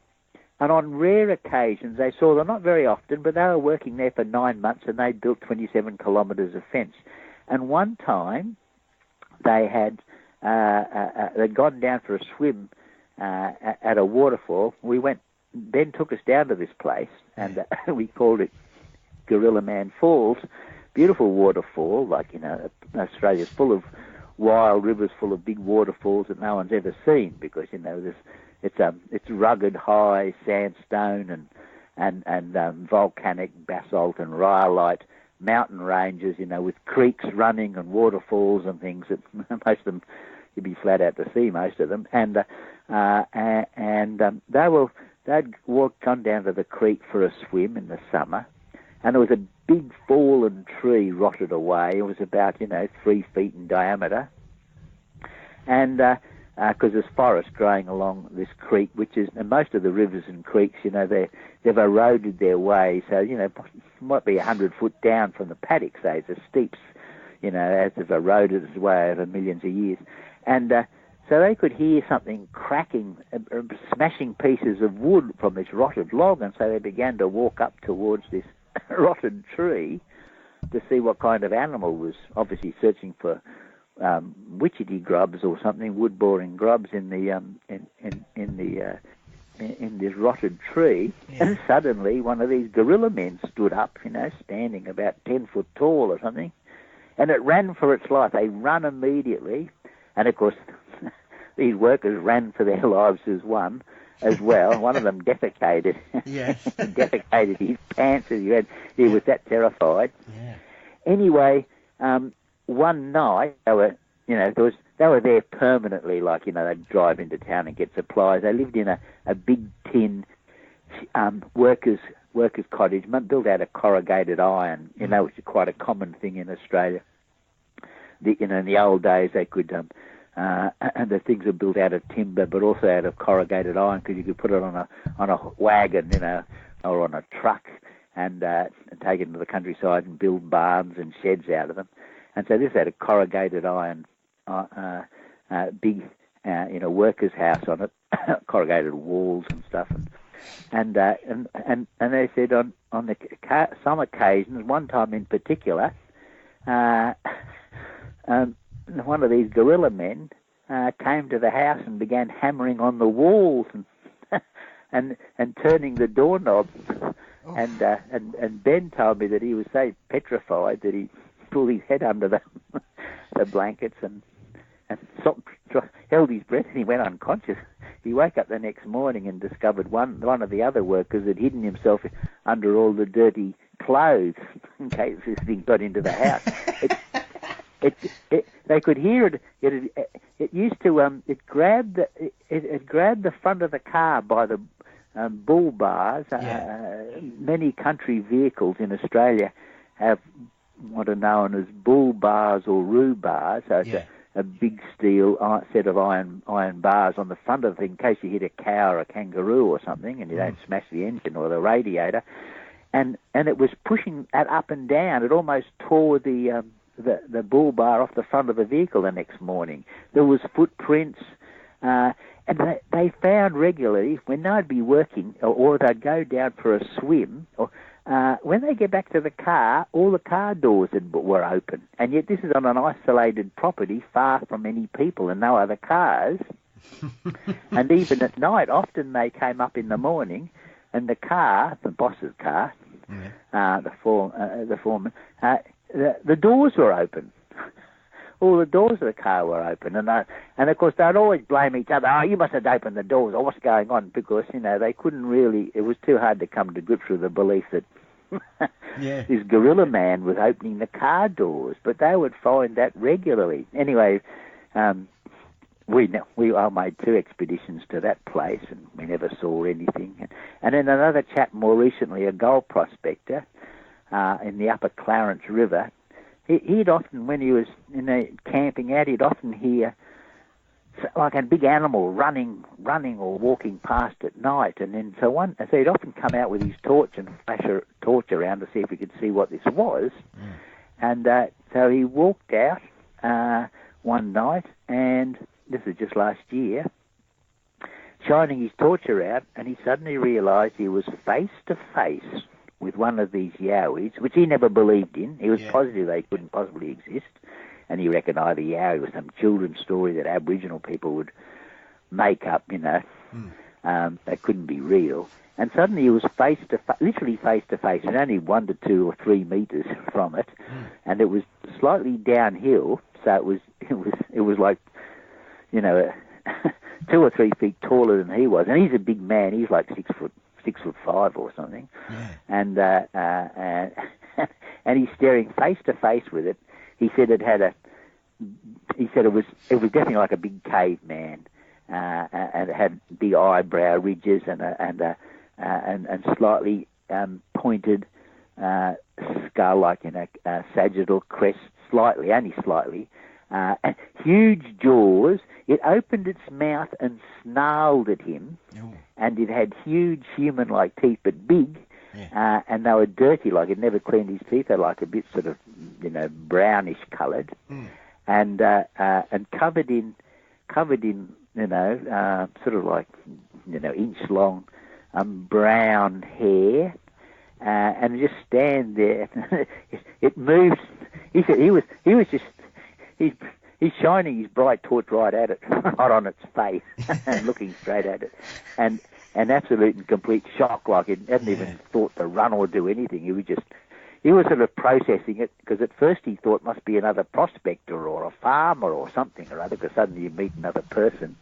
and on rare occasions, they saw them, not very often, but they were working there for 9 months, and they built 27 kilometres of fence. And one time, they had they'd gone down for a swim at a waterfall. Ben took us down to this place, and we called it Gorilla Man Falls. Beautiful waterfall, like, you know, Australia's full of wild rivers full of big waterfalls that no one's ever seen, because it's rugged, high sandstone and volcanic basalt and rhyolite mountain ranges, with creeks running and waterfalls and things that most of them you'd be flat out to see, most of them. And they'd gone down to the creek for a swim in the summer, and there was a big fallen tree rotted away. It was about 3 feet in diameter, and because there's forest growing along this creek, and most of the rivers and creeks, they've eroded their way, so might be 100 foot down from the paddock, say, the steeps, as they've eroded its way over millions of years. And so they could hear something cracking, smashing pieces of wood from this rotted log, and so they began to walk up towards this rotted tree to see what kind of animal was obviously searching for witchetty grubs or something, wood-boring grubs in this rotted tree. Yeah. And suddenly one of these gorilla men stood up, standing about 10 foot tall or something, and it ran for its life. They run immediately, and of course these workers ran for their lives as well. One of them defecated. Yeah. Defecated his pants as he was that terrified. Yeah. Anyway, one night they were there permanently, like, they'd drive into town and get supplies. They lived in a big tin workers' cottage built out of corrugated iron, which is quite a common thing in Australia. In the old days they could, and the things were built out of timber, but also out of corrugated iron, because you could put it on a wagon, or on a truck, and take it into the countryside and build barns and sheds out of them. And so this had a corrugated iron, big, worker's house on it, corrugated walls and stuff. And they said on some occasions, one time in particular, one of these gorilla men came to the house and began hammering on the walls and turning the doorknobs. Oh. And Ben told me that he was so petrified that he pulled his head under the blankets and held his breath, and he went unconscious. He woke up the next morning and discovered one of the other workers had hidden himself under all the dirty clothes in case this thing got into the house. They could hear it. It used to it grabbed the front of the car by the bull bars. Yeah. Many country vehicles in Australia have what are known as bull bars or roo bars. So it's a big steel set of iron bars on the front of the thing in case you hit a cow or a kangaroo or something and you don't smash the engine or the radiator. And it was pushing that up and down. It almost tore the bull bar off the front of the vehicle the next morning. There was footprints, and they found regularly when they'd be working or they'd go down for a swim, or when they get back to the car, all the car doors were open. And yet this is on an isolated property far from any people and no other cars. And even at night, often they came up in the morning and the car, the boss's car, the foreman, the doors were open. All the doors of the car were open, and of course they'd always blame each other. Oh, you must have opened the doors, or what's going on? Because they couldn't really. It was too hard to come to grips with the belief that this gorilla man was opening the car doors. But they would find that regularly. Anyway, I made 2 expeditions to that place, and we never saw anything. And then another chap more recently, a gold prospector in the Upper Clarence River. He'd often, when he was camping out, he'd often hear like a big animal running or walking past at night, and then so he'd often come out with his torch and flash a torch around to see if he could see what this was. And so he walked out one night, and this is just last year, shining his torch around, and he suddenly realised he was face to face with one of these yowies, which he never believed in. He was positive they couldn't possibly exist, and he reckoned either yowie was some children's story that Aboriginal people would make up, They couldn't be real. And suddenly he was literally face to face, and only 1 to 2 or 3 meters from it, and it was slightly downhill. So it was like, 2 or 3 feet taller than he was, and he's a big man. He's like 6'5" or something, and and he's staring face to face with it. He said it was definitely like a big caveman, and it had big eyebrow ridges and slightly pointed skull, like in a sagittal crest, only slightly, and huge jaws. It opened its mouth and snarled at him, and it had huge human-like teeth, but big, and they were dirty, like it never cleaned his teeth. They're like a bit sort of, brownish coloured, and covered in, sort of like, inch-long brown hair, and just stand there. It moves. He said he's shining his bright torch right at it, right on its face, and looking straight at it, and absolute and complete shock, like it hadn't even thought to run or do anything. He was sort of processing it, because at first he thought it must be another prospector or a farmer or something or other, because suddenly you meet another person,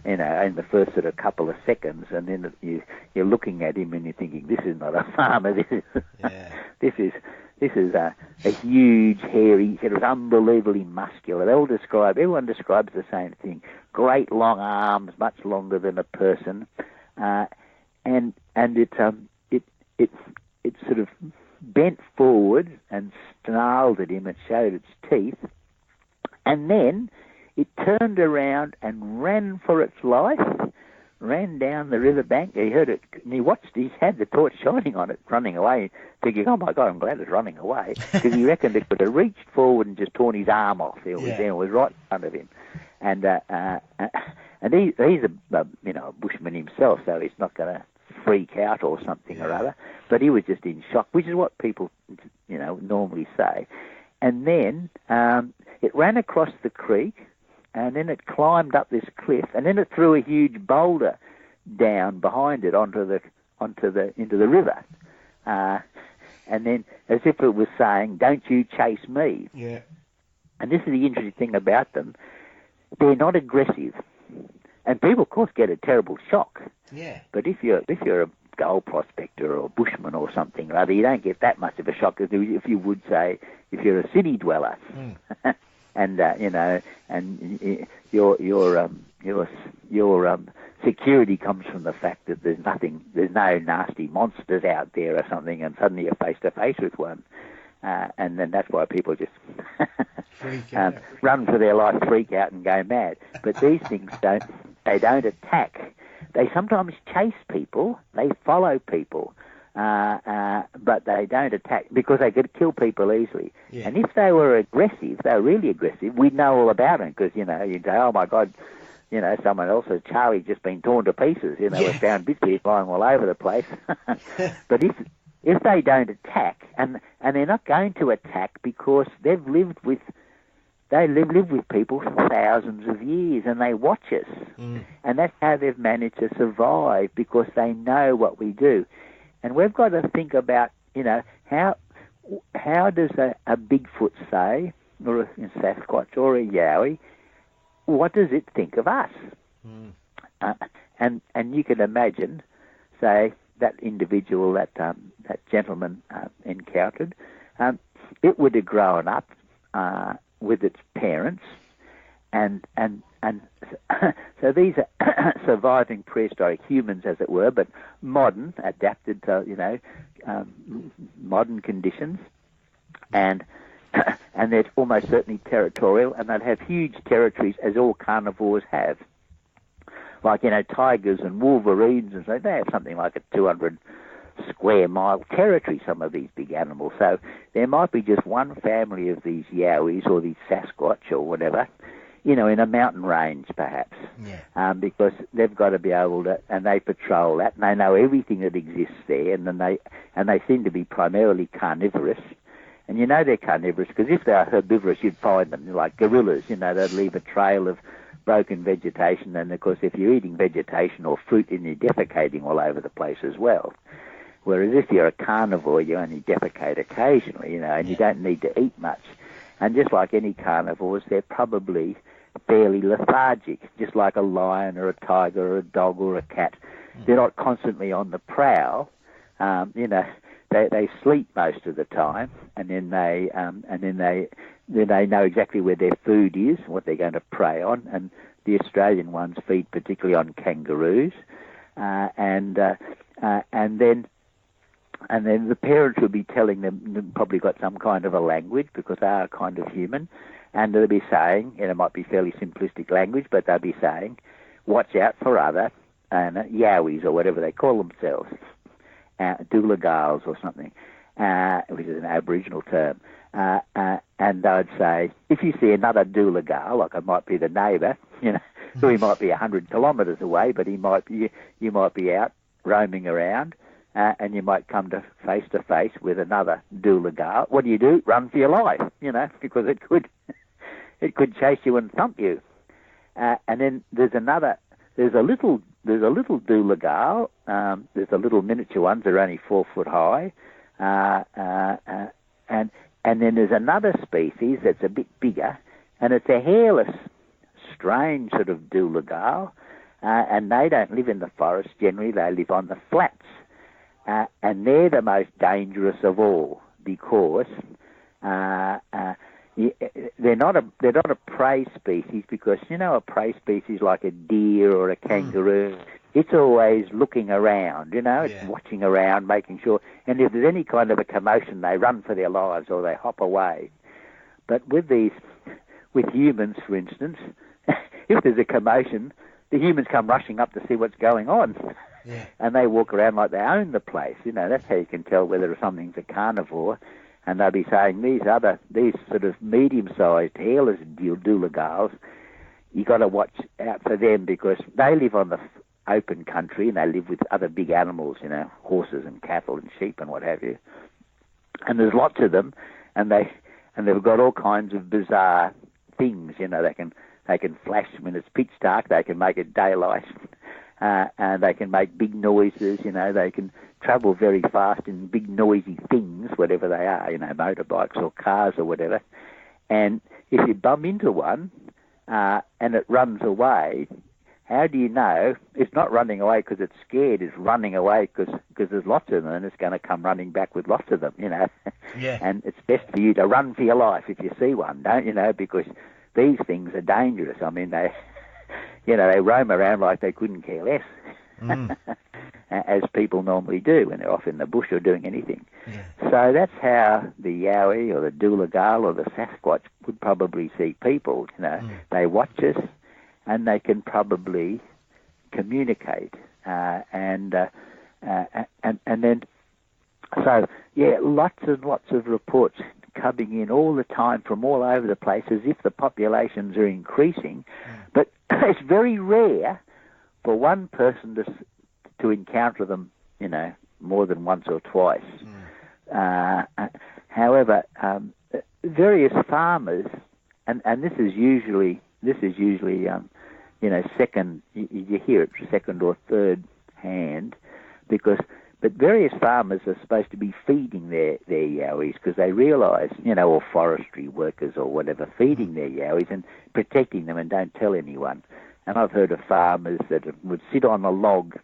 in the first sort of couple of seconds, and then you're looking at him and you're thinking, this is not a farmer, this is a huge, hairy, it was unbelievably muscular. Everyone describes the same thing. Great long arms, much longer than a person, and it sort of bent forward and snarled at him and showed its teeth, and then it turned around and ran for its life, ran down the riverbank. He heard it, and he had the torch shining on it, running away, thinking, oh my God, I'm glad it's running away, because he reckoned it could have reached forward and just torn his arm off. It was right in front of him. And he's a bushman himself, so he's not going to freak out or something or other, but he was just in shock, which is what people, normally say. And then it ran across the creek, and then it climbed up this cliff, and then it threw a huge boulder down behind it into the river, and then as if it was saying, "Don't you chase me." Yeah. And this is the interesting thing about them: they're not aggressive, and people, of course, get a terrible shock. Yeah. But if you're a gold prospector or a bushman or something or other, you don't get that much of a shock as if you would say if you're a city dweller. And and your security comes from the fact that there's no nasty monsters out there or something, and suddenly you're face to face with one, and then that's why people just run for their life, freak out, and go mad. But these things don't attack. They sometimes chase people, they follow people, but they don't attack because they could kill people easily. Yeah. And if they were aggressive, they were really aggressive, we'd know all about them, because, you'd say, oh my God, someone else, Charlie's just been torn to pieces, we found bits here flying all over the place. But if they don't attack, and they're not going to attack because they've lived with people for thousands of years, and they watch us. And that's how they've managed to survive, because they know what we do. And we've got to think about, how does a Bigfoot say, or a Sasquatch or a Yowie, what does it think of us? And you can imagine, say, that individual, that gentleman encountered, it would have grown up with its parents, and so these are surviving prehistoric humans, as it were, but modern, adapted to modern conditions, and they're almost certainly territorial, and they'd have huge territories, as all carnivores have. Like tigers and wolverines, and so they have something like a 200 square mile territory, some of these big animals. So there might be just one family of these Yowies or these Sasquatch or whatever, in a mountain range perhaps, because they've got to be able to, and they patrol that, and they know everything that exists there, and they seem to be primarily carnivorous. And they're carnivorous because if they are herbivorous, you'd find them, like gorillas, they'd leave a trail of broken vegetation, and of course if you're eating vegetation or fruit, then you're defecating all over the place as well. Whereas if you're a carnivore, you only defecate occasionally, and you don't need to eat much. And just like any carnivores, they're probably fairly lethargic, just like a lion or a tiger or a dog or a cat. They're not constantly on the prowl. They sleep most of the time, and then they know exactly where their food is, what they're going to prey on. And the Australian ones feed particularly on kangaroos, and then the parents will be telling them, probably got some kind of a language because they are kind of human, and they'll be saying, it might be fairly simplistic language, but they'll be saying, watch out for other Yowies or whatever they call themselves, doolagals or something, which is an Aboriginal term. And they'd say, if you see another doolagal, like it might be the neighbour, so he might be 100 kilometres away, but you might be out roaming around, and you might come to face with another doolagal. What do? Run for your life, because it could chase you and thump you. And then there's a little doolagal. There's the little miniature ones. They're only 4 foot high, and then there's another species that's a bit bigger, and it's a hairless, strange sort of doolagal, and they don't live in the forest generally. They live on the flats. And they're the most dangerous of all because they're not a prey species, because a prey species like a deer or a kangaroo, it's always looking around, it's watching around, making sure, and if there's any kind of a commotion, they run for their lives or they hop away. But with humans, for instance, if there's a commotion, the humans come rushing up to see what's going on. Yeah. And they walk around like they own the place. That's how you can tell whether something's a carnivore. And they'll be saying these sort of medium-sized hairless doolagals, you got to watch out for them because they live on the open country and they live with other big animals, horses and cattle and sheep and what have you. And there's lots of them, and they've got all kinds of bizarre things. They can flash when it's pitch dark. They can make it daylight. And they can make big noises, they can travel very fast in big noisy things, whatever they are, motorbikes or cars or whatever. And if you bump into one and it runs away, how do you know it's not running away because it's scared, it's running away because there's lots of them and it's going to come running back with lots of them, Yeah. And it's best for you to run for your life if you see one, don't you know, because these things are dangerous. I mean, they roam around like they couldn't care less, as people normally do when they're off in the bush or doing anything. Yeah. So that's how the Yowie or the doolagal or the Sasquatch would probably see people. They watch us and they can probably communicate, and then lots and lots of reports coming in all the time from all over the place as if the populations are increasing, but it's very rare for one person to encounter them, more than once or twice. However, various farmers, and this is usually second. You hear it second or third hand, but various farmers are supposed to be feeding their Yowies because they realise, or forestry workers or whatever, feeding their Yowies and protecting them and don't tell anyone. And I've heard of farmers that would sit on a log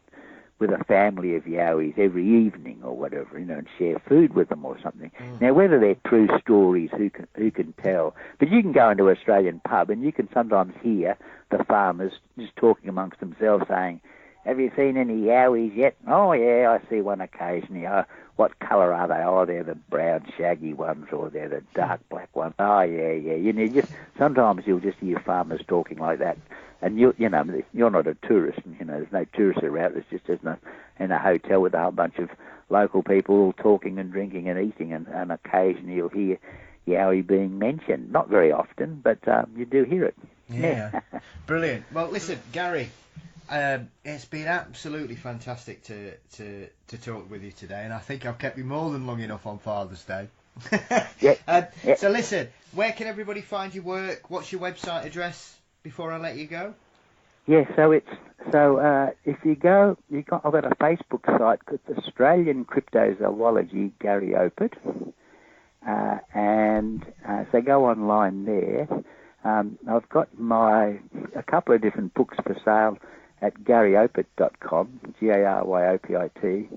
with a family of Yowies every evening or whatever, and share food with them or something. Now, whether they're true stories, who can tell? But you can go into an Australian pub and you can sometimes hear the farmers just talking amongst themselves saying, have you seen any Yowies yet? Oh, yeah, I see one occasionally. What colour are they? Oh, they're the brown shaggy ones, or they're the dark black ones. Oh, yeah. Sometimes you'll just hear farmers talking like that. And you're not a tourist, and there's no tourists around. It's just in a hotel with a whole bunch of local people all talking and drinking and eating, and occasionally you'll hear Yowie being mentioned. Not very often, but you do hear it. Yeah. Brilliant. Well, listen, Gary, it's been absolutely fantastic to talk with you today, and I think I've kept you more than long enough on Father's Day. Yeah. So listen, where can everybody find your work? What's your website address? before I let you go? Yeah, if you go, I've got a Facebook site called Australian Cryptozoology, Gary Opit, so go online there. I've got a couple of different books for sale at garyopit.com, GARYOPIT.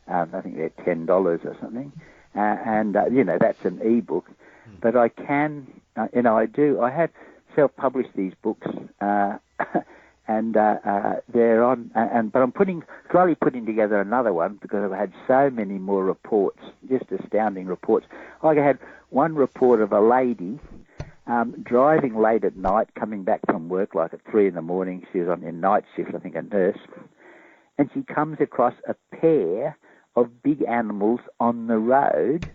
I think they're $10 or something, that's an e-book. But I can, I have self-published these books. They're on, but I'm slowly putting together another one because I've had so many more reports, just astounding reports. I had one report of a lady driving late at night, coming back from work like at 3 a.m. She was on a night shift, I think a nurse, and she comes across a pair of big animals on the road,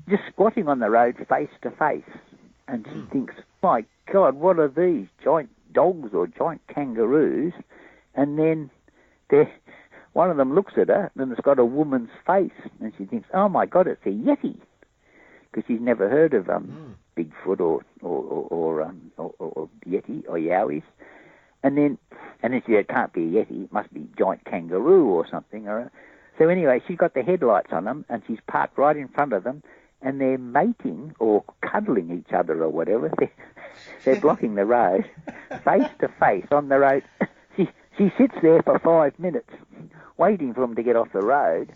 just squatting on the road face to face, and she thinks, my God, what are these, giant dogs or giant kangaroos? And then one of them looks at her and it's got a woman's face, and she thinks, oh my God, it's a yeti, because she's never heard of Bigfoot or yeti or yowies. And then she said, it can't be a yeti, it must be giant kangaroo or something. So anyway, she's got the headlights on them and she's parked right in front of them, and they're mating or cuddling each other or whatever. They're blocking the road, face to face on the road. She sits there for 5 minutes, waiting for them to get off the road,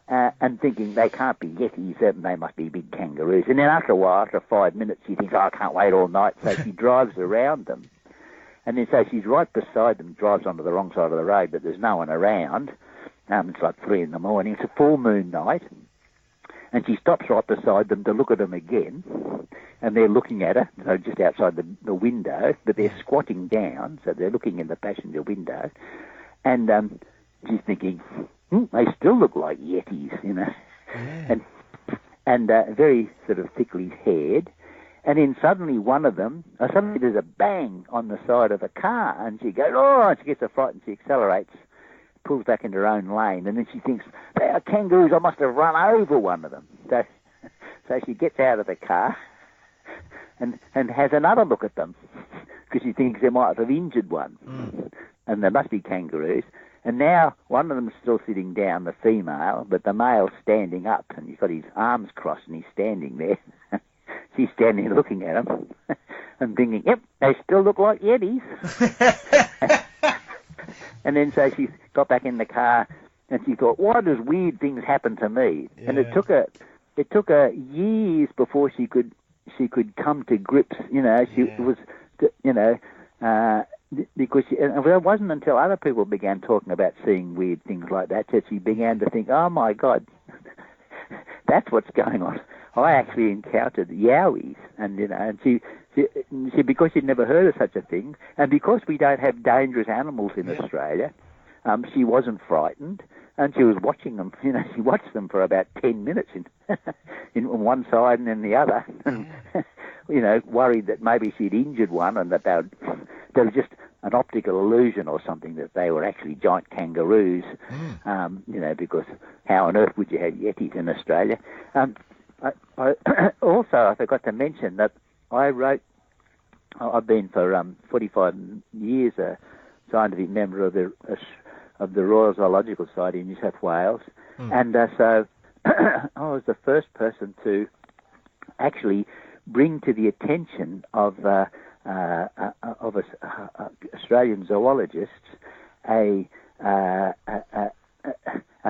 and thinking they can't be yetis, they must be big kangaroos. And then after a while, after 5 minutes, she thinks, I can't wait all night, so she drives around them. And then so she's right beside them, drives onto the wrong side of the road, but there's no one around. It's like 3 a.m. It's a full moon night. And she stops right beside them to look at them again, and they're looking at her, so just outside the window, but they're squatting down, so they're looking in the passenger window, and she's thinking, they still look like yetis, and very sort of thickly haired. And then suddenly one of them, suddenly there's a bang on the side of a car, and she goes, oh, and she gets a fright and she accelerates, pulls back into her own lane, and then she thinks, they are kangaroos, I must have run over one of them. So she gets out of the car and has another look at them, because she thinks they might have injured one, and they must be kangaroos. And now one of them's still sitting down, the female, but the male's standing up, and he's got his arms crossed and he's standing there. She's standing looking at him and thinking, yep, they still look like yetis. And then so she got back in the car and she thought, why does weird things happen to me? Yeah. And it took her years before she could come to grips. Because it wasn't until other people began talking about seeing weird things like that she began to think, oh my God, that's what's going on. I actually encountered yowies, and she because she'd never heard of such a thing, and because we don't have dangerous animals in Australia, she wasn't frightened, and she was watching them. She watched them for about 10 minutes in on one side and then the other, and worried that maybe she'd injured one, and that they were just an optical illusion or something, that they were actually giant kangaroos. Because how on earth would you have yetis in Australia? Also, I forgot to mention that I've been for 45 years a scientific member of the Royal Zoological Society in New South Wales, and so I was the first person to actually bring to the attention of Australian zoologists a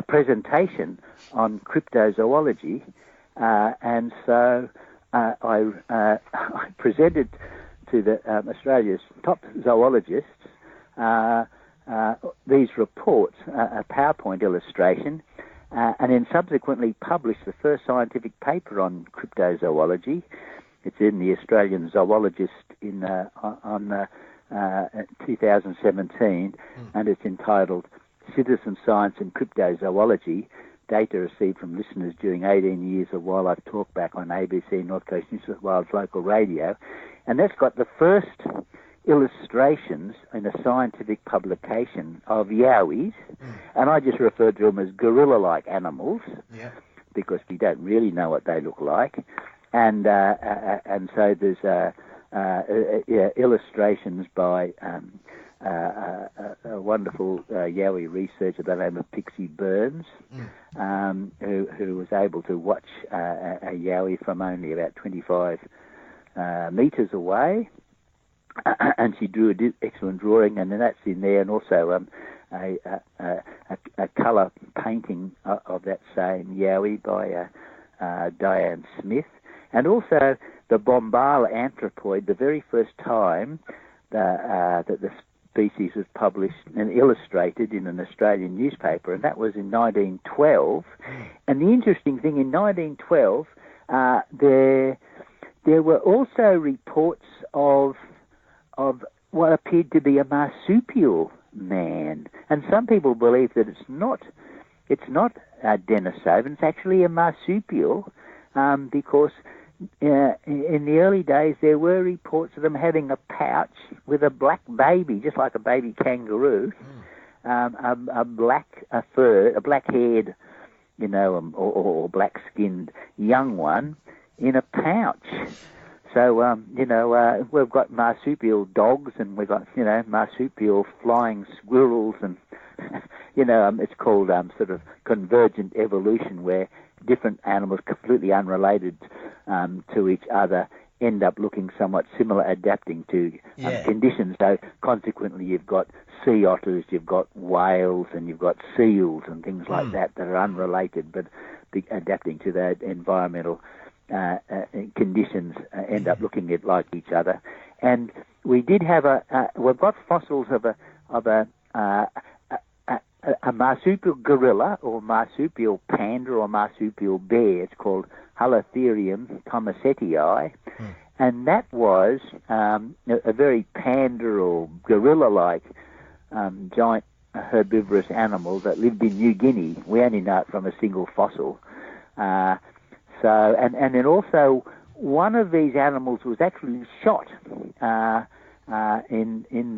presentation on cryptozoology. And so I presented to Australia's top zoologists these reports, a PowerPoint illustration, and then subsequently published the first scientific paper on cryptozoology. It's in the Australian Zoologist on 2017, and it's entitled Citizen Science and Cryptozoology, Data received from listeners during 18 years of wildlife talkback on ABC North Coast New South Wales local radio. And that's got the first illustrations in a scientific publication of yowies, and I just refer to them as gorilla-like animals, because we don't really know what they look like. And so there's illustrations by a wonderful Yowie researcher by the name of Pixie Burns, who was able to watch a Yowie from only about 25 metres away, and she drew an excellent drawing, and that's in there, and also a colour painting of that same Yowie by Diane Smith, and also the Bombala anthropoid, the very first time that the species was published and illustrated in an Australian newspaper, and that was in 1912. And the interesting thing, in 1912, there were also reports of what appeared to be a marsupial man, and some people believe that it's not a Denisovan, it's actually a marsupial, because in the early days there were reports of them having a pouch with a black baby, just like a baby kangaroo, a black-haired, or black-skinned young one in a pouch. So, we've got marsupial dogs, and we've got, marsupial flying squirrels, and, it's called sort of convergent evolution, where different animals completely unrelated to each other end up looking somewhat similar, adapting to conditions. So consequently, you've got sea otters, you've got whales, and you've got seals and things like that are unrelated, but adapting to their environmental conditions end up looking like each other. And we did have we've got fossils of a marsupial gorilla, or marsupial panda, or marsupial bear. It's called Halotherium thomasettii, and that was a very panda or gorilla-like giant herbivorous animal that lived in New Guinea. We only know it from a single fossil. And then also one of these animals was actually shot in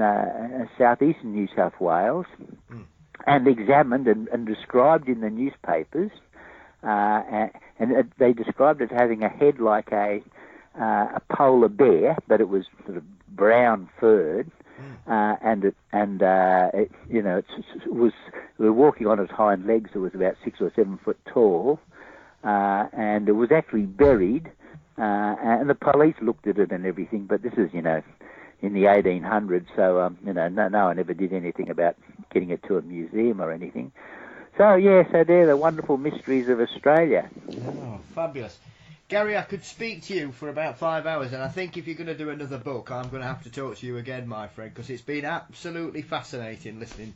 southeastern New South Wales, and examined and described in the newspapers, and they described it having a head like a polar bear, but it was sort of brown furred, we were walking on its hind legs. It was about 6 or 7 foot tall, and it was actually buried, and the police looked at it and everything, but this is, in the 1800s, so, no one ever did anything about getting it to a museum or anything. So they're the wonderful mysteries of Australia. Oh, fabulous. Gary, I could speak to you for about 5 hours, and I think if you're going to do another book, I'm going to have to talk to you again, my friend, because it's been absolutely fascinating listening,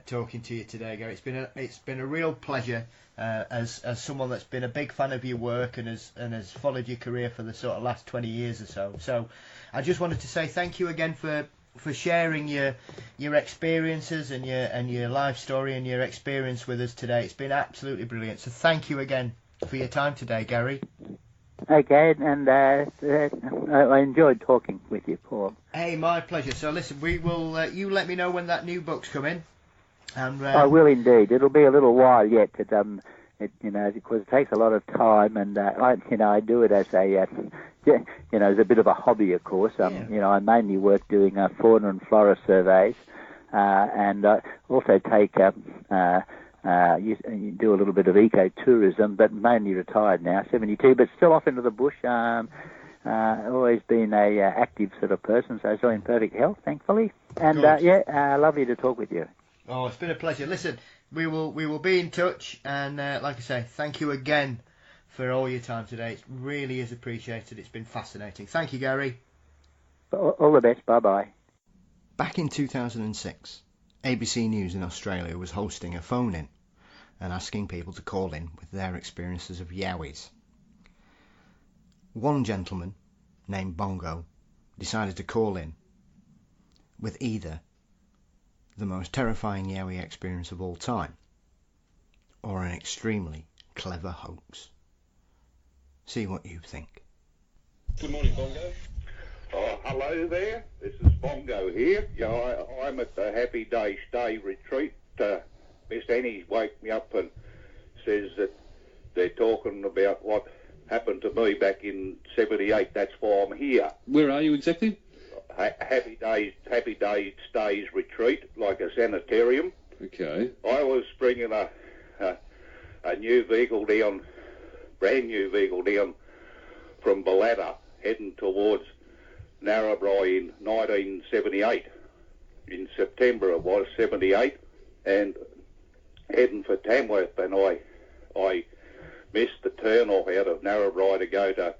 talking to you today, Gary. It's been a real pleasure, as someone that's been a big fan of your work and has followed your career for the sort of last 20 years or so. So I just wanted to say thank you again for sharing your experiences and your life story and your experience with us today. It's been absolutely brilliant. So thank you again for your time today, Gary. Okay, and I enjoyed talking with you, Paul. Hey, my pleasure. So listen, we will. You let me know when that new book's coming. And I will indeed. It'll be a little while yet. Because it takes a lot of time, and I do it as a as a bit of a hobby, of course. I mainly work doing fauna and flora surveys, and I also take do a little bit of ecotourism, but mainly retired now, 72, but still off into the bush. Always been a active sort of person, so still in perfect health, thankfully. And lovely to talk with you. Oh, it's been a pleasure. Listen, we will be in touch, and like I say, thank you again for all your time today. It really is appreciated. It's been fascinating. Thank you, Gary. All the best. Bye-bye. Back in 2006, ABC News in Australia was hosting a phone-in and asking people to call in with their experiences of Yowies. One gentleman, named Bongo, decided to call in with either the most terrifying Yowie experience of all time or an extremely clever hoax. See what you think. Good morning, Bongo. Oh, hello there. This is Bongo here. I'm at the Happy Day Stay retreat. Miss Annie's woke me up and says that they're talking about what happened to me back in 78. That's why I'm here. Where are you exactly? Happy Days Stays Retreat, like a sanitarium. Okay. I was bringing a new vehicle down, brand new vehicle down from Balladder, heading towards Narrabri in 1978. In September it was, 78, and heading for Tamworth, and I missed the turn-off out of Narrabri to go to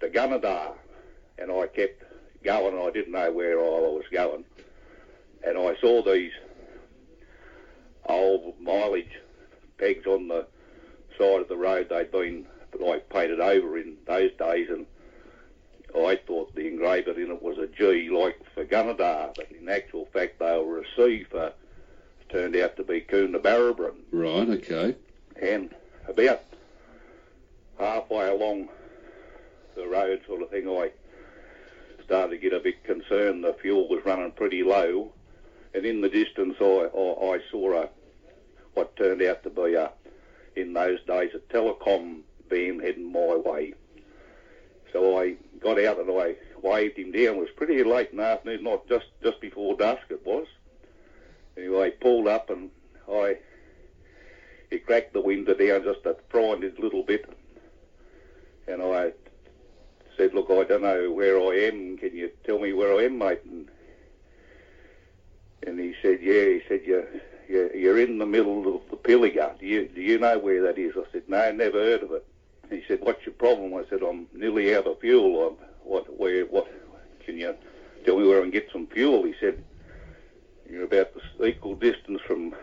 Gunnedah, and I kept going, and I didn't know where I was going, and I saw these old mileage pegs on the side of the road. They'd been like painted over in those days, and I thought the engraver in it was a G, like for Gunnedah, but in actual fact they were a C for, turned out to be Coonabarabran. Right, okay. And about halfway along the road sort of thing, I started to get a bit concerned. The fuel was running pretty low, and in the distance I saw what turned out to be in those days a telecom beam heading my way. So I got out and I waved him down. It was pretty late in the afternoon, not just before dusk it was. Anyway, he pulled up and he cracked the window down just to pry it a little bit. And I said, look, I don't know where I am. Can you tell me where I am, mate? And he said, yeah. He said, you're in the middle of the Pilliga. Do you know where that is? I said, no, never heard of it. He said, what's your problem? I said, I'm nearly out of fuel. What? Can you tell me where I can get some fuel? He said, you're about the equal distance from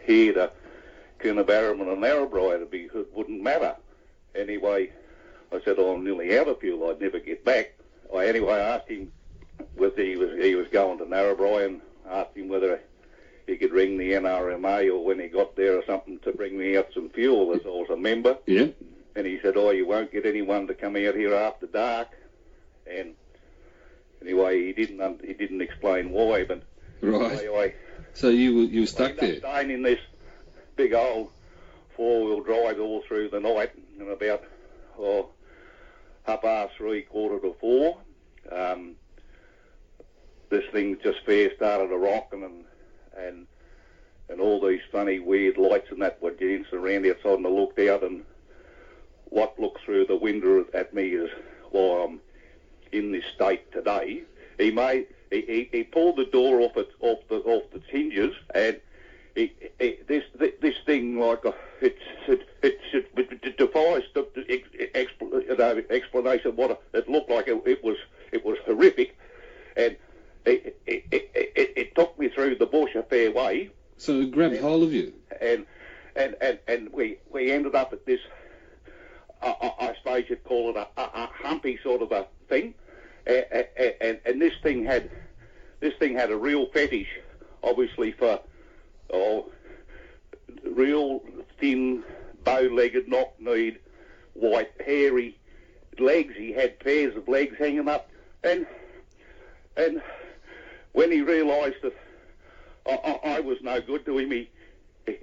here to Coonabarabran and Narrabri. It wouldn't matter. Anyway, I said, I'm nearly out of fuel. I'd never get back. I asked him whether he was going to Narrabri, and asked him whether he could ring the NRMA or when he got there or something to bring me out some fuel as I was a member. Yeah. And he said, you won't get anyone to come out here after dark. And anyway, he didn't explain why, but right. Anyway, so you were stuck there? Staying in this big old four-wheel drive all through the night, and about 3:30, 4:45, this thing just fair started a rocking, and all these funny weird lights and that were getting around outside, and I looked out, and what looked through the window at me is why I'm in this state today. He pulled the door off the hinges, and this thing, like it defies explanation. What it looked like, it was horrific, and it took me through the bush a fair way. So it grabbed hold of you, and we ended up at this. I suppose you'd call it a humpy sort of a thing, and this thing had a real fetish, obviously, for real thin, bow-legged, knock-kneed, white, hairy legs. He had pairs of legs hanging up, and when he realised that I was no good to him,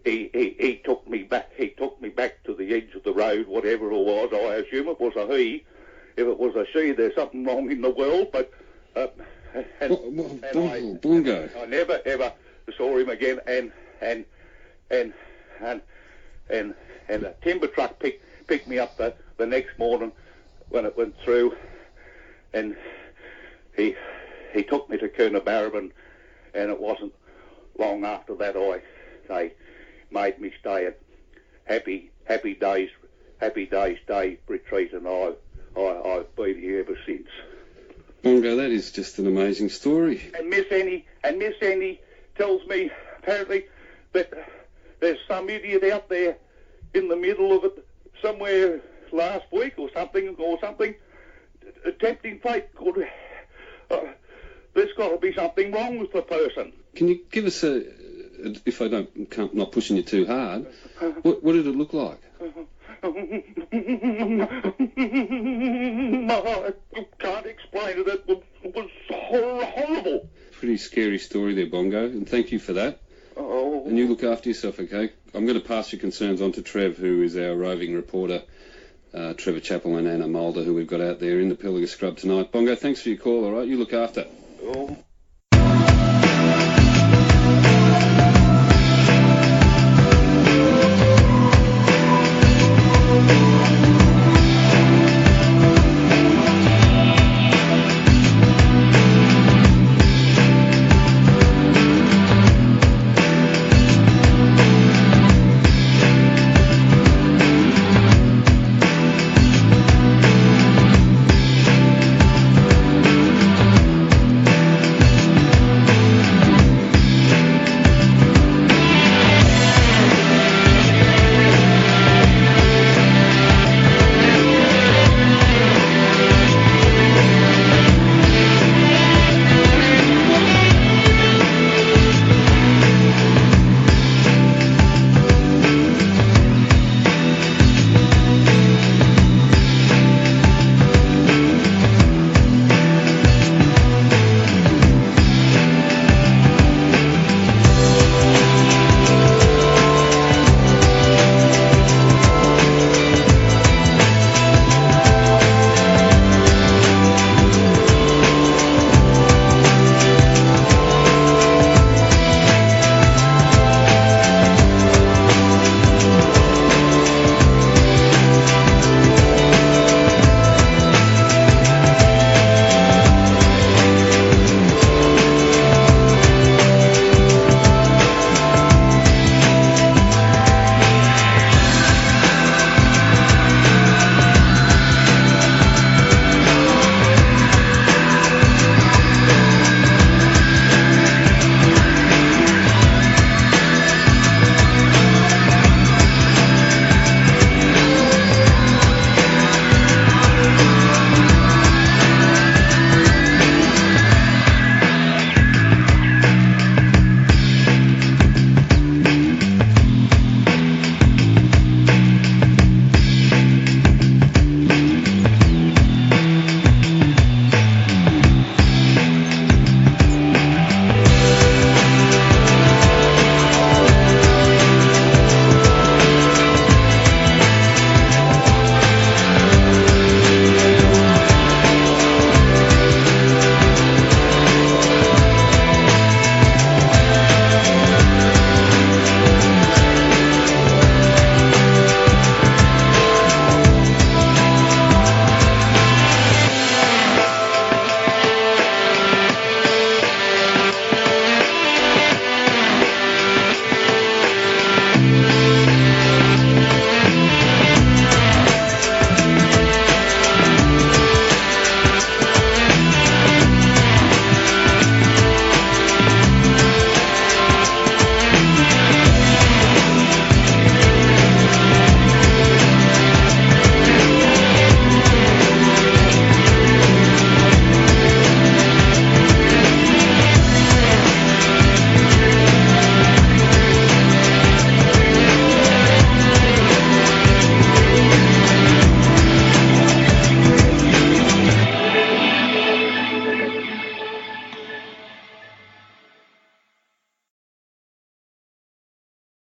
he took me back. He took me back to the edge of the road, whatever it was. I assume it was a he. If it was a she, there's something wrong in the world. But Bongo. I never ever saw him again. And a timber truck picked me up the next morning when it went through, and he took me to Coonabarabran, and it wasn't long after that they made me stay at Happy Days Day Retreat, and I've been here ever since. Bongo, that is just an amazing story. And Miss Annie tells me apparently that there's some idiot out there in the middle of it somewhere last week or something, attempting fate. There's got to be something wrong with the person. Can you give us if I'm not pushing you too hard, what did it look like? I can't explain it. It was horrible. Pretty scary story there, Bongo, and thank you for that. Oh. And you look after yourself, okay? I'm going to pass your concerns on to Trev, who is our roving reporter Trevor Chappell and Anna Mulder, who we've got out there in the Pilliga Scrub tonight. Bongo, thanks for your call, all right? You look after. Well,